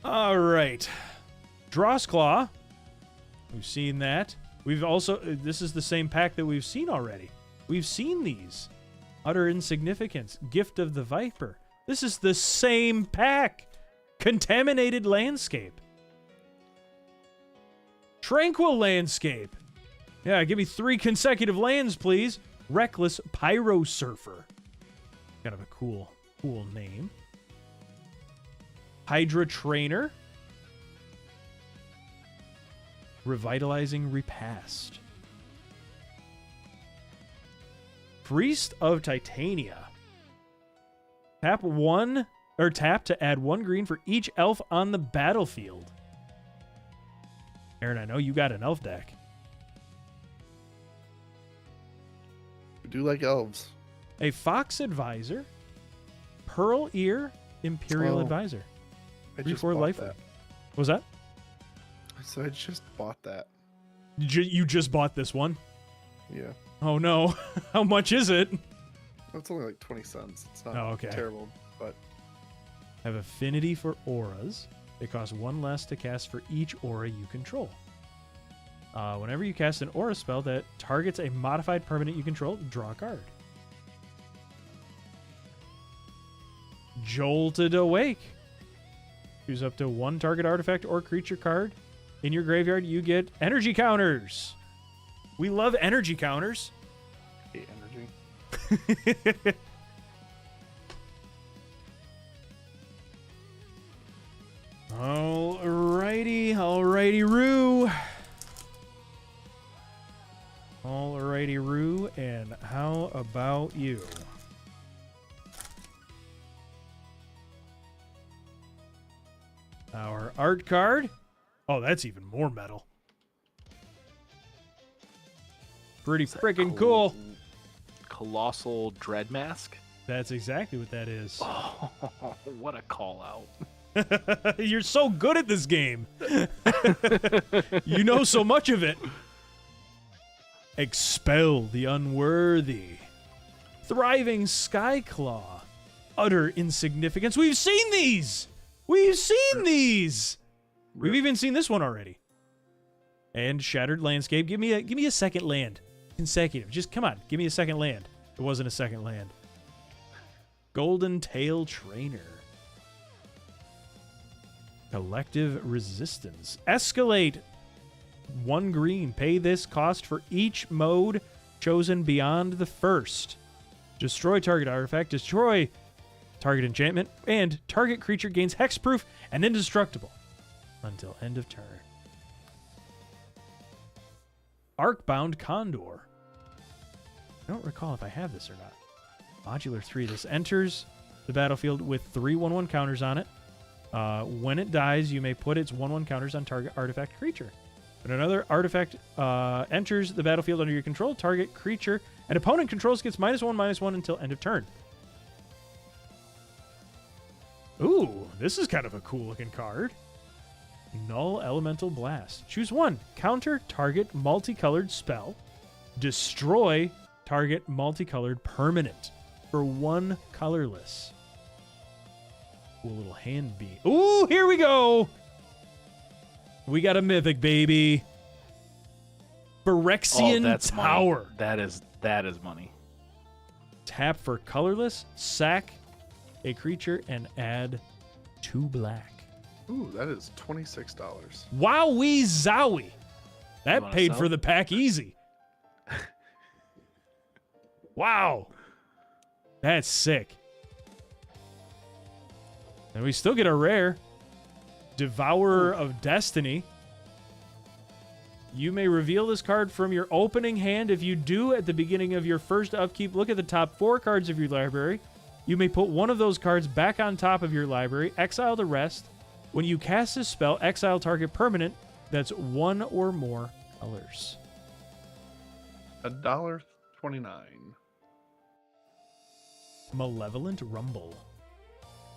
All right. Drossclaw. We've seen that. We've also... This is the same pack that we've seen already. We've seen these. Utter Insignificance. Gift of the Viper. This is the same pack. Contaminated Landscape. Tranquil Landscape. Yeah, give me 3 consecutive lands, please. Reckless Pyro Surfer. Kind of a cool name. Hydra Trainer. Revitalizing Repast. Priest of Titania. Tap to add 1 green for each elf on the battlefield. Aaron, I know you got an elf deck. I do like elves. A Fox Advisor. Pearl Ear Imperial Oh, Advisor. I 3/4 just bought life. that. What was that? I said I just bought that. You just bought this one? Yeah. Oh no. How much is it? It's only like 20 cents. It's not Oh, okay. terrible, but Have affinity for auras. It costs 1 less to cast for each aura you control. Whenever you cast an aura spell that targets a modified permanent you control, draw a card. Jolted Awake. Choose up to 1 target artifact or creature card. In your graveyard, you get energy counters. We love energy counters. hate energy. Alrighty, Roo. Alrighty, Roo, and how about you? Our art card. Oh, that's even more metal. Pretty freaking cool. Colossal Dread Mask. That's exactly what that is. Oh, what a call out. You're so good at this game. You know so much of it. Expel the unworthy. Thriving Skyclaw. Utter insignificance. We've seen these. We've even seen this one already. And Shattered Landscape. Give me a second land. Consecutive. Just come on. Give me a second land. It wasn't a second land. Golden Tail Trainer. Collective Resistance. Escalate. 1 green. Pay this cost for each mode chosen beyond the first. Destroy target artifact. Destroy target enchantment. And target creature gains hexproof and indestructible until end of turn. Arcbound Condor. I don't recall if I have this or not. Modular 3. This enters the battlefield with 3 1/1 counters on it. When it dies, you may put its 1/1 counters on target artifact creature. When another artifact enters the battlefield under your control, target creature and opponent controls gets -1/-1 until end of turn. Ooh, this is kind of a cool looking card. Null Elemental Blast. Choose one. Counter target multicolored spell. Destroy target multicolored permanent for 1 colorless. Cool little hand beat. Ooh, here we go. We got a mythic, baby. Phyrexian Tower. Money. That is money. Tap for colorless, sack a creature, and add 2 black. Ooh, that is $26. Wowee zowie. That wanna paid sell? for the pack easy. Wow. That's sick. And we still get a rare. Devourer of Destiny. You may reveal this card from your opening hand. If you do, at the beginning of your first upkeep, look at the top 4 cards of your library. You may put one of those cards back on top of your library, exile the rest. When you cast this spell, exile target permanent that's 1 or more colors. $1.29. Malevolent Rumble.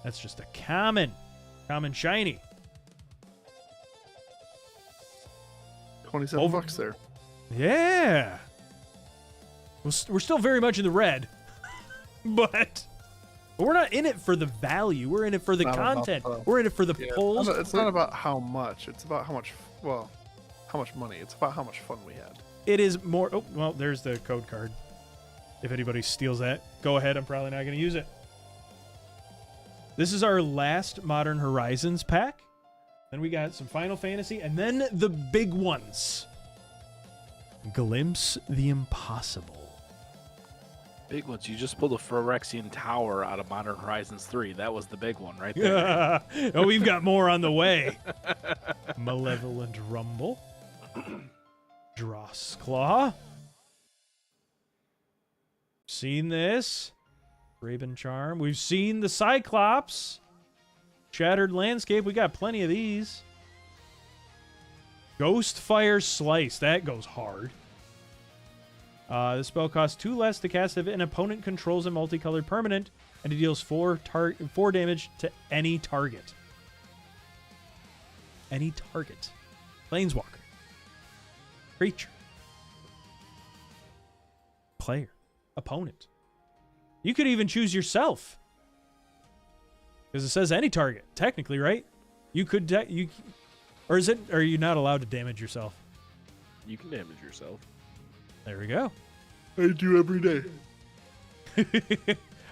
That's just a common shiny. 27 bucks there. Yeah. We're still very much in the red, but we're not in it for the value. We're in it for the Not about content. the- We're in it for the Yeah, polls. it's not about how much. It's about how much money. It's about how much fun we had. It is more. Oh, well, there's the code card. If anybody steals that, go ahead. I'm probably not going to use it. This is our last Modern Horizons pack. Then we got some Final Fantasy, and then the big ones. Glimpse the Impossible. Big ones. You just pulled a Phyrexian Tower out of Modern Horizons 3. That was the big one right there. Oh, we've got more on the way. Malevolent Rumble. Dross Claw. Seen this. Raven Charm. We've seen the Cyclops. Shattered Landscape. We got plenty of these. Ghostfire Slice. That goes hard. The spell costs 2 less to cast if an opponent controls a multicolored permanent, and it deals 4 damage to any target. Any target. Planeswalker. Creature. Player. Opponent. You could even choose yourself. Because it says any target, technically, right? You could, or is it? Or are you not allowed to damage yourself? You can damage yourself. There we go. I do every day.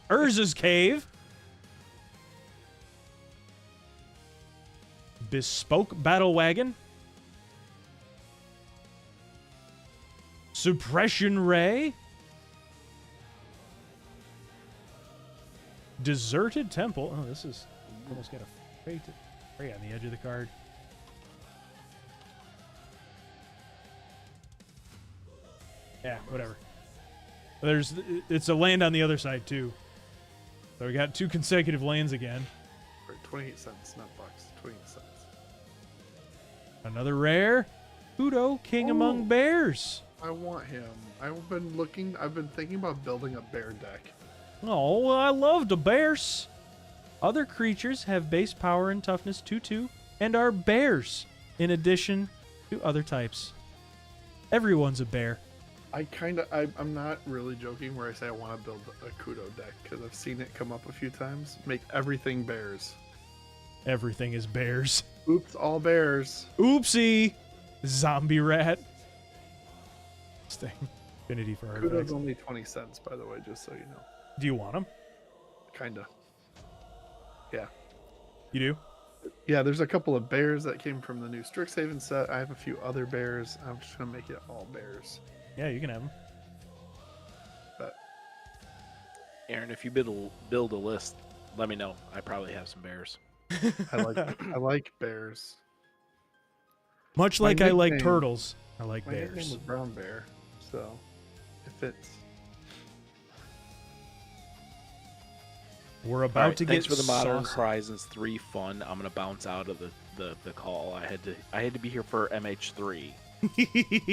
Urza's Cave. Bespoke Battle Wagon. Suppression Ray. Deserted Temple. Oh, this is almost got a fray on the edge of the card. Yeah, whatever. It's a land on the other side too. So we got 2 consecutive lands again. For 28 cents, not bucks. 28 cents. Another rare. Udo, King Among Bears. I want him. I've been thinking about building a bear deck. Oh, I love the bears. Other creatures have base power and toughness 2/2 and are bears in addition to other types. Everyone's a bear. I'm not really joking where I say I want to build a Kudo deck because I've seen it come up a few times. Make everything bears. Everything is bears. Oops, all bears. Oopsie. Zombie rat. Stay. Infinity for Kudo's artifacts. only 20 cents, by the way, just so you know. Do you want them? Kinda. Yeah. You do? Yeah, there's a couple of bears that came from the new Strixhaven set. I have a few other bears. I'm just gonna make it all bears. Yeah, you can have them. But Aaron, if you build a list, let me know. I probably have some bears. I like bears. Much My like I like nickname- turtles, I like My nickname bears. was Brown Bear, so it fits. We're All about right, to thanks get for the Modern saucy. Horizons 3 fun. I'm gonna bounce out of the call. I had to be here for MH3.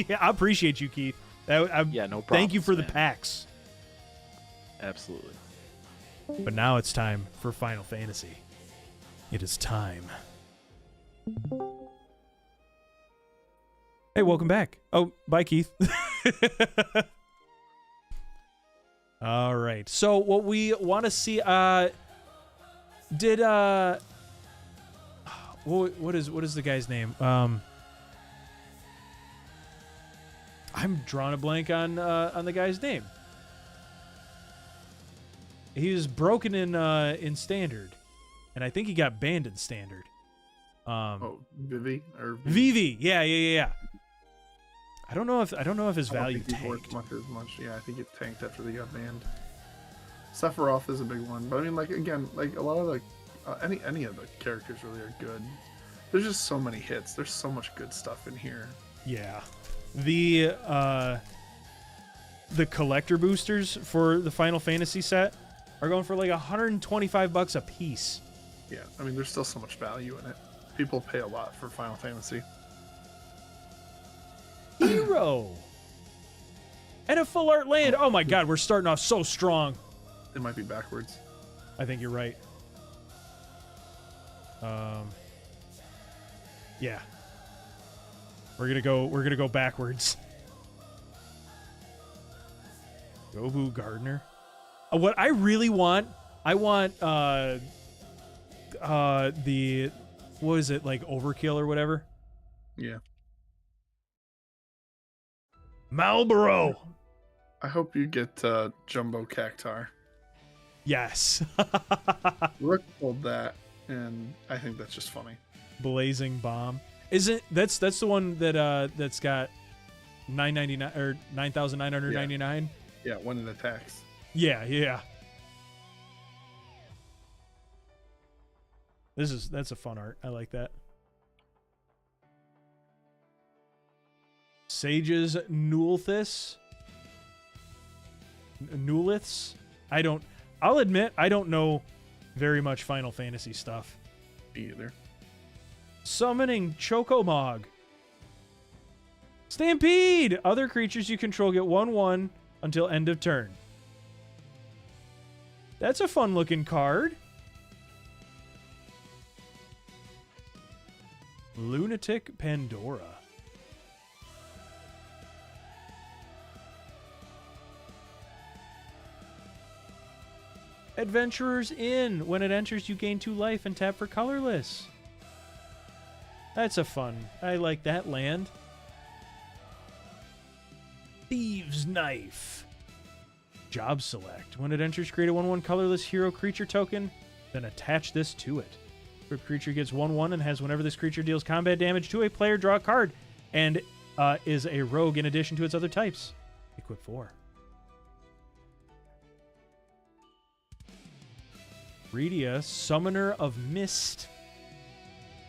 Yeah, I appreciate you, Keith. Yeah, no problem. Thank you for the man. packs. Absolutely. But now it's time for Final Fantasy. It is time. Hey, welcome back. Oh, bye, Keith. All right. So what we want to see, what is the guy's name? I'm drawing a blank on the guy's name. He was broken in standard, and I think he got banned in standard. Vivi or Vivi, yeah. I don't know if his I don't value think he's worth tanked. much. Yeah, I think it tanked after they got banned. Sephiroth is a big one, but I mean, like again, like a lot of the any of the characters really are good. There's just so many hits. There's so much good stuff in here. Yeah, the collector boosters for the Final Fantasy set are going for like $125 a piece. Yeah, I mean, there's still so much value in it. People pay a lot for Final Fantasy. Hero and a full art land. Oh my God, we're starting off so strong. It might be backwards. I think you're right. Yeah. We're gonna go backwards. Gobu Gardner. What I really want, I want the what is it, like Overkill or whatever? Yeah. Marlboro. I hope you get Jumbo Cactar. Yes. Rook pulled that, and I think that's just funny. Blazing Bomb. Isn't that's the one that that's got $9.99 or $9,999? Yeah, when it attacks. Yeah. That's a fun art. I like that. Sage's Nulthis. Nuliths? I'll admit I don't know very much Final Fantasy stuff. Me either. Summoning Chocomog. Stampede! Other creatures you control get 1/1 until end of turn. That's a fun looking card. Lunatic Pandora. Adventurer's Inn. When it enters, you gain 2 life and tap for colorless. That's a fun. I like that land. Thieves' Knife. Job select. When it enters, create a 1/1 colorless hero creature token, then attach this to it. Equipped creature gets 1/1 and has whenever this creature deals combat damage to a player, draw a card, and is a rogue in addition to its other types. Equip 4. Rydia, Summoner of Mist.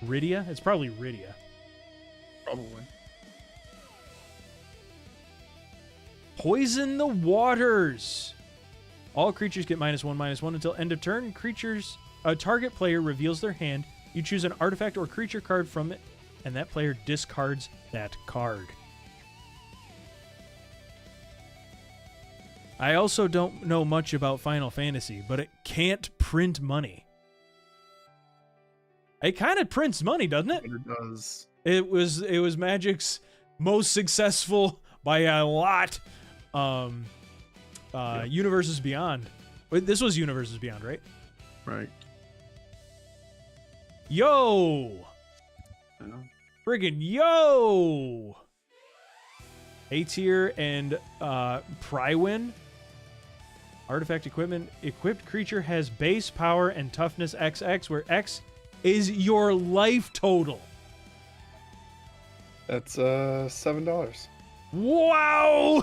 Rydia? It's probably Rydia. Probably. Poison the Waters. All creatures get -1/-1 until end of turn. A target player reveals their hand. You choose an artifact or creature card from it, and that player discards that card. I also don't know much about Final Fantasy, but it can't print money. It kind of prints money, doesn't it? But it does. It was Magic's most successful by a lot. Universes Beyond. Wait, this was Universes Beyond, right? Right. Yo! Yeah. Friggin' yo! A tier and Prywin. Artifact equipment. Equipped creature has base power and toughness XX, where X is your life total. That's $7. Wow!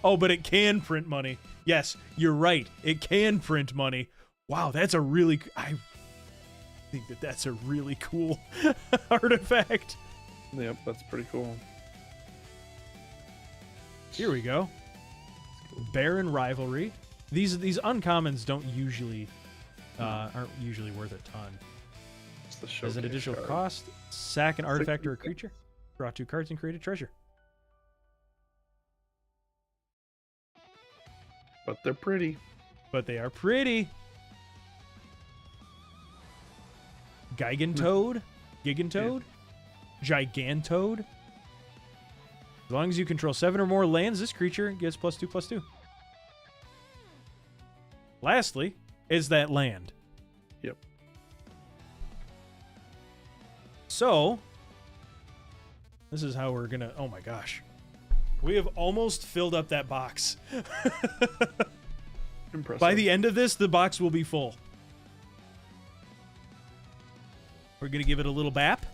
Oh, but it can print money. Yes, you're right. It can print money. Wow, that's a really... I think that's a really cool artifact. Yep, that's pretty cool. Here we go. Baron Rivalry. These uncommons don't usually aren't usually worth a ton. It's the As showcase an additional card. cost, sack an artifact or a creature, draw 2 cards, and create a treasure. But they're pretty. But they are pretty. Gigantoad, Gigantoad. As long as you control 7 or more lands, this creature gets +2/+2. Lastly, is that land. Yep. So, this is how we're gonna... Oh my gosh. We have almost filled up that box. Impressive. By the end of this, the box will be full. We're gonna give it a little bap.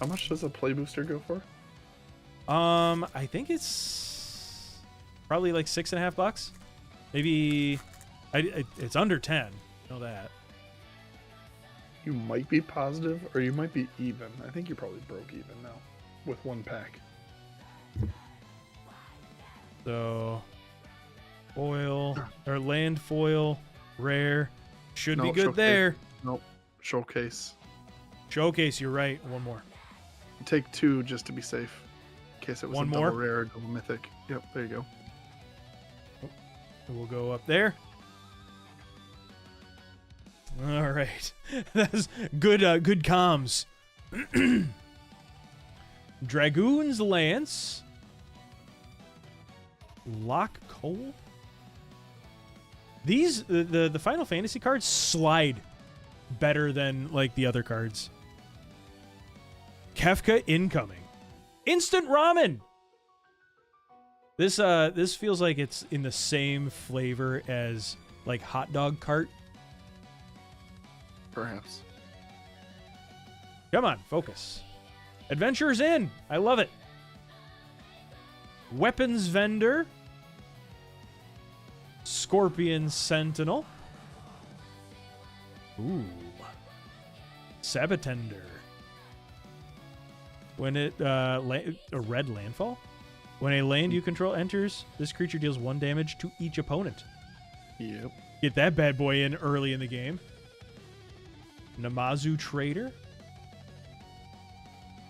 How much does a play booster go for? I think it's probably like $6.50. Maybe it's under 10. Know that. You might be positive, or you might be even. I think you're probably broke even now with one pack. So, foil or land foil, rare, should be No, good showcase. there. Nope. Showcase. Showcase, you're right. One more. Take 2 just to be safe. In case it was One a more? double rare or double mythic. Yep, there you go. And we'll go up there. All right, that's good. Good comms. Dragoon's Lance. Lock Coal. These the Final Fantasy cards slide better than like the other cards. Kefka incoming. Instant ramen. This feels like it's in the same flavor as like hot dog cart. Perhaps. Come on, focus. Adventure's in. I love it. Weapons vendor. Scorpion Sentinel. Ooh. Sabatender. When it a red landfall. When a land you control enters, this creature deals 1 damage to each opponent. Yep. Get that bad boy in early in the game. Namazu Trader.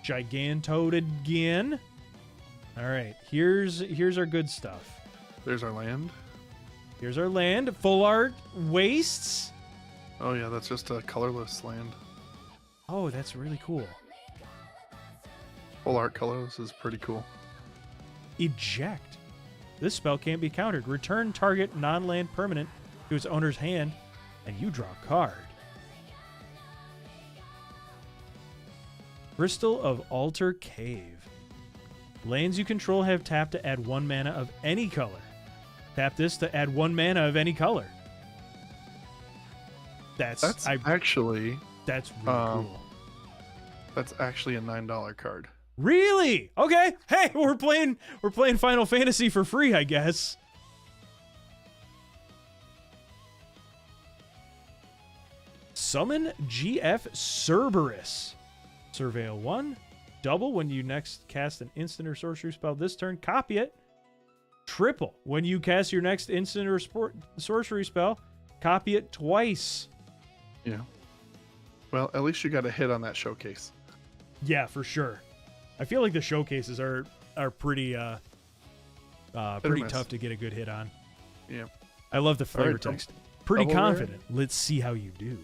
Gigantoad again. All right, here's our good stuff. There's our land. Here's our land. Full art wastes. Oh yeah, that's just a colorless land. Oh, that's really cool. Full art colorless is pretty cool. Eject. This spell can't be countered. Return target non-land permanent to its owner's hand, and you draw a card. Crystal of Altar Cave. Lands you control have tapped to add 1 mana of any color. Tap this to add 1 mana of any color. That's actually that's really cool. That's actually a $9 card. Really? Okay. Hey, we're playing Final Fantasy for free, I guess. Summon GF Cerberus. Surveil 1. Double when you next cast an instant or sorcery spell this turn. Copy it. Triple when you cast your next instant or sorcery spell. Copy it twice. Yeah. Well, at least you got a hit on that showcase. Yeah, for sure. I feel like the showcases are pretty pretty miss. tough to get a good hit on. Yeah. I love the flavor right, text. Pretty double rare? confident. Let's see how you do.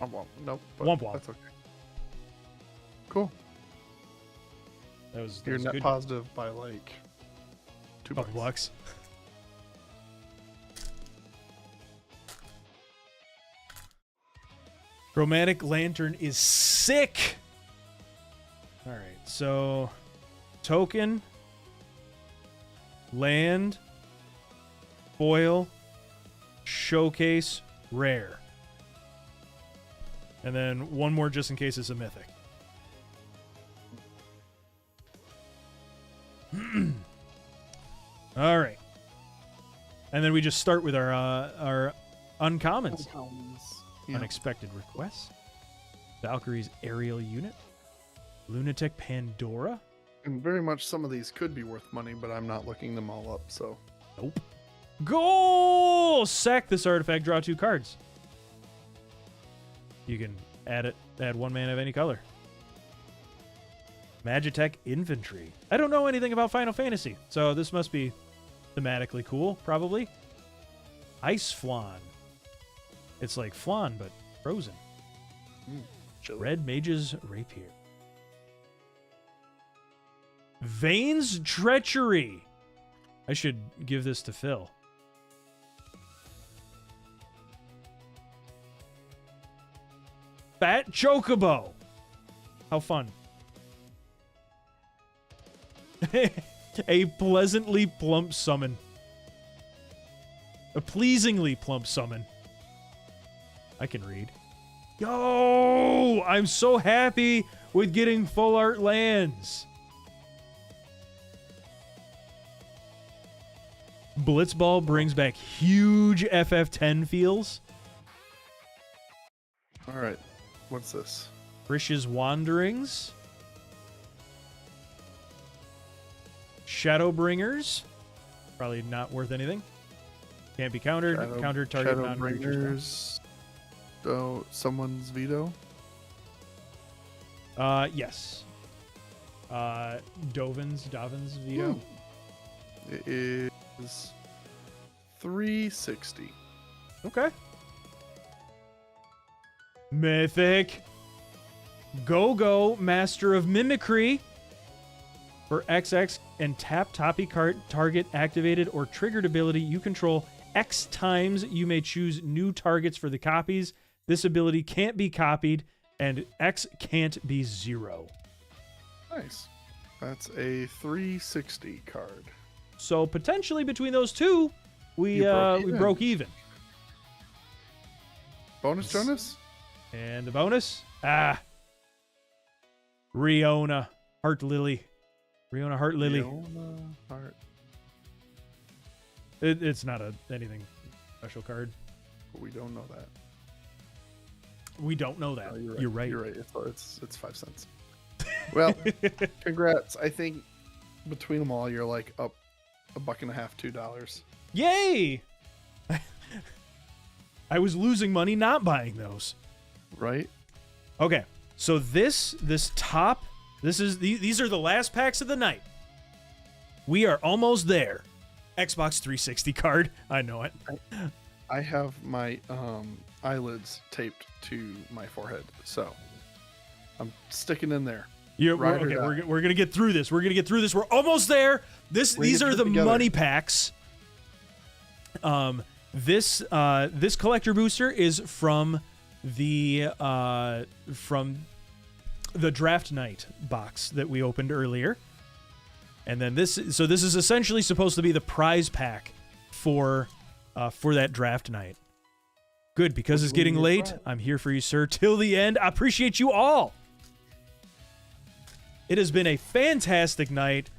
Womp womp. Nope. But Womp womp. That's okay. Cool. That was You're net good. positive by like $2. Couple bucks. Chromatic Lantern is sick. All right, so token, land, foil, showcase, rare. And then one more just in case it's a mythic. All right. And then we just start with our uncommons. Yeah. Unexpected requests. Valkyrie's aerial unit. Lunatic Pandora. And very much some of these could be worth money, but I'm not looking them all up, so. Nope. Goal! Sack this artifact, draw 2 cards. You can add 1 mana of any color. Magitech Infantry. I don't know anything about Final Fantasy, so this must be thematically cool, probably. Ice Flan. It's like flan, but frozen. Chilly. Red Mage's Rapier. Vane's Treachery. I should give this to Phil. Fat Chocobo. How fun. A pleasantly plump summon. A pleasingly plump summon. I can read. Yo! I'm so happy with getting full art lands. Blitzball brings back huge FF10 feels. All right. What's this? Frish's Wanderings. Shadowbringers. Probably not worth anything. Can't be countered. Counter target non-creature spell. Shadowbringers. Oh, someone's veto. Yes. Dovin's veto. It is 360. Okay. Mythic. Go-Go, Master of Mimicry. For XX and tap target activated or triggered ability you control X times. You may choose new targets for the copies. This ability can't be copied, and X can't be 0. Nice. That's a 360 card. So potentially between those two, we broke even. Bonus, Jonas? And the bonus? Riona Heart Lily. Riona Heart Lily. Leona Heart. It's not anything special card. We don't know that. We don't know that. Oh, You're right. You're right. It's 5 cents. Well, congrats. I think between them all, you're like up $1.50, $2. Yay! I was losing money not buying those. Right? Okay, so these are the last packs of the night. We are almost there. Xbox 360 card. I know it. I have my eyelids taped to my forehead, so I'm sticking in there. We're gonna get through this. We're almost there. These are the money packs. This collector booster is from the draft night box that we opened earlier, and then this is essentially supposed to be the prize pack for that draft night. Good, because it's getting late. I'm here for you, sir, till the end. I appreciate you all. It has been a fantastic night.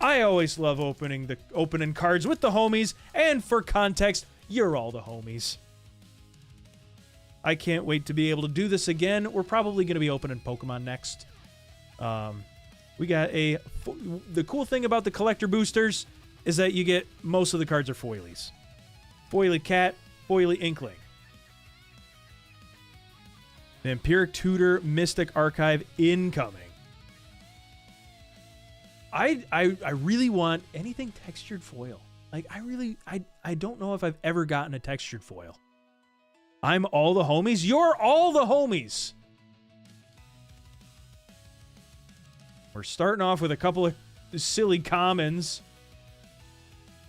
I always love opening cards with the homies, and for context, you're all the homies. I can't wait to be able to do this again. We're probably going to be opening Pokemon next. We got the cool thing about the collector boosters is that you get most of the cards are foilies. Foily Cat, Foily Inkling. Vampiric Tutor, Mystic Archive incoming. I really want anything textured foil. Like, I don't know if I've ever gotten a textured foil. I'm all the homies. You're all the homies. We're starting off with a couple of silly commons.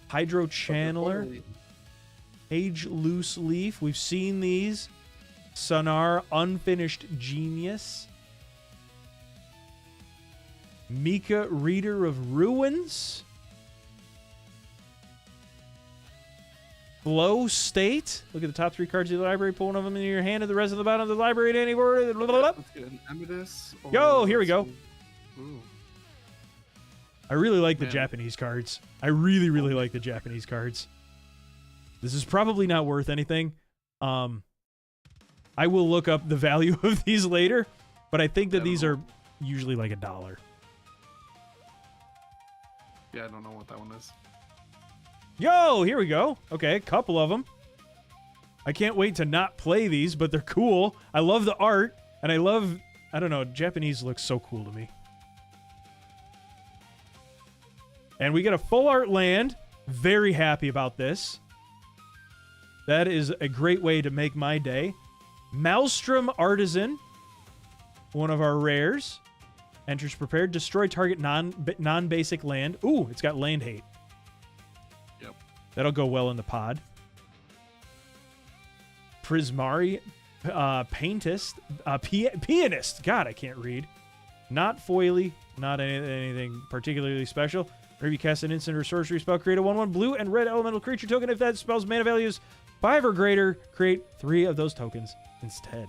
Hydro Channeler. Age Loose Leaf. We've seen these. Sonar, Unfinished Genius. Mika, Reader of Ruins. Flow State. Look at the top 3 cards of the library. Pull one of them into your hand and the rest of the bottom of the library in any order. Let's get an Amethyst. Yo, here we go. Ooh. I really like the Man. Japanese cards. I really like the Japanese cards. This is probably not worth anything. I will look up the value of these later, but I think that these are usually like $1. Yeah, I don't know what that one is. Yo, here we go. Okay, a couple of them. I can't wait to not play these, but they're cool. I love the art, and I don't know, Japanese looks so cool to me. And we get a full art land. Very happy about this. That is a great way to make my day. Maelstrom Artisan, one of our rares. Enters prepared. Destroy target non-basic land. Ooh, it's got land hate. Yep. That'll go well in the pod. Prismari, Paintist, Pianist. God, I can't read. Not foily. Not anything particularly special. Whenever you cast an instant or sorcery spell, create a 1/1 blue and red elemental creature token. If that spell's mana value is 5 or greater, create 3 of those tokens instead.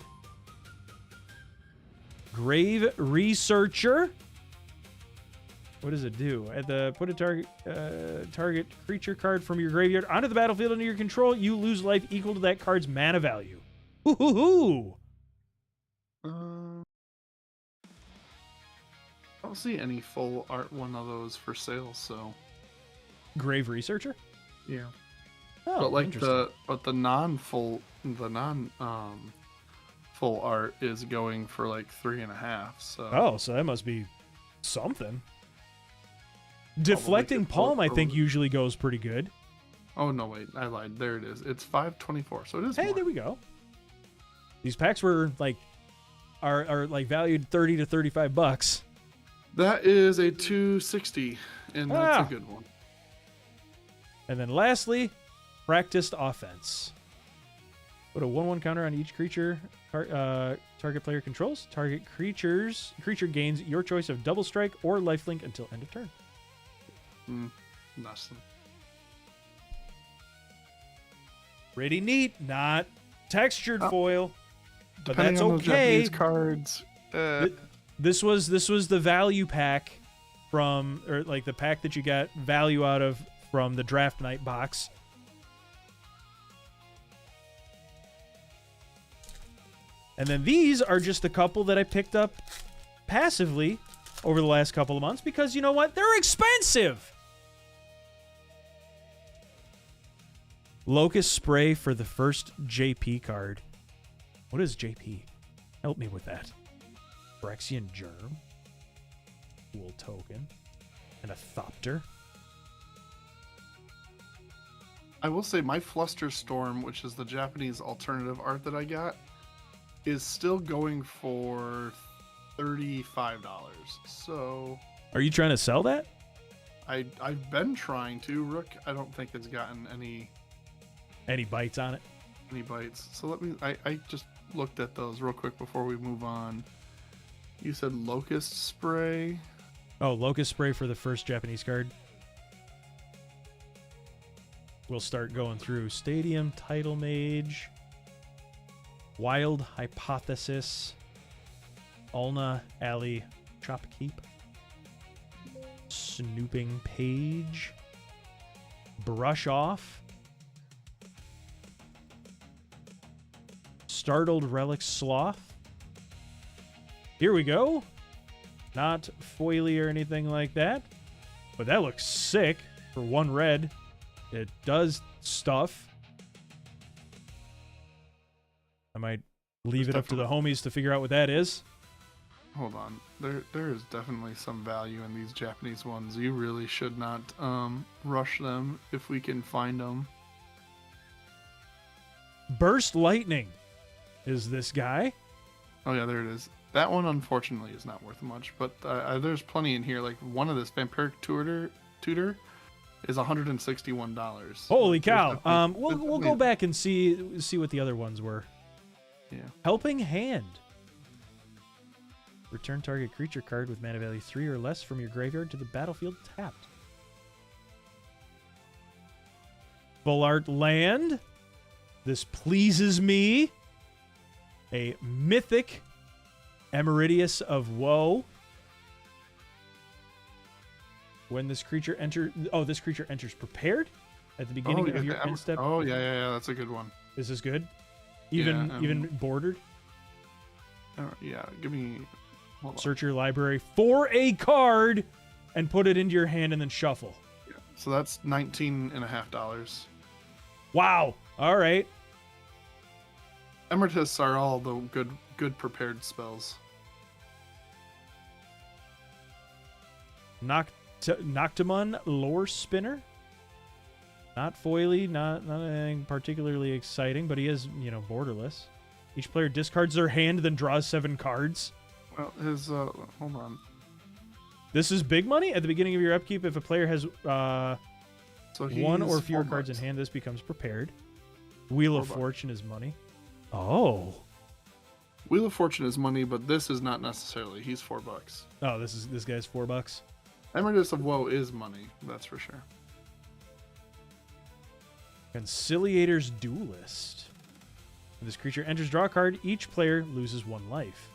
Grave Researcher. What does it do? Put a target creature card from your graveyard onto the battlefield under your control. You lose life equal to that card's mana value. Hoo-hoo-hoo! I don't see any full art one of those for sale, so Grave Researcher? yeah. Oh, But like interesting. the non full art is going for like 3.5. So Oh, so that must be something. Deflecting could pull Palm, I for- think, usually goes pretty good. Oh no, wait, I lied. There it is. It's 5.24, so it is Hey, more. there we go. These packs were like are like valued $30 to $35. That is a 260, and that's Ah. a good one. And then lastly, Practiced Offense. Put a 1/1 counter on each creature target player controls. Target creature gains your choice of double strike or lifelink until end of turn. Nothing. Pretty neat. Not textured foil, but Depending that's on those okay. Japanese cards. This was the value pack from, or like the pack that you got value out of from the draft night box. And then these are just a couple that I picked up passively over the last couple of months because you know what? They're expensive. Locust Spray for the first JP card. What is JP? Help me with that. Phyrexian Germ. Cool token. And a Thopter. I will say my Fluster Storm, which is the Japanese alternative art that I got, is still going for $35. So Are you trying to sell that? I've been trying to. Rook, I don't think it's gotten any Bites on it? bites. So let me. I just looked at those real quick before we move on. You said Locust Spray. Oh, Locust Spray for the first Japanese card. We'll start going through Stadium, Title Mage, Wild Hypothesis, Ulna, Alley, Chop Keep, Snooping Page, Brush Off, Startled Relic Sloth. Here we go. Not foily or anything like that. But that looks sick for 1 red. It does stuff. I might leave it up to the homies to figure out what that is. Hold on. There is definitely some value in these Japanese ones. You really should not rush them if we can find them. Burst Lightning is this guy. Oh yeah, there it is. That one unfortunately is not worth much, but there's plenty in here. Like one of this Vampiric Tutor is $161. Holy There's cow! definitely- We'll definitely- go back and see what the other ones were. Yeah. Helping Hand. Return target creature card with mana value 3 or less from your graveyard to the battlefield tapped. Full Art Land. This pleases me. A Mythic Emeridius of Woe. When this creature this creature enters prepared at the beginning of your end step. Oh yeah, that's a good one. Is this good? Even bordered? Yeah, give me. Hold on. Search your library for a card and put it into your hand and then shuffle. Yeah. So that's $19.50. Wow. All right. Emeritus are all the good prepared spells. Noctimon Lore Spinner. Not foily, not anything particularly exciting, but he is, borderless. Each player discards their hand, then draws 7 cards. Well, his hold on. This is big money. At the beginning of your upkeep, if a player has So 1 or he's fewer $4. cards in hand, this becomes prepared. Wheel of $4. Fortune is money. Oh. Wheel of Fortune is money, but this is not necessarily. He's $4. Oh, this guy's $4. Emeritus of Woe is money, that's for sure. Conciliator's Duelist. When this creature enters draw a card, each player loses 1 life.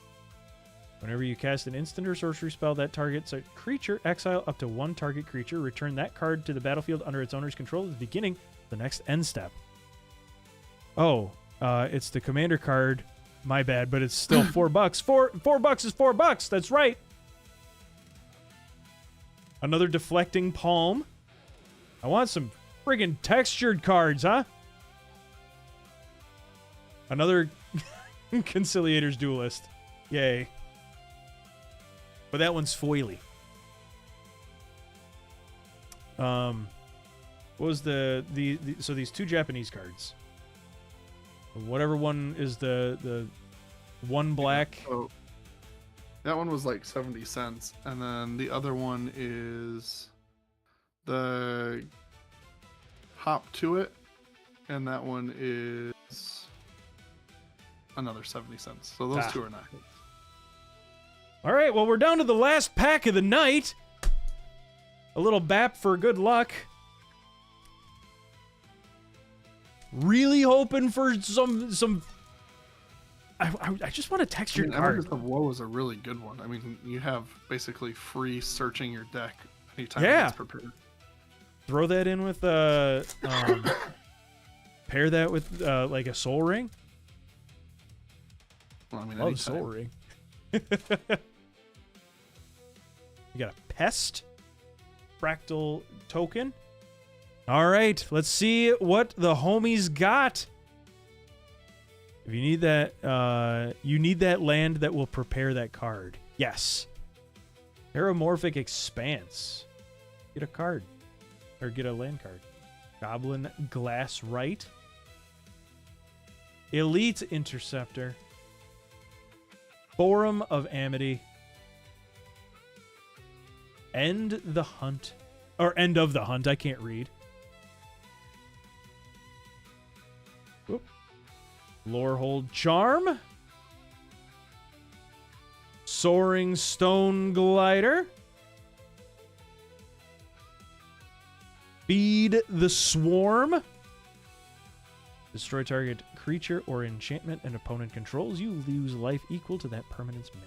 Whenever you cast an instant or sorcery spell that targets a creature, exile up to 1 target creature. Return that card to the battlefield under its owner's control at the beginning of the next end step. Oh, it's the commander card. My bad, but it's still $4. $4 is $4. That's right. Another Deflecting Palm. I want some friggin' textured cards, huh? Another Conciliator's Duelist. Yay. But that one's foily. What was so these 2 Japanese cards. Whatever one is the 1 black. Oh, that one was like 70 cents, and then the other one is the Hop to It, and that one is another 70 cents. So those 2 are not hits. All right, well, we're down to the last pack of the night. A little bap for good luck. Really hoping for some. I just want a textured card. Emeritus of Woe is a really good one. I mean, you have basically free searching your deck anytime Yeah. it's prepared. Throw that in with pair that with like a Soul Ring. Well, I mean, Love Soul Ring. You got a Pest Fractal Token. All right, let's see what the homies got. If you need that, you need that land that will prepare that card. Yes. Paramorphic Expanse. Get a card. Or get a land card. Goblin Glass Right. Elite Interceptor. Forum of Amity. End of the Hunt. I can't read. Whoop. Lorehold Charm. Soaring Stone Glider. Feed the Swarm. Destroy target creature or enchantment an opponent controls. You lose life equal to that permanent's mana.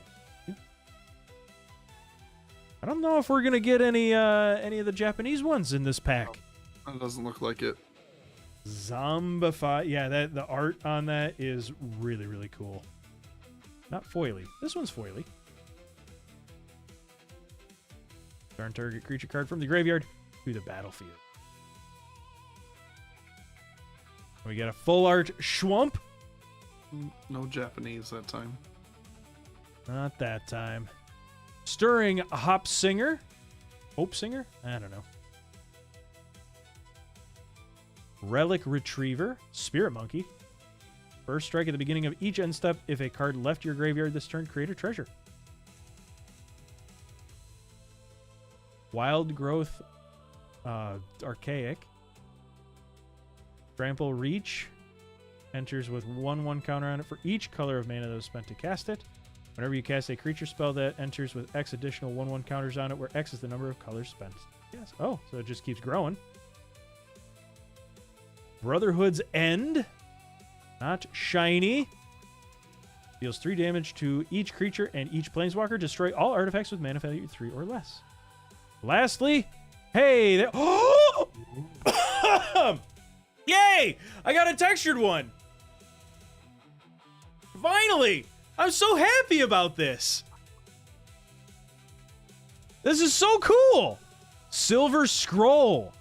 I don't know if we're gonna get any of the Japanese ones in this pack. It doesn't look like it. Zombify. Yeah, the art on that is really, really cool. Not foily. This one's foily. Turn target creature card from the graveyard to the battlefield. We got a full art Schwump. No Japanese that time. Not that time. Stirring Hop Singer. Hope Singer? I don't know. Relic Retriever. Spirit Monkey. First strike at the beginning of each end step. If a card left your graveyard this turn, create a treasure. Wild Growth Archaic. Trample Reach. Enters with 1/1 counter on it for each color of mana that was spent to cast it. Whenever you cast a creature spell that enters with X additional 1/1 counters on it, where X is the number of colors spent. Yes. Oh, so it just keeps growing. Brotherhood's End. Not shiny. Deals 3 damage to each creature and each planeswalker. Destroy all artifacts with mana value 3 or less. Lastly, hey, oh! Yay! I got a textured one. Finally! I'm so happy about this. This is so cool. Silver Scroll.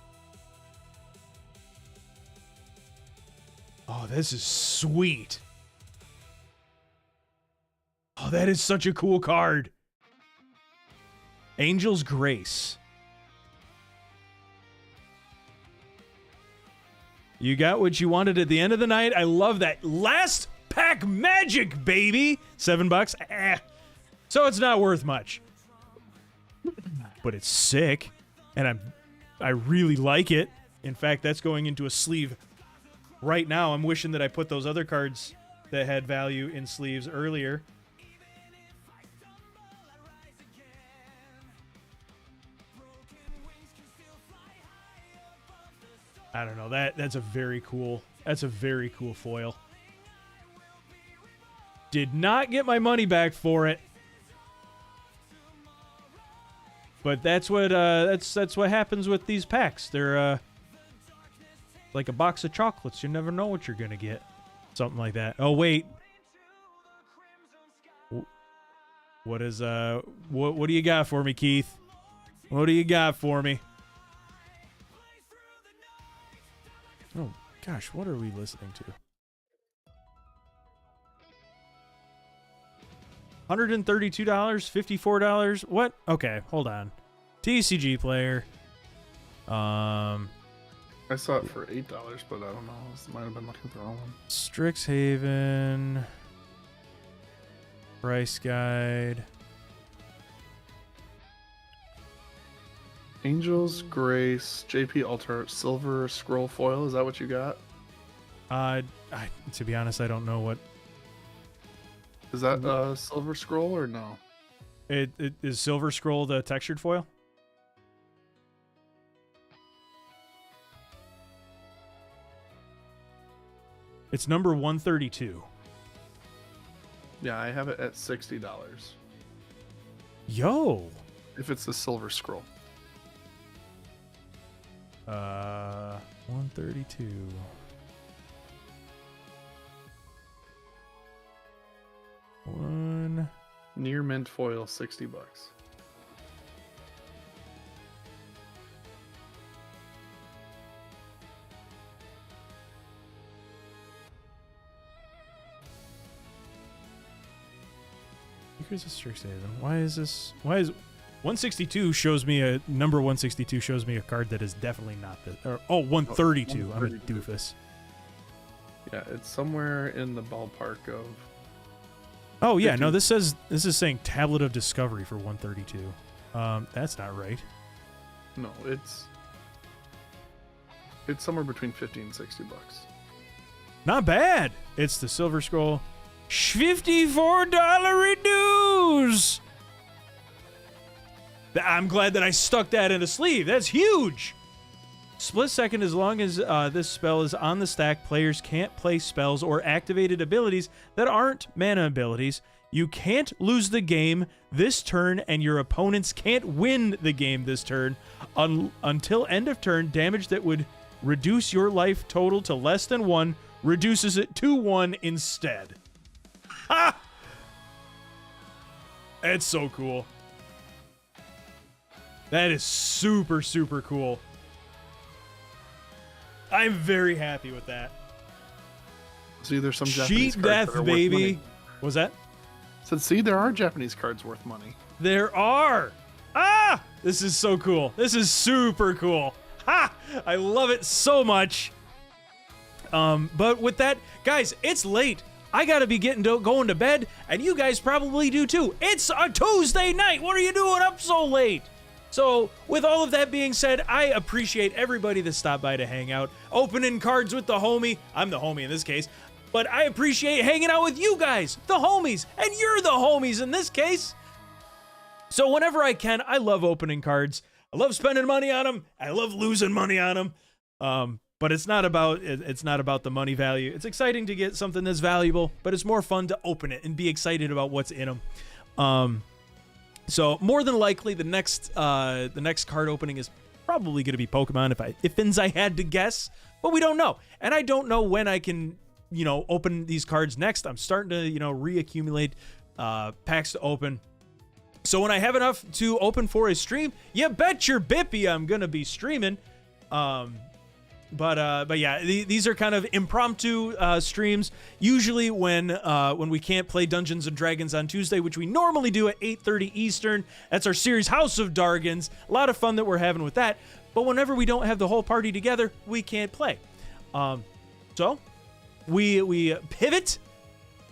Oh, this is sweet. Oh, that is such a cool card. Angel's Grace. You got what you wanted at the end of the night. I love that. Last pack magic, baby. $7. So it's not worth much. But it's sick. And I really like it. In fact, that's going into a sleeve right now. I'm wishing that I put those other cards that had value in sleeves earlier. I don't know. That's a very cool foil. Did not get my money back for it. But that's what happens with these packs. They're like a box of chocolates. You never know what you're gonna get. Something like that. Oh wait. What is what do you got for me, Keith? What do you got for me? Oh gosh, what are we listening to? $132, $54. What? Okay, hold on. TCG Player. I saw it for $8, but I don't know. I might have been looking for the wrong one. Strixhaven. Price guide. Angel's Grace, JP Altar, Silver Scroll Foil. Is that what you got? To be honest, I don't know what. Is that Silver Scroll or no? It is Silver Scroll the textured foil? It's number 132. Yeah, I have it at $60. Yo. If it's the Silver Scroll. 132. One. Near mint foil, $60. Secrets of Strixhaven. Why is 162 shows me a number 162 shows me a card that is definitely not the 132. 132. I'm a doofus. Yeah, it's somewhere in the ballpark of. Oh yeah, 50. no, this is saying Tablet of Discovery for 132. That's not right. No, it's somewhere between $50 and $60. Not bad. It's the Silver Scroll. $54 reduce. I'm glad that I stuck that in a sleeve. That's huge. Split second, as long as this spell is on the stack, players can't play spells or activated abilities that aren't mana abilities. You can't lose the game this turn, and your opponents can't win the game this turn until end of turn. Damage that would Reduce your life total to less than 1. Reduces it to 1 instead. Ha! It's so cool. That is super, super cool. I'm very happy with that. See, there's some Japanese Cheat cards that death, are worth baby. money. Was that? Said, see, there are Japanese cards worth money. There are. Ah! This is so cool. This is super cool. Ha! I love it so much. But with that, guys, it's late. I gotta be going to bed, and you guys probably do too. It's a Tuesday night. What are you doing up so late? So, with all of that being said, I appreciate everybody that stopped by to hang out, opening cards with the homie. I'm the homie in this case, but I appreciate hanging out with you guys, the homies, and you're the homies in this case. So whenever I can, I love opening cards. I love spending money on them. I love losing money on them. But it's not about the money value. It's exciting to get something that's valuable, but it's more fun to open it and be excited about what's in them. So more than likely, the next card opening is probably going to be Pokemon if I had to guess, but we don't know, and I don't know when I can open these cards next. I'm starting to reaccumulate packs to open. So when I have enough to open for a stream, you bet your bippy I'm gonna be streaming. But yeah, these are kind of impromptu streams. Usually when we can't play Dungeons and Dragons on Tuesday, which we normally do at 8:30 Eastern. That's our series House of Dargons. A lot of fun that we're having with that. But whenever we don't have the whole party together, we can't play. So we pivot,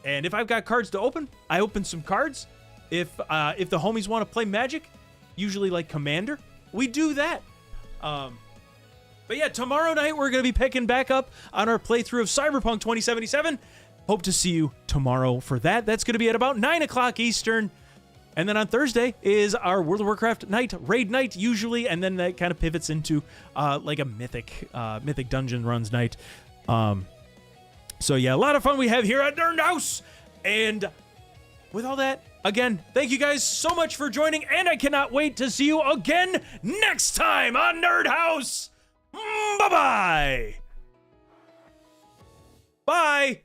and if I've got cards to open, I open some cards. If the homies want to play Magic, usually like Commander, we do that. But yeah, tomorrow night we're going to be picking back up on our playthrough of Cyberpunk 2077. Hope to see you tomorrow for that. That's going to be at about 9 o'clock Eastern. And then on Thursday is our World of Warcraft night, raid night usually, and then that kind of pivots into like a mythic dungeon runs night. So yeah, a lot of fun we have here at NerdHaus. And with all that, again, thank you guys so much for joining, and I cannot wait to see you again next time on NerdHaus. Bye-bye. Bye.